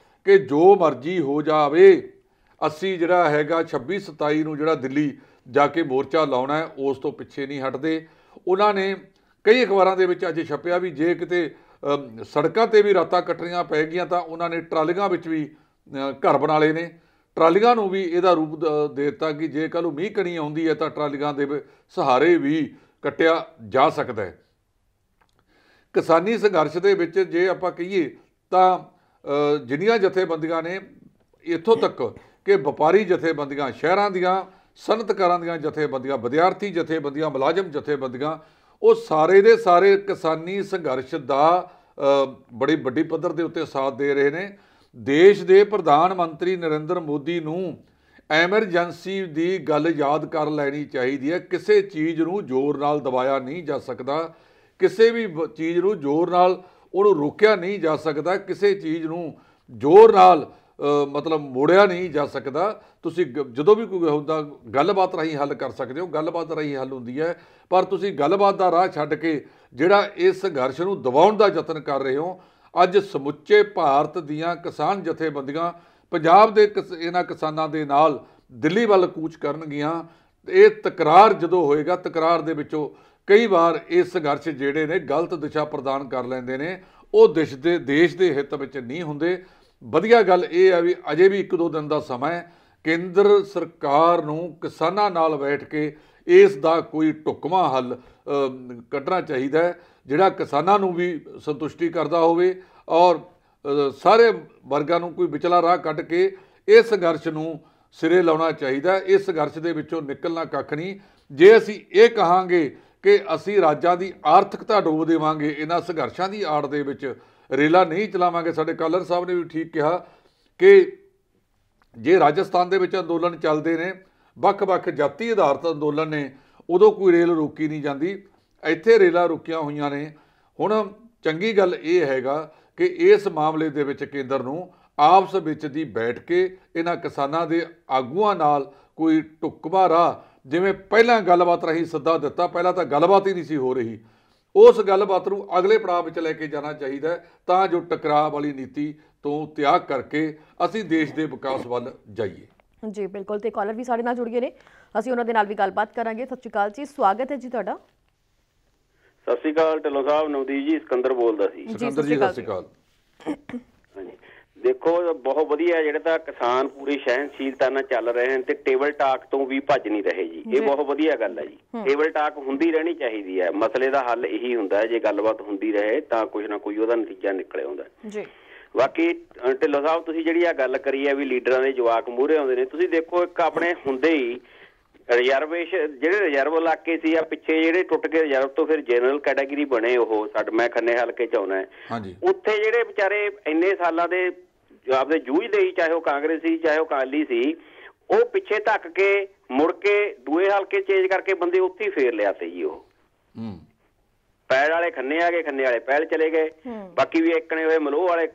ਕਿ ਜੋ ਮਰਜ਼ੀ ਹੋ ਜਾਵੇ, ਅਸੀਂ ਜਿਹੜਾ ਹੈਗਾ 26-27 ਨੂੰ ਜਿਹੜਾ ਦਿੱਲੀ ਜਾ ਕੇ ਮੋਰਚਾ ਲਾਉਣਾ ਹੈ, ਉਸ ਤੋਂ ਪਿੱਛੇ ਨਹੀਂ ਹਟਦੇ। ਉਹਨਾਂ ਨੇ ਕਈ ਅਖਬਾਰਾਂ ਦੇ ਵਿੱਚ ਅੱਜ ਛਪਿਆ ਵੀ ਜੇ ਕਿਤੇ ਸੜਕਾਂ 'ਤੇ ਵੀ ਰਾਤਾਂ ਕੱਟਣੀਆਂ ਪੈ ਗਈਆਂ ਤਾਂ ਉਹਨਾਂ ਨੇ ਟਰਾਲੀਆਂ ਵਿੱਚ ਵੀ ਘਰ ਬਣਾ ਲਏ ਨੇ। ਟਰਾਲੀਆਂ ਨੂੰ ਵੀ ਇਹਦਾ ਰੂਪ ਦੇ ਦਿੱਤਾ ਕਿ ਜੇ ਕੱਲ੍ਹ ਨੂੰ ਮੀਂਹ ਕਣੀ ਆਉਂਦੀ ਹੈ ਤਾਂ ਟਰਾਲੀਆਂ ਦੇ ਸਹਾਰੇ ਵੀ ਕੱਟਿਆ ਜਾ ਸਕਦਾ ਹੈ। ਕਿਸਾਨੀ ਸੰਘਰਸ਼ ਦੇ ਵਿੱਚ ਜੇ ਆਪਾਂ ਕਹੀਏ ਤਾਂ ਜਿੰਨੀਆਂ ਜਥੇਬੰਦੀਆਂ ਨੇ, ਇੱਥੋਂ ਤੱਕ ਕਿ ਵਪਾਰੀ ਜਥੇਬੰਦੀਆਂ, ਸ਼ਹਿਰਾਂ ਦੀਆਂ ਸਨਅਤਕਾਰਾਂ ਦੀਆਂ ਜਥੇਬੰਦੀਆਂ, ਵਿਦਿਆਰਥੀ ਜਥੇਬੰਦੀਆਂ, ਮੁਲਾਜ਼ਮ ਜਥੇਬੰਦੀਆਂ, ਉਹ ਸਾਰੇ ਦੇ ਸਾਰੇ ਕਿਸਾਨੀ ਸੰਘਰਸ਼ ਦਾ ਬੜੀ ਵੱਡੀ ਪੱਧਰ ਦੇ ਉੱਤੇ ਸਾਥ ਦੇ ਰਹੇ ਨੇ। ਦੇਸ਼ ਦੇ ਪ੍ਰਧਾਨ ਮੰਤਰੀ ਨਰਿੰਦਰ ਮੋਦੀ ਨੂੰ ਐਮਰਜੈਂਸੀ ਦੀ ਗੱਲ ਯਾਦ ਕਰ ਲੈਣੀ ਚਾਹੀਦੀ ਹੈ। ਕਿਸੇ ਚੀਜ਼ ਨੂੰ ਜ਼ੋਰ ਨਾਲ ਦਬਾਇਆ ਨਹੀਂ ਜਾ ਸਕਦਾ, ਕਿਸੇ ਵੀ ਚੀਜ਼ ਨੂੰ ਜ਼ੋਰ ਨਾਲ ਉਹਨੂੰ ਰੋਕਿਆ ਨਹੀਂ ਜਾ ਸਕਦਾ, ਕਿਸੇ ਚੀਜ਼ ਨੂੰ ਜ਼ੋਰ ਨਾਲ ਮਤਲਬ ਮੋੜਿਆ ਨਹੀਂ ਜਾ ਸਕਦਾ। ਤੁਸੀਂ ਜਦੋਂ ਵੀ ਕੋਈ ਹੁੰਦਾ ਗੱਲਬਾਤ ਰਾਹੀਂ ਹੱਲ ਕਰ ਸਕਦੇ ਹੋ, ਗੱਲਬਾਤ ਰਾਹੀਂ ਹੱਲ ਹੁੰਦੀ ਹੈ, ਪਰ ਤੁਸੀਂ ਗੱਲਬਾਤ ਦਾ ਰਾਹ ਛੱਡ ਕੇ ਜਿਹੜਾ ਇਸ ਸੰਘਰਸ਼ ਨੂੰ ਦਬਾਉਣ ਦਾ ਯਤਨ ਕਰ ਰਹੇ ਹੋ। ਅੱਜ ਸਮੁੱਚੇ ਭਾਰਤ ਦੀਆਂ ਕਿਸਾਨ ਜਥੇਬੰਦੀਆਂ ਪੰਜਾਬ ਦੇ ਇਹਨਾਂ ਕਿਸਾਨਾਂ ਦੇ ਨਾਲ ਦਿੱਲੀ ਵੱਲ ਕੂਚ ਕਰਨਗੀਆਂ। ਇਹ ਤਕਰਾਰ ਜਦੋਂ ਹੋਏਗਾ, ਤਕਰਾਰ ਦੇ ਵਿੱਚੋਂ ਕਈ ਵਾਰ ਇਹ ਸੰਘਰਸ਼ ਜਿਹੜੇ ਨੇ ਗਲਤ ਦਿਸ਼ਾ ਪ੍ਰਦਾਨ ਕਰ ਲੈਂਦੇ ਨੇ, ਉਹ ਦੇਸ਼ ਦੇ ਹਿੱਤ ਵਿੱਚ ਨਹੀਂ ਹੁੰਦੇ। ਵਧੀਆ ਗੱਲ ਇਹ ਹੈ ਵੀ ਅਜੇ ਵੀ 1-2 ਦਿਨ ਦਾ ਸਮਾਂ ਹੈ। ਕੇਂਦਰ ਸਰਕਾਰ ਨੂੰ ਕਿਸਾਨਾਂ ਨਾਲ ਬੈਠ ਕੇ ਇਸ ਦਾ ਕੋਈ ਢੁਕਵਾਂ ਹੱਲ ਕੱਢਣਾ ਚਾਹੀਦਾ ਹੈ, ਜਿਹੜਾ ਕਿਸਾਨਾਂ ਨੂੰ ਵੀ ਸੰਤੁਸ਼ਟੀ ਕਰਦਾ ਹੋਵੇ ਔਰ ਸਾਰੇ ਵਰਗਾਂ ਨੂੰ ਕੋਈ ਵਿਚਲਾ ਰਾਹ ਕੱਢ ਕੇ ਇਸ ਸੰਘਰਸ਼ ਨੂੰ ਸਿਰੇ ਲਾਉਣਾ ਚਾਹੀਦਾ। ਇਸ ਸੰਘਰਸ਼ ਦੇ ਵਿੱਚੋਂ ਨਿਕਲਣਾ ਕੱਖ ਨਹੀਂ। ਜੇ ਅਸੀਂ ਇਹ ਕਹਾਂਗੇ ਕਿ ਅਸੀਂ ਰਾਜਾਂ ਦੀ ਆਰਥਿਕਤਾ ਡੋਬ ਦੇਵਾਂਗੇ ਇਹਨਾਂ ਸੰਘਰਸ਼ਾਂ ਦੀ ਆੜ ਦੇ ਵਿੱਚ, ਰੇਲਾਂ ਨਹੀਂ ਚਲਾਵਾਂਗੇ। ਸਾਡੇ ਕਾਲਰ ਸਾਹਿਬ ਨੇ ਵੀ ਠੀਕ ਕਿਹਾ ਕਿ ਜੇ ਰਾਜਸਥਾਨ ਦੇ ਵਿੱਚ ਅੰਦੋਲਨ ਚੱਲਦੇ ਨੇ, ਵੱਖ-ਵੱਖ ਜਾਤੀ ਆਧਾਰਿਤ ਅੰਦੋਲਨ ਨੇ, ਉਦੋਂ ਕੋਈ ਰੇਲ ਰੋਕੀ ਨਹੀਂ ਜਾਂਦੀ। ਇੱਥੇ ਰੇਲਾਂ ਰੁਕੀਆਂ ਹੋਈਆਂ ਨੇ। ਹੁਣ ਚੰਗੀ ਗੱਲ ਇਹ ਹੈਗਾ ਕਿ ਇਸ ਮਾਮਲੇ ਦੇ ਵਿੱਚ ਕੇਂਦਰ ਨੂੰ ਆਪਸ ਵਿੱਚ ਦੀ ਬੈਠ ਕੇ ਇਹਨਾਂ ਕਿਸਾਨਾਂ ਦੇ ਆਗੂਆਂ ਨਾਲ ਕੋਈ ਢੁਕਵਾਂ ਰਾਹ, ਜਿਵੇਂ ਪਹਿਲਾਂ ਗੱਲਬਾਤ ਰਾਹੀਂ ਸੱਦਾ ਦਿੱਤਾ, ਪਹਿਲਾਂ ਤਾਂ ਗੱਲਬਾਤ ਹੀ ਨਹੀਂ ਸੀ ਹੋ ਰਹੀ, ਉਸ ਗੱਲਬਾਤ ਨੂੰ ਅਗਲੇ ਪੜਾਅ ਵਿੱਚ ਲੈ ਕੇ ਜਾਣਾ ਚਾਹੀਦਾ ਹੈ ਤਾਂ ਜੋ ਟਕਰਾਅ ਵਾਲੀ ਨੀਤੀ ਤੋਂ ਤਿਆਗ ਕਰਕੇ ਅਸੀਂ ਦੇਸ਼ ਦੇ ਵਿਕਾਸ ਵੱਲ ਜਾਈਏ। ਜੀ ਬਿਲਕੁਲ, ਤੇ ਕਾਲਰ ਵੀ ਸਾਡੇ ਨਾਲ ਜੁੜ ਗਏ ਨੇ, ਅਸੀਂ ਉਹਨਾਂ ਦੇ ਨਾਲ ਵੀ ਗੱਲਬਾਤ ਕਰਾਂਗੇ। ਸਤਿ ਸ਼੍ਰੀ ਅਕਾਲ ਜੀ, ਸਵਾਗਤ ਹੈ ਜੀ ਤੁਹਾਡਾ। ਸਤਿ ਸ਼੍ਰੀ ਅਕਾਲ ਢਿੱਲੋਂ ਸਾਹਿਬ, ਨਵਦੀਪ ਜੀ ਸਿਕੰਦਰ ਬੋਲਦਾ ਸੀ। ਸਿਕੰਦਰ ਜੀ ਸਤਿ ਸ਼੍ਰੀ ਅਕਾਲ। ਹਾਂਜੀ, ਦੇਖੋ ਬਹੁਤ ਵਧੀਆ ਜਿਹੜੇ ਤਾਂ ਕਿਸਾਨ ਪੂਰੀ ਸਹਿਣਸ਼ੀਲਤਾ ਨਾਲ ਚੱਲ ਰਹੇ ਹਨ ਤੇ ਟੇਬਲ ਟਾਕ ਤੋਂ ਵੀ ਭੱਜ ਨਹੀਂ ਰਹੇ ਜੀ, ਇਹ ਬਹੁਤ ਵਧੀਆ ਗੱਲ ਹੈ ਜੀ। ਟੇਬਲ ਟਾਕ ਹੁੰਦੀ ਰਹਿਣੀ ਚਾਹੀਦੀ ਹੈ, ਮਸਲੇ ਦਾ ਹੱਲ ਇਹੀ ਹੁੰਦਾ ਹੈ, ਜੇ ਗੱਲਬਾਤ ਹੁੰਦੀ ਰਹੇ ਤਾਂ ਕੁਛ ਨਾ ਕੋਈ ਉਹਦਾ ਨਤੀਜਾ ਨਿਕਲ ਆਉਂਦਾ ਜੀ। ਬਾਕੀ ਢਿੱਲੋਂ ਸਾਹਿਬ ਤੁਸੀਂ ਜਿਹੜੀ ਆ ਗੱਲ ਕਰੀ ਹੈ ਵੀ ਲੀਡਰਾਂ ਦੇ ਜਵਾਕ ਮੂਹਰੇ ਆਉਂਦੇ ਨੇ, ਤੁਸੀਂ ਦੇਖੋ ਇੱਕ ਆਪਣੇ ਹੁੰਦੇ ਹੀ ਰਿਜ਼ਰਵੇਸ਼ਨ ਜਿਹੜੇ ਰਿਜ਼ਰਵ ਇਲਾਕੇ ਸੀ ਆ ਪਿੱਛੇ ਜਿਹੜੇ ਟੁੱਟ ਕੇ ਰਿਜ਼ਰਵ ਤੋਂ ਫਿਰ ਜਨਰਲ ਕੈਟਾਗਰੀ ਬਣੇ, ਉਹ ਮੈਂ ਖੰਨੇ ਹਲਕੇ ਚ ਆਉਣਾ ਹੈ, ਉੱਥੇ ਜਿਹੜੇ ਵਿਚਾਰੇ ਇੰਨੇ ਸਾਲਾਂ ਦੇ ਆਪਦੇ ਜੂਝਦੇ ਸੀ, ਚਾਹੇ ਉਹ ਕਾਂਗਰਸੀ ਚਾਹੇ ਉਹ ਅਕਾਲੀ ਸੀ, ਉਹ ਪਿੱਛੇ ਧੱਕ ਕੇ ਮੁੜ ਕੇ ਦੂਏ ਹਲਕੇ ਚੇਂਜ ਕਰਕੇ ਬੰਦੇ ਉੱਥੇ ਹੀ ਫੇਰ ਲਿਆ ਸੀ ਜੀ। ਉਹ ਪੈਲ ਵਾਲੇ ਖੰਨੇ ਆ ਗਏ, ਖੰਨੇ ਵਾਲੇ ਪੈਲ ਚਲੇ ਗਏ, ਬਾਕੀ ਵੀ ਇੱਕਣੇ ਹੋਏ ਮਲੋਹ ਵਾਲੇ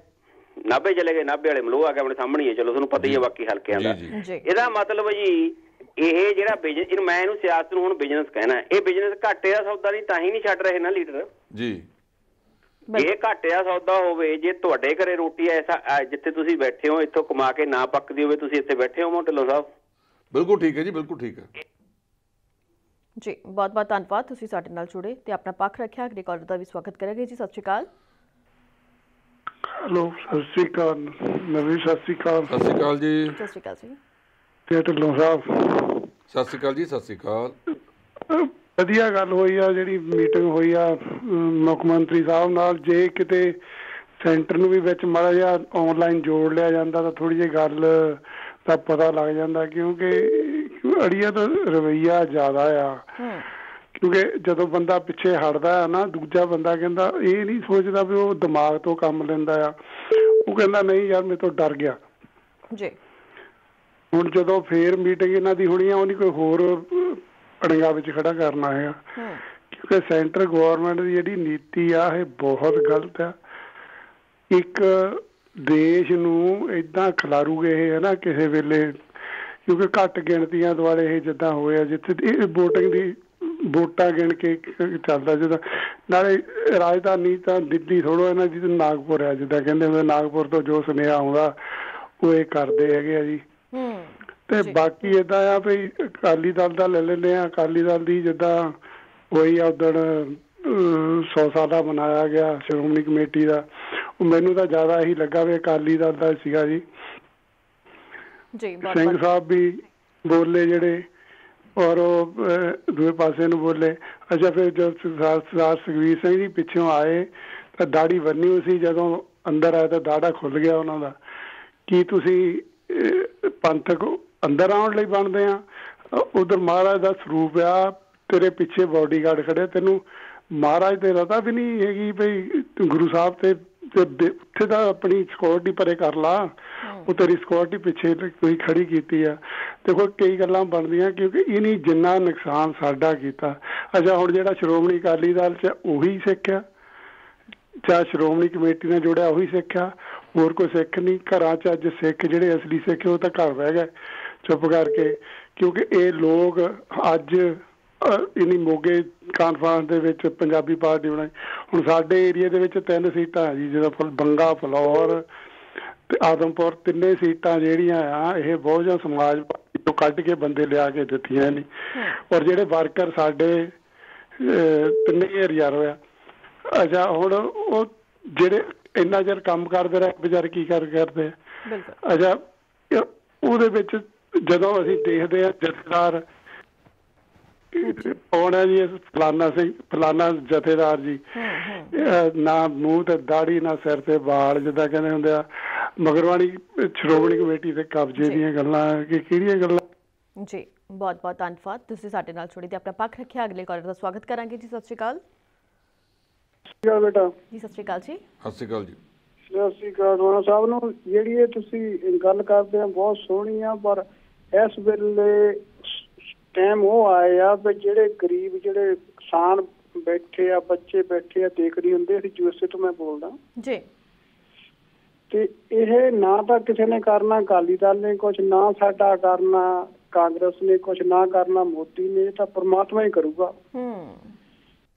ਨਾਭੇ ਚਲੇ ਗਏ, ਨਾਭੇ ਵਾਲੇ ਮਲੋਹ ਆ ਗਏ, ਆਪਣੇ ਸਾਹਮਣੇ ਹੀ ਹੈ, ਚਲੋ ਤੁਹਾਨੂੰ ਪਤਾ ਹੀ ਹੈ ਬਾਕੀ ਹਲਕਿਆਂ ਦਾ। ਇਹਦਾ ਮਤਲਬ ਜੀ ਇਹ ਜਿਹੜਾ ਬਿਜ਼ਨਸ, ਮੈਂ ਇਹਨੂੰ ਸਿਆਸਤ ਨੂੰ ਹੁਣ ਬਿਜ਼ਨਸ ਕਹਿਣਾ, ਇਹ ਬਿਜ਼ਨਸ ਘਾਟੇ ਦਾ ਸੌਦਾ ਨਹੀਂ ਤਾਂ ਹੀ ਨਹੀਂ ਛੱਡ ਰਹੇ ਨਾ ਲੀਡਰ ਜੀ। ਇਹ ਘਾਟੇ ਦਾ ਸੌਦਾ ਹੋਵੇ, ਜੇ ਤੁਹਾਡੇ ਘਰੇ ਰੋਟੀ ਐਸਾ ਜਿੱਥੇ ਤੁਸੀਂ ਬੈਠੇ ਹੋ ਇੱਥੋਂ ਕਮਾ ਕੇ ਨਾ ਪੱਕਦੀ ਹੋਵੇ, ਤੁਸੀਂ ਇੱਥੇ ਬੈਠੇ ਹੋ ਢਿੱਲੋਂ ਸਾਹਿਬ। ਬਿਲਕੁਲ ਠੀਕ ਹੈ ਜੀ, ਬਿਲਕੁਲ ਠੀਕ ਹੈ ਜੀ। ਬਹੁਤ ਬਹੁਤ ਧੰਨਵਾਦ, ਤੁਸੀਂ ਸਾਡੇ ਨਾਲ ਜੁੜੇ ਤੇ ਆਪਣਾ ਪੱਖ ਰੱਖਿਆ। ਅਗਲੇ ਕਾਲਰ ਦਾ ਵੀ ਸਵਾਗਤ ਕਰਾਂਗੇ ਜੀ। ਸਤਿ ਸ਼੍ਰੀ ਅਕਾਲ। ਹੈਲੋ, ਸਤਿ ਸ਼੍ਰੀ ਅਕਾਲ ਨਵੀਂ, ਸਤਿ ਸ਼੍ਰੀ ਅਕਾਲ। ਸਤਿ ਸ਼੍ਰੀ ਅਕਾਲ ਜੀ। ਸਤਿ ਸ਼੍ਰੀ ਅਕਾਲ ਜੀ। ਤੇ ਢਿੱਲੋਂ ਸਾਹਿਬ ਸਤਿ ਸ਼੍ਰੀ ਅਕਾਲ ਜੀ। ਸਤਿ ਸ਼੍ਰੀ ਅਕਾਲ। ਵਧੀਆ ਗੱਲ ਹੋਈ ਆ, ਜਿਹੜੀ ਮੀਟਿੰਗ ਹੋਈ ਆ ਮੁੱਖ ਮੰਤਰੀ ਸਾਹਿਬ ਨਾਲ। ਜੇ ਕਿਤੇ ਸੈਂਟਰ ਨੂੰ ਵੀ ਵਿੱਚ ਮਾੜਾ ਜਿਹਾ ਆਨਲਾਈਨ ਜੋੜ ਲਿਆ ਜਾਂਦਾ ਤਾਂ ਥੋੜ੍ਹੀ ਜਿਹੀ ਗੱਲ ਦਾ ਪਤਾ ਲੱਗ ਜਾਂਦਾ, ਕਿਉਂਕਿ ਅੜੀਆ ਤਾਂ ਰਵੱਈਆ ਜ਼ਿਆਦਾ ਆ। ਕਿਉਂਕਿ ਜਦੋਂ ਬੰਦਾ ਪਿੱਛੇ ਹਟਦਾ ਆ ਨਾ, ਦੂਜਾ ਬੰਦਾ ਕਹਿੰਦਾ, ਇਹ ਨਹੀਂ ਸੋਚਦਾ ਵੀ ਉਹ ਦਿਮਾਗ ਤੋਂ ਕੰਮ ਲੈਂਦਾ ਆ, ਉਹ ਕਹਿੰਦਾ ਨਹੀਂ ਯਾਰ ਮੇਰੇ ਤੋਂ ਡਰ ਗਿਆ ਜੀ। ਹੁਣ ਜਦੋਂ ਫੇਰ ਮੀਟਿੰਗ ਇਹਨਾਂ ਦੀ ਹੋਣੀ ਆ, ਉਹ ਨਹੀਂ ਕੋਈ ਹੋਰ ਅੜੰਗਾ ਵਿੱਚ ਖੜਾ ਕਰਨਾ ਹੈਗਾ, ਕਿਉਂਕਿ ਸੈਂਟਰ ਗੌਰਮੈਂਟ ਦੀ ਜਿਹੜੀ ਨੀਤੀ ਆ ਇਹ ਬਹੁਤ ਗਲਤ ਆ। ਇੱਕ ਦੇਸ਼ ਨੂੰ ਏਦਾਂ ਖਿਲਾਰੂਗੇ ਇਹ ਹੈ ਨਾ ਕਿਸੇ ਵੇਲੇ, ਕਿਉਂਕਿ ਘੱਟ ਗਿਣਤੀਆਂ ਦੁਆਲੇ ਇਹ ਜਿੱਦਾਂ ਹੋਇਆ, ਜਿੱਥੇ ਇਹ ਵੋਟਿੰਗ ਦੀ ਵੋਟਾਂ ਗਿਣ ਕੇ ਚੱਲਦਾ, ਜਿੱਦਾਂ ਨਾਲੇ ਰਾਜਧਾਨੀ ਤਾਂ ਦਿੱਲੀ ਥੋੜ੍ਹਾ ਇਹਨਾਂ ਦੀ ਨਾਗਪੁਰ ਆ, ਜਿੱਦਾਂ ਕਹਿੰਦੇ ਹੁੰਦੇ ਨਾਗਪੁਰ ਤੋਂ ਜੋ ਸੁਨੇਹਾ ਆਉਂਦਾ ਉਹ ਇਹ ਕਰਦੇ ਹੈਗੇ ਆ ਜੀ। ਤੇ ਬਾਕੀ ਏਦਾਂ ਆ ਵੀ ਅਕਾਲੀ ਦਲ ਦਾ ਲੈ ਲੈਂਦੇ ਆ, ਅਕਾਲੀ ਦਲ ਦੀ ਜਿੱਦਾਂ ਹੋਈ ਆ ਉਦਣ 100 ਸਾਲਾ ਮਨਾਇਆ ਗਿਆ ਸ਼੍ਰੋਮਣੀ ਕਮੇਟੀ ਦਾ, ਉਹ ਮੈਨੂੰ ਤਾਂ ਜ਼ਿਆਦਾ ਇਹੀ ਲੱਗਾ ਵੀ ਅਕਾਲੀ ਦਲ ਦਾ ਸੀਗਾ ਜੀ। ਸਿੰਘ ਸਾਹਿਬ ਵੀ ਬੋਲੇ ਜਿਹੜੇ, ਔਰ ਉਹ ਦੂਏ ਪਾਸੇ ਨੂੰ ਬੋਲੇ। ਅੱਛਾ, ਫਿਰ ਜਦ ਸਰਦਾਰ ਸੁਖਬੀਰ ਸਿੰਘ ਜੀ ਪਿੱਛੋਂ ਆਏ ਤਾਂ ਦਾੜੀ ਬੰਨੀ ਹੋਈ ਸੀ, ਜਦੋਂ ਅੰਦਰ ਆਏ ਤਾਂ ਦਾੜਾ ਖੁੱਲ ਗਿਆ ਉਹਨਾਂ ਦਾ। ਕੀ ਤੁਸੀਂ ਪੰਥਕ ਅੰਦਰ ਆਉਣ ਲਈ ਬਣਦੇ ਆ? ਉਧਰ ਮਹਾਰਾਜ ਦਾ ਸਰੂਪ ਆ, ਤੇਰੇ ਪਿੱਛੇ ਬਾਡੀਗਾਰਡ ਖੜੇ, ਤੈਨੂੰ ਮਹਾਰਾਜ ਤੇ ਰਤਾ ਵੀ ਨਹੀਂ ਹੈਗੀ ਬਈ ਗੁਰੂ ਸਾਹਿਬ ਤੇ ਉੱਥੇ ਤਾਂ ਆਪਣੀ ਸਿਕਿਉਰਿਟੀ ਪਰੇ ਕਰ ਲਾ, ਉਹ ਤੇਰੀ ਸਿਕਿਉਰਿਟੀ ਪਿੱਛੇ ਕੋਈ ਖੜੀ ਕੀਤੀ ਆ। ਦੇਖੋ ਕਈ ਗੱਲਾਂ ਬਣਦੀਆਂ, ਕਿਉਂਕਿ ਇਹਨੇ ਜਿੰਨਾ ਨੁਕਸਾਨ ਸਾਡਾ ਕੀਤਾ। ਅੱਛਾ, ਹੁਣ ਜਿਹੜਾ ਸ਼੍ਰੋਮਣੀ ਅਕਾਲੀ ਦਲ 'ਚ ਉਹੀ ਸਿੱਖ ਆ, ਜਾਂ ਸ਼੍ਰੋਮਣੀ ਕਮੇਟੀ ਨਾਲ ਜੁੜਿਆ ਉਹੀ ਸਿੱਖ ਆ, ਹੋਰ ਕੋਈ ਸਿੱਖ ਨਹੀਂ। ਘਰਾਂ 'ਚ ਅੱਜ ਸਿੱਖ ਜਿਹੜੇ ਅਸਲੀ ਸਿੱਖ ਉਹ ਤਾਂ ਘਰ ਬਹਿ ਗਏ ਚੁੱਪ ਕਰਕੇ, ਕਿਉਂਕਿ ਇਹ ਲੋਕ ਅੱਜ ਇਨੀ ਮੋਗੇ ਕਾਨਫਰੰਸ ਦੇ ਵਿੱਚ ਪੰਜਾਬੀ ਪਾਰਟੀ ਬਣਾਈ। ਹੁਣ ਸਾਡੇ ਏਰੀਏ ਦੇ ਵਿੱਚ 3 ਸੀਟਾਂ ਹੈ ਜੀ, ਜਿੱਦਾਂ ਬੰਗਾ, ਫਲੌਰ ਤੇ ਆਦਮਪੁਰ, 3 ਸੀਟਾਂ ਜਿਹੜੀਆਂ ਆ ਇਹ ਬਹੁਜਨ ਸਮਾਜ ਪਾਰਟੀ ਤੋਂ ਕੱਢ ਕੇ ਬੰਦੇ ਲਿਆ ਕੇ ਦਿੱਤੀਆਂ ਨੇ। ਔਰ ਜਿਹੜੇ ਵਰਕਰ ਸਾਡੇ 3 ਰਿਜ਼ਰਵ ਆ। ਅੱਛਾ, ਹੁਣ ਉਹ ਜਿਹੜੇ ਇੰਨਾ ਚਿਰ ਕੰਮ ਕਰਦੇ ਰਹੇ ਵਿਚਾਰੇ ਕੀ ਕਰਦੇ। ਅੱਛਾ, ਉਹਦੇ ਵਿੱਚ ਜਦੋਂ ਅਸੀਂ ਦੇਖਦੇ ਹਾਂ ਜਥੇਦਾਰ ਆਉਣਾ ਜੀ, ਫਲਾਨਾ ਸਿੰਘ ਫਲਾਨਾ ਜਥੇਦਾਰ ਜੀ, ਨਾ ਮੂੰਹ ਤੇ ਦਾੜੀ ਨਾ ਸਿਰ ਤੇ ਵਾਲ, ਜਿੱਦਾਂ ਕਹਿੰਦੇ ਹੁੰਦੇ ਆ ਮਗਰਵਾਣੀ ਸ਼੍ਰੋਮਣੀ ਕਮੇਟੀ ਦੇ ਕਬਜ਼ੇ ਦੀਆਂ ਗੱਲਾਂ, ਕਿ ਕਿਹੜੀਆਂ ਗੱਲਾਂ ਜੀ। ਬਹੁਤ ਬਹੁਤ ਧੰਨਵਾਦ, ਤੁਸੀਂ ਸਾਡੇ ਨਾਲ ਜੁੜੇ ਤੇ ਆਪਣਾ ਪੱਖ ਰੱਖਿਆ। ਅਗਲੇ ਕਾਲਰ ਦਾ ਸਵਾਗਤ ਕਰਾਂਗੇ ਜੀ। ਸਤਿ ਸ਼੍ਰੀ ਅਕਾਲ। ਬੇਟਾ ਜੀ ਸਤਿ ਸ਼੍ਰੀ ਅਕਾਲ ਜੀ। ਸਤਿ ਸ਼੍ਰੀ ਅਕਾਲ ਜੀ। ਸਤਿ ਸ਼੍ਰੀ ਅਕਾਲ ਰਾਣਾ ਸਾਹਿਬ ਨੂੰ। ਜਿਹੜੀ ਇਹ ਤੁਸੀਂ ਗੱਲ ਕਰਦੇ ਆ ਬਹੁਤ ਸੋਹਣੀ ਆ, ਪਰ ਇਸ ਵੇਲੇ ਟਾਈਮ ਉਹ ਆਏ ਆ ਵੀ ਜਿਹੜੇ ਗਰੀਬ ਜਿਹੜੇ ਕਿਸਾਨ ਬੈਠੇ ਆ, ਬੱਚੇ ਬੈਠੇ ਆ, ਦੇਖ ਨਹੀਂ ਹੁੰਦੇ। ਅਸੀਂ ਯੂਐਸਏ ਤੋਂ ਮੈਂ ਬੋਲਦਾ ਜੀ। ਤੇ ਇਹ ਨਾ ਤਾਂ ਕਿਸੇ ਨੇ ਕਰਨਾ, ਅਕਾਲੀ ਦਲ ਨੇ ਕੁਛ, ਨਾ ਸਾਡਾ ਕਰਨਾ ਕਾਂਗਰਸ ਨੇ ਕੁਛ, ਨਾ ਕਰਨਾ ਮੋਦੀ ਨੇ, ਤਾਂ ਪਰਮਾਤਮਾ ਹੀ ਕਰੂਗਾ।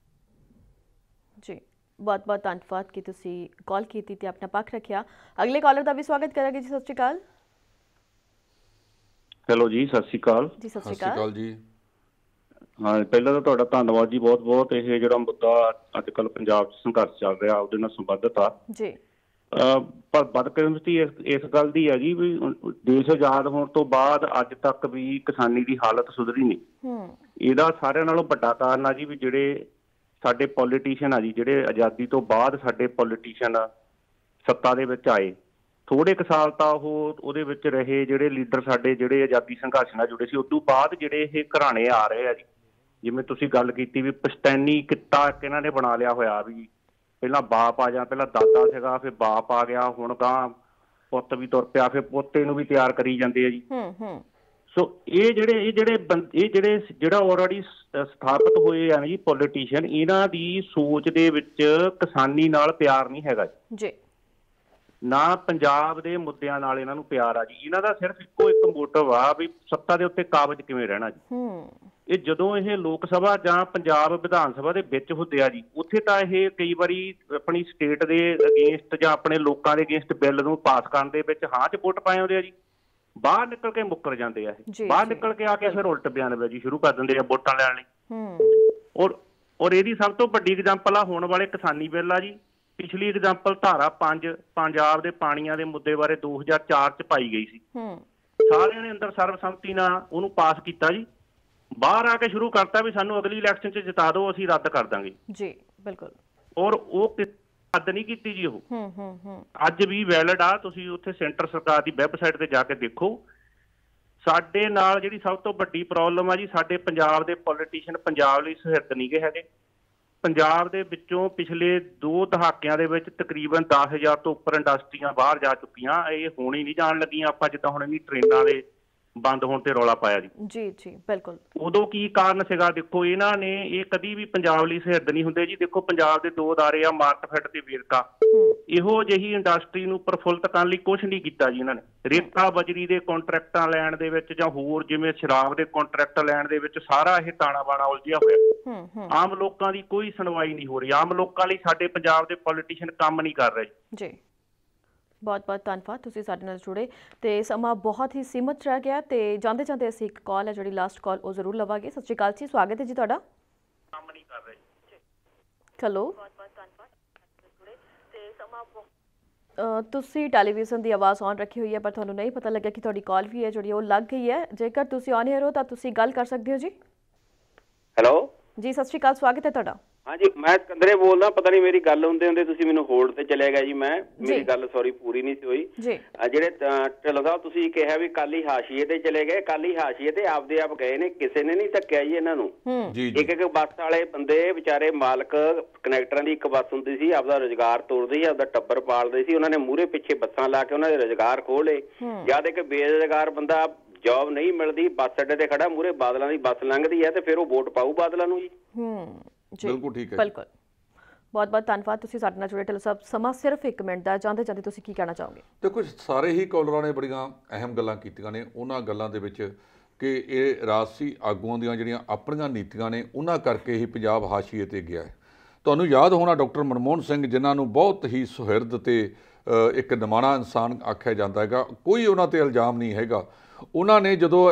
जी बहुत बहुत धन्यवाद कि तुसी कॉल की थी अपना पक्ष रखिया। अगले कॉलर का भी स्वागत करांगे जी। सत श्री अकाल। हेलो जी, सत श्री अकाल जी। सत श्री अकाल जी। हाँ, पहला तो तुहाडा धन्नवाद जी बहुत बहुत। ये जिहड़ा मुद्दा अजकल पंजाब च संघर्ष चल रहा ਉਹਦੇ ਨਾਲ संबंधित आ जी। पर बदकिस्मती इस गल दी है जी भी देश आजाद होने तो बाद अज तक भी किसानी की हालत सुधरी नहीं। ਇਹਦਾ ਸਾਰਿਆਂ ਨਾਲੋਂ ਵੱਡਾ ਕਾਰਨ ਆ ਜੀ ਵੀ ਜਿਹੜੇ ਸਾਡੇ ਪੋਲੀਟੀਸ਼ੀਅਨ ਆ ਜੀ, ਜਿਹੜੇ ਆਜ਼ਾਦੀ ਤੋਂ ਬਾਅਦ ਸਾਡੇ ਪੋਲੀਟੀਸ਼ੀਅਨ ਸੱਤਾ ਦੇ ਵਿੱਚ ਆਏ, ਥੋੜੇ ਕੁ ਸਾਲ ਤਾਂ ਉਹਦੇ ਵਿੱਚ ਰਹੇ ਜਿਹੜੇ ਲੀਡਰ ਸਾਡੇ ਜਿਹੜੇ ਆਜ਼ਾਦੀ ਸੰਘਰਸ਼ ਨਾਲ ਜੁੜੇ ਸੀ, ਉਸ ਤੋਂ ਬਾਅਦ ਜਿਹੜੇ ਇਹ ਘਰਾਣੇ ਆ ਰਹੇ ਆ ਜੀ, ਜਿਵੇਂ ਤੁਸੀਂ ਗੱਲ ਕੀਤੀ ਵੀ ਪਸ਼ਤੈਨੀ ਕਿੱਤਾ ਇਹਨਾਂ ਨੇ ਬਣਾ ਲਿਆ ਹੋਇਆ ਵੀ ਪਹਿਲਾਂ ਬਾਪ ਆ ਜਾ, ਪਹਿਲਾਂ ਦਾਦਾ ਸੀਗਾ, ਫਿਰ ਬਾਪ ਆ ਗਿਆ, ਹੁਣ ਗਾਂ ਪੁੱਤ ਵੀ ਤੁਰ ਪਿਆ, ਫਿਰ ਪੋਤੇ ਨੂੰ ਵੀ ਤਿਆਰ ਕਰੀ ਜਾਂਦੇ ਆ ਜੀ। ਸੋ ਇਹ ਜਿਹੜਾ ਆਲਰੇਡੀ ਸਥਾਪਿਤ ਹੋਏ ਆ ਜੀ ਪੋਲੀਟੀਸ਼ੀਅਨ, ਇਹਨਾਂ ਦੀ ਸੋਚ ਦੇ ਵਿੱਚ ਕਿਸਾਨੀ ਨਾਲ ਪਿਆਰ ਨਹੀਂ ਹੈਗਾ ਜੀ, ਨਾ ਪੰਜਾਬ ਦੇ ਮੁੱਦਿਆਂ ਨਾਲ ਇਹਨਾਂ ਨੂੰ ਪਿਆਰ ਆ ਜੀ। ਇਹਨਾਂ ਦਾ ਸਿਰਫ ਇੱਕੋ ਇੱਕ ਮੋਟਿਵ ਆ ਵੀ ਸੱਤਾ ਦੇ ਉੱਤੇ ਕਾਬਜ਼ ਕਿਵੇਂ ਰਹਿਣਾ ਜੀ। ਇਹ ਜਦੋਂ ਇਹ ਲੋਕ ਸਭਾ ਜਾਂ ਪੰਜਾਬ ਵਿਧਾਨ ਸਭਾ ਦੇ ਵਿੱਚ ਹੁੰਦੇ ਆ ਜੀ, ਉੱਥੇ ਤਾਂ ਇਹ ਕਈ ਵਾਰੀ ਆਪਣੀ ਸਟੇਟ ਦੇ ਅਗੇਂਸਟ ਜਾਂ ਆਪਣੇ ਲੋਕਾਂ ਦੇ ਅਗੇਂਸਟ ਬਿੱਲ ਨੂੰ ਪਾਸ ਕਰਨ ਦੇ ਵਿੱਚ ਹਾਂ 'ਚ ਵੋਟ ਪਾਏ ਆਉਂਦੇ ਆ ਜੀ, ਬਾਹਰ ਨਿਕਲ ਕੇ ਮੁੱਕਰ ਜਾਂਦੇ ਆ ਇਹ, ਬਾਹਰ ਨਿਕਲ ਕੇ ਆ ਕੇ ਫਿਰ ਉਲਟ ਬਿਆਨਬਾਜ਼ੀ ਸ਼ੁਰੂ ਕਰ ਦਿੰਦੇ ਆ ਵੋਟਾਂ ਲੈਣ ਲਈ। ਔਰ ਇਹਦੀ ਸਭ ਤੋਂ ਵੱਡੀ ਐਗਜ਼ਾਮਪਲ ਆ ਹੋਣ ਵਾਲੇ ਕਿਸਾਨੀ ਬਿੱਲ ਆ ਜੀ। ਪਿਛਲੀ ਐਗਜ਼ਾਮਪਲ ਧਾਰਾ 5 ਪੰਜਾਬ ਦੇ ਪਾਣੀਆਂ ਦੇ ਮੁੱਦੇ ਬਾਰੇ 2004 ਚ ਪਾਈ ਗਈ ਸੀ, ਸਾਰਿਆਂ ਨੇ ਅੰਦਰ ਸਰਬਸੰਮਤੀ ਨਾਲ ਉਹਨੂੰ ਪਾਸ ਕੀਤਾ ਜੀ, ਬਾਹਰ ਆ ਕੇ ਸ਼ੁਰੂ ਕਰਤਾ ਵੀ ਸਾਨੂੰ ਅਗਲੀ ਇਲੈਕਸ਼ਨ ਚ ਜਿਤਾ ਦਿਓ, ਅਸੀਂ ਰੱਦ ਕਰ ਦਾਂਗੇ ਜੀ। ਬਿਲਕੁਲ। ਔਰ ਉਹ ਰੱਦ ਨਹੀਂ ਕੀਤੀ ਜੀ, ਉਹ ਅੱਜ ਵੀ ਵੈਲਿਡ ਆ। ਤੁਸੀਂ ਉੱਥੇ ਸੈਂਟਰ ਸਰਕਾਰ ਦੀ ਵੈਬਸਾਈਟ ਤੇ ਜਾ ਕੇ ਦੇਖੋ। ਸਾਡੇ ਨਾਲ ਜਿਹੜੀ ਸਭ ਤੋਂ ਵੱਡੀ ਪ੍ਰੋਬਲਮ ਆ ਜੀ, ਸਾਡੇ ਪੰਜਾਬ ਦੇ ਪੋਲੀਟੀਸ਼ੀਅਨ ਪੰਜਾਬ ਲਈ ਸੁਹਿਰਦ ਨਹੀਂ ਗੇ ਹੈਗੇ। ਪੰਜਾਬ ਦੇ ਵਿੱਚੋਂ ਪਿਛਲੇ 2 ਦਹਾਕਿਆਂ ਦੇ ਵਿੱਚ ਤਕਰੀਬਨ 10,000 ਤੋਂ ਉੱਪਰ ਇੰਡਸਟਰੀਆਂ ਬਾਹਰ ਜਾ ਚੁੱਕੀਆਂ। ਇਹ ਹੁਣ ਹੀ ਨਹੀਂ ਜਾਣ ਲੱਗੀਆਂ ਆਪਾਂ, ਜਿੱਦਾਂ ਹੁਣ ਵੀ ਟ੍ਰੇਨਾਂ ਦੇ ਬੰਦ ਹੋਣ ਤੇ ਰੌਲਾ ਪਾਇਆ ਜੀ। ਜੀ ਜੀ ਬਿਲਕੁਲ। ਉਦੋਂ ਕੀ ਕਾਰਨ ਸੀਗਾ? ਦੇਖੋ ਇਹਨਾਂ ਨੇ ਇਹ ਕਦੀ ਵੀ ਪੰਜਾਬ ਲਈ ਸੁਹਿਰਦ ਨਹੀਂ ਹੁੰਦੇ ਜੀ। ਦੇਖੋ ਪੰਜਾਬ ਦੇ 2 ਅਦਾਰੇ ਆ, ਮਾਰਕਫੈਡ ਤੇ ਵੇਰਕਾ, ਇਹੋ ਜਿਹੀ ਇੰਡਸਟਰੀ ਨੂੰ ਪ੍ਰਫੁੱਲਤ ਕਰਨ ਲਈ ਕੁਛ ਨਹੀਂ ਕੀਤਾ ਜੀ ਇਹਨਾਂ ਨੇ। ਰੇਤਾ ਬਜਰੀ ਦੇ ਕੰਟਰੈਕਟਾਂ ਲੈਣ ਦੇ ਵਿੱਚ ਜਾਂ ਹੋਰ ਜਿਵੇਂ ਸ਼ਰਾਬ ਦੇ ਕੰਟਰੈਕਟ ਲੈਣ ਦੇ ਵਿੱਚ ਸਾਰਾ ਇਹ ਤਾਣਾ ਬਾਣਾ ਉਲਝਿਆ ਹੋਇਆ। ਆਮ ਲੋਕਾਂ ਦੀ ਕੋਈ ਸੁਣਵਾਈ ਨਹੀਂ ਹੋ ਰਹੀ। ਆਮ ਲੋਕਾਂ ਲਈ ਸਾਡੇ ਪੰਜਾਬ ਦੇ ਪੋਲੀਟੀਸ਼ੀਅਨ ਕੰਮ ਨਹੀਂ ਕਰ ਰਹੇ ਜੀ। बहुत बहुत धन्यवाद तुसीं साडे नाल जुड़े ते समा बहुत ही सीमित रह गया ते जांदे जांदे असीं एक कॉल है जिहड़ी लास्ट कॉल वो जरूर लवांगे। सत श्री अकाल जी, स्वागत है जी तुहाडा। हेलो, तुसीं टैलीविजन की आवाज़ ऑन रखी हुई है पर तुहानूं नहीं पता लग्या कि तुहाडी कॉल भी है जिहड़ी वो लग गई है। जेकर तुसीं ऑन एयर हो तां तुसीं गल कर सकदे हो जी। हेलो जी, सत श्री अकाल, स्वागत है तुहाडा। हाँ जी, मैं सिकंदरे बोलदा। पता नहीं मेरी गल हुंदे हुंदे तुसीं मैनूं होल्ड ते चले गए जी। मेरी गल सॉरी पूरी नहीं सी होई जी। ਜਿਹੜੇ ਢਿੱਲੋਂ ਸਾਹਿਬ ਤੁਸੀਂ ਕਿਹਾ ਵੀ ਕੱਲ ਹੀ ਹਾਸ਼ੀਏ ਤੇ ਚਲੇ ਗਏ, ਕੱਲ ਹੀ ਹਾਸ਼ੀਏ ਤੇ ਆਪਦੇ ਆਪ ਗਏ ਨੇ, ਕਿਸੇ ਨੇ ਨਹੀਂ ਧੱਕਿਆ ਜੀ ਇਹਨਾਂ ਨੂੰ। ਇੱਕ ਇੱਕ ਬੱਸ ਵਾਲੇ ਬੰਦੇ ਵਿਚਾਰੇ ਮਾਲਕ ਕਨੈਕਟਰਾਂ ਦੀ ਇੱਕ ਬੱਸ ਹੁੰਦੀ ਸੀ, ਆਪਦਾ ਰੁਜ਼ਗਾਰ ਤੋਰਦੇ ਸੀ, ਆਪਦਾ ਟੱਬਰ ਪਾਲਦੇ ਸੀ। ਉਹਨਾਂ ਨੇ ਮੂਹਰੇ ਪਿੱਛੇ ਬੱਸਾਂ ਲਾ ਕੇ ਉਹਨਾਂ ਦੇ ਰੁਜ਼ਗਾਰ ਖੋਹ ਲਏ। ਜਦ ਇੱਕ ਬੇਰੁਜ਼ਗਾਰ ਬੰਦਾ ਜੌਬ ਨਹੀਂ ਮਿਲਦੀ, ਬੱਸ ਅੱਡੇ ਤੇ ਖੜਾ, ਮੂਹਰੇ ਬਾਦਲਾਂ ਦੀ ਬੱਸ ਲੰਘਦੀ ਹੈ ਤੇ ਫਿਰ ਉਹ ਵੋਟ ਪਾਊ ਬਾਦਲਾਂ ਨੂੰ ਜੀ। ਬਿਲਕੁਲ ਠੀਕ ਹੈ, ਬਿਲकुल। बहुत बहुत धन्यवाद तुसीं साडे नाल जुड़े। ढिल्लों साहब समा सिर्फ 1 मिनट दा, जांदे जांदे तुसीं की कहना चाहोगे? देखो सारे ही कॉलरां ने बड़ियां अहम गल्लां कीतियां ने। उन्हां गल्लां दे विच कि ਇਹ ਰਾਜਸੀ ਆਗੂਆਂ ਦੀਆਂ ਜਿਹੜੀਆਂ ਆਪਣੀਆਂ ਨੀਤੀਆਂ ਨੇ ਉਹਨਾਂ ਕਰਕੇ ਹੀ ਪੰਜਾਬ ਹਾਸ਼ੀਏ ਤੇ ਗਿਆ ਹੈ। ਤੁਹਾਨੂੰ ਯਾਦ ਹੋਣਾ ਡਾਕਟਰ ਮਨਮੋਹਨ ਸਿੰਘ, ਜਿਨ੍ਹਾਂ ਨੂੰ ਬਹੁਤ ਹੀ ਸੁਹਿਰਦ ਤੇ ਇੱਕ ਨਿਮਾਣਾ ਇਨਸਾਨ ਆਖਿਆ ਜਾਂਦਾ ਹੈਗਾ, ਕੋਈ ਉਹਨਾਂ ਤੇ ਇਲਜ਼ਾਮ ਨਹੀਂ ਹੈਗਾ। ਉਹਨਾਂ ਨੇ ਜਦੋਂ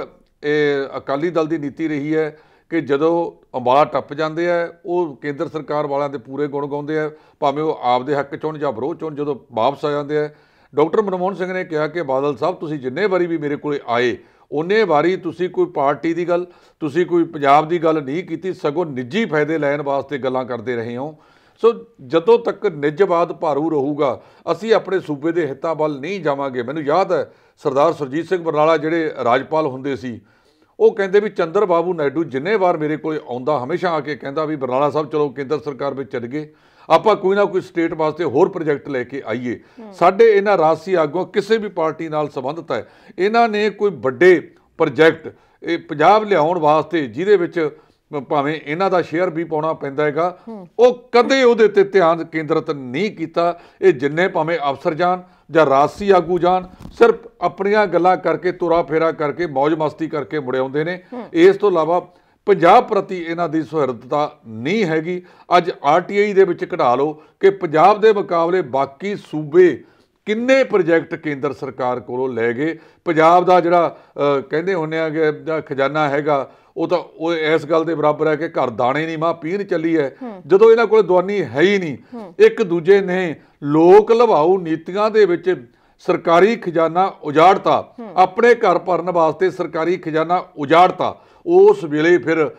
ਇਹ ਅਕਾਲੀ ਦਲ ਦੀ ਨੀਤੀ ਰਹੀ ਹੈ कि ਜਦੋਂ ਅੰਬਾਲਾ ਟੱਪ ਜਾਂਦੇ ਆ ਉਹ ਕੇਂਦਰ ਸਰਕਾਰ ਵਾਲਿਆਂ ਦੇ ਪੂਰੇ ਗੁਣ ਗਾਉਂਦੇ ਆ, ਭਾਵੇਂ ਉਹ ਆਪਦੇ ਹੱਕ ਚੋਣ ਜਾਂ ਵਿਰੋਧ ਚੋਣ। ਜਦੋਂ ਵਾਪਸ ਆ ਜਾਂਦੇ ਆ, ਡਾਕਟਰ ਮਨਮੋਹਨ ਸਿੰਘ ਨੇ ਕਿਹਾ ਕਿ ਬਾਦਲ ਸਾਹਿਬ ਤੁਸੀਂ ਜਿੰਨੇ ਵਾਰੀ ਵੀ ਮੇਰੇ ਕੋਲ ਆਏ ਉਨੇ ਵਾਰੀ ਤੁਸੀਂ ਕੋਈ ਪਾਰਟੀ ਦੀ ਗੱਲ, ਤੁਸੀਂ ਕੋਈ ਪੰਜਾਬ ਦੀ ਗੱਲ ਨਹੀਂ ਕੀਤੀ, ਸਗੋਂ ਨਿੱਜੀ ਫਾਇਦੇ ਲੈਣ ਵਾਸਤੇ ਗੱਲਾਂ ਕਰਦੇ ਰਹੇ ਹੋ। ਸੋ ਜਦੋਂ ਤੱਕ ਨਿੱਜਵਾਦ ਭਾਰੂ ਰਹੂਗਾ ਅਸੀਂ ਆਪਣੇ ਸੂਬੇ ਦੇ ਹਿੱਤਾਂ ਵੱਲ ਨਹੀਂ ਜਾਵਾਂਗੇ। ਮੈਨੂੰ ਯਾਦ ਹੈ ਸਰਦਾਰ ਸੁਰਜੀਤ ਸਿੰਘ ਬਰਨਾਲਾ ਜਿਹੜੇ ਰਾਜਪਾਲ ਹੁੰਦੇ ਸੀ, ਉਹ ਕਹਿੰਦੇ ਵੀ ਚੰਦਰ ਬਾਬੂ ਨਾਇਡੂ ਜਿੰਨੇ ਵਾਰ ਮੇਰੇ ਕੋਲ ਆਉਂਦਾ ਹਮੇਸ਼ਾ ਆ ਕੇ ਕਹਿੰਦਾ ਵੀ ਬਰਨਾਲਾ ਸਾਹਿਬ ਚਲੋ ਕੇਂਦਰ ਸਰਕਾਰ ਵਿੱਚ ਚੱਲ ਗਏ, ਆਪਾਂ ਕੋਈ ਨਾ ਕੋਈ ਸਟੇਟ ਵਾਸਤੇ ਹੋਰ ਪ੍ਰੋਜੈਕਟ ਲੈ ਕੇ ਆਈਏ। ਸਾਡੇ ਇਹਨਾਂ ਰਾਜਸੀ ਆਗੂਆਂ ਕਿਸੇ ਵੀ ਪਾਰਟੀ ਨਾਲ ਸੰਬੰਧਿਤ ਹੈ, ਇਹਨਾਂ ਨੇ ਕੋਈ ਵੱਡੇ ਪ੍ਰੋਜੈਕਟ ਇਹ ਪੰਜਾਬ ਲਿਆਉਣ ਵਾਸਤੇ ਜਿਹਦੇ ਵਿੱਚ ਭਾਵੇਂ ਇਹਨਾਂ ਦਾ ਸ਼ੇਅਰ ਵੀ ਪਾਉਣਾ ਪੈਂਦਾ ਹੈਗਾ, ਉਹ ਕਦੇ ਉਹਦੇ ਤੇ ਧਿਆਨ ਕੇਂਦਰਿਤ ਨਹੀਂ ਕੀਤਾ। ਇਹ ਜਿੰਨੇ ਭਾਵੇਂ ਅਫਸਰ ਜਾਣ ਜਾਂ ਰਾਜਸੀ ਆਗੂ ਜਾਣ, ਸਿਰਫ ਆਪਣੀਆਂ ਗੱਲਾਂ ਕਰਕੇ ਤੁਰਾ ਫੇਰਾ ਕਰਕੇ ਮौज ਮਸਤੀ ਕਰਕੇ ਮੁੜ ਆਉਂਦੇ ਨੇ। ਇਸ ਤੋਂ ਇਲਾਵਾ ਪੰਜਾਬ ਪ੍ਰਤੀ ਇਹਨਾਂ ਦੀ ਸੁਹਿਰਦਤਾ ਨਹੀਂ ਹੈਗੀ। ਅੱਜ RTI ਦੇ ਵਿੱਚ ਕਢਾ ਲਓ ਕਿ ਪੰਜਾਬ ਦੇ ਮੁਕਾਬਲੇ ਬਾਕੀ ਸੂਬੇ ਕਿੰਨੇ ਪ੍ਰੋਜੈਕਟ ਕੇਂਦਰ ਸਰਕਾਰ ਕੋਲੋਂ ਲੈ ਗਏ। ਪੰਜਾਬ ਦਾ ਜਿਹੜਾ ਕਹਿੰਦੇ ਹੁੰਦੇ ਆ ਕਿ ਖਜ਼ਾਨਾ ਹੈਗਾ ਉਹ ਤਾਂ ਉਹ ਇਸ ਗੱਲ ਦੇ ਬਰਾਬਰ ਹੈ ਕਿ ਘਰ ਦਾਣੇ ਨਹੀਂ ਮਾਂ ਪੀਣ ਚੱਲੀ ਹੈ, ਜਦੋਂ ਇਹਨਾਂ ਕੋਲ ਦਵਾਨੀ ਹੈ ਹੀ ਨਹੀਂ। ਇੱਕ ਦੂਜੇ ਨੇ ਲੋਕ ਲਵਾਊ ਨੀਤੀਆਂ ਦੇ ਵਿੱਚ ਸਰਕਾਰੀ ਖਜ਼ਾਨਾ ਉਜਾੜਤਾ, ਆਪਣੇ ਘਰ ਭਰਨ ਵਾਸਤੇ ਸਰਕਾਰੀ ਖਜ਼ਾਨਾ ਉਜਾੜਤਾ। ਉਸ ਵੇਲੇ ਫਿਰ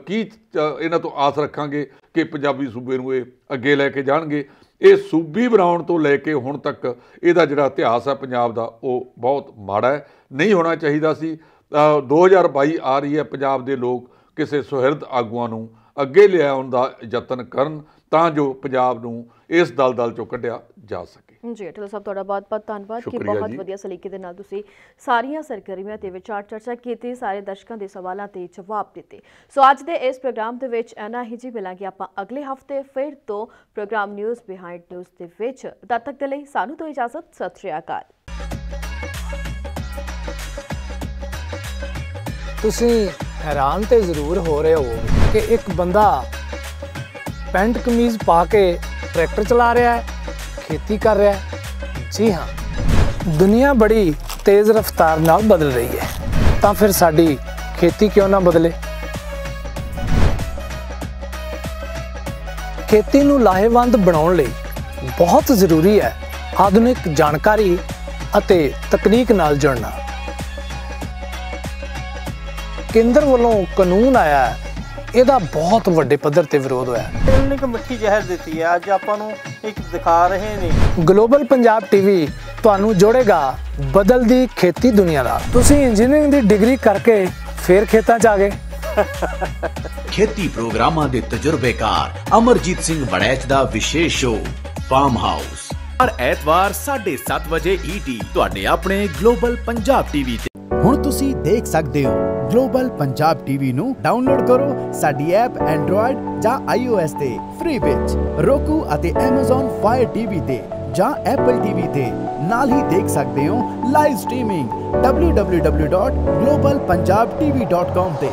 ਕੀ ਇਹਨਾਂ ਤੋਂ ਆਸ ਰੱਖਾਂਗੇ ਕਿ ਪੰਜਾਬੀ ਸੂਬੇ ਨੂੰ ਇਹ ਅੱਗੇ ਲੈ ਕੇ ਜਾਣਗੇ। ਇਹ ਸੂਬੀ ਬਣਾਉਣ ਤੋਂ ਲੈ ਕੇ ਹੁਣ ਤੱਕ ਇਹਦਾ ਜਿਹੜਾ ਇਤਿਹਾਸ ਹੈ ਪੰਜਾਬ ਦਾ ਉਹ ਬਹੁਤ ਮਾੜਾ ਹੈ, ਨਹੀਂ ਹੋਣਾ ਚਾਹੀਦਾ ਸੀ। 2022 ਆ ਰਹੀ ਹੈ, ਪੰਜਾਬ ਦੇ ਲੋਕ ਕਿਸੇ ਸੁਹਿਰਦ ਆਗੂਆਂ ਨੂੰ ਅੱਗੇ ਲਿਆਉਣ ਦਾ ਯਤਨ ਕਰਨ ਤਾਂ ਜੋ ਪੰਜਾਬ ਨੂੰ ਇਸ ਦਲਦਲ ਚੋਂ ਕੱਢਿਆ ਜਾ ਸਕੇ। ਜੀ ਢਿੱਲੋਂ ਸਾਹਿਬ, ਤੁਹਾਡਾ ਬਹੁਤ-ਬਹੁਤ ਧੰਨਵਾਦ ਕਿ ਬਹੁਤ ਵਧੀਆ ਸਲੀਕੇ ਦੇ ਨਾਲ ਤੁਸੀਂ ਸਾਰੀਆਂ ਸਰਗਰਮੀਆਂ ਤੇ ਵਿਚਾਰ ਚਰਚਾ ਕੀਤੀ, ਸਾਰੇ ਦਰਸ਼ਕਾਂ ਦੇ ਸਵਾਲਾਂ ਤੇ ਜਵਾਬ ਦਿੱਤੇ। ਸੋ ਅੱਜ ਦੇ ਇਸ ਪ੍ਰੋਗਰਾਮ ਦੇ ਵਿੱਚ ਇੰਨਾ ਹੀ ਜੀ। ਮਿਲਾਂਗੇ ਆਪਾਂ ਅਗਲੇ ਹਫਤੇ ਫਿਰ ਤੋਂ ਪ੍ਰੋਗਰਾਮ ਨਿਊਜ਼ ਬਿਹਾਈਂਡ ਨਿਊਜ਼ ਦੇ ਵਿੱਚ। ਤਦ ਤੱਕ ਦੇ ਲਈ ਸਾਨੂੰ ਤੋਂ ਇਜਾਜ਼ਤ। ਸਤਿ ਸ਼੍ਰੀ ਅਕਾਲ। ਤੁਸੀਂ हैरान तो जरूर हो रहे हो कि एक बंदा पैंट कमीज पा के ट्रैक्टर चला रहा है, खेती कर रहा है। जी हाँ, दुनिया बड़ी तेज़ रफ्तार नाल बदल रही है, तो फिर साडी खेती क्यों ना बदले। खेती नूं लाहेवंद बनाउण लई बहुत ज़रूरी है आधुनिक जानकारी अते तकनीक नाल जुड़ना। केंद्र वालों कानून आया है, ਇਹਦਾ ਬਹੁਤ ਵੱਡੇ ਪੱਧਰ ਤੇ ਵਿਰੋਧ ਹੋਇਆ। ਇਹਨੇ ਇੱਕ ਮਿੱਠੀ ਜ਼ਹਿਰ ਦਿੱਤੀ ਹੈ, ਅੱਜ ਆਪਾਂ ਨੂੰ ਇੱਕ ਦਿਖਾ ਰਹੇ ਨੇ। ਗਲੋਬਲ ਪੰਜਾਬ ਟੀਵੀ ਤੁਹਾਨੂੰ ਜੋੜੇਗਾ ਬਦਲਦੀ ਖੇਤੀ ਦੁਨੀਆ ਨਾਲ। ਤੁਸੀਂ ਇੰਜੀਨੀਅਰਿੰਗ ਦੀ ਡਿਗਰੀ ਕਰਕੇ ਫੇਰ ਖੇਤਾਂ 'ਚ ਆ ਗਏ। ਖੇਤੀ ਪ੍ਰੋਗਰਾਮਾਂ ਦੇ ਤਜਰਬੇਕਾਰ ਅਮਰਜੀਤ ਸਿੰਘ ਬੜੈਚ ਦਾ ਵਿਸ਼ੇਸ਼ ਸ਼ੋਅ ਫਾਰਮ ਹਾਊਸ ਹਰ ਐਤਵਾਰ 7:30 ਵਜੇ ET ਤੁਹਾਡੇ ਆਪਣੇ ਗਲੋਬਲ ਪੰਜਾਬ ਟੀਵੀ ਤੇ। ਹੁਣ ਤੁਸੀਂ ਦੇਖ ਸਕਦੇ ਹੋ ਗਲੋਬਲ ਪੰਜਾਬ ਟੀਵੀ ਨੂੰ ਡਾਊਨਲੋਡ ਕਰੋ ਸਾਡੀ ਐਪ ਐਂਡਰੋਇਡ ਜਾਂ iOS ਤੇ ਫ੍ਰੀ ਵਿੱਚ, roku ਅਤੇ Amazon Fire TV ਤੇ ਜਾਂ Apple TV ਤੇ। ਨਾਲ ਹੀ ਦੇਖ ਸਕਦੇ ਹੋ ਲਾਈਵ ਸਟ੍ਰੀਮਿੰਗ www.globalpunjabtv.com ਤੇ।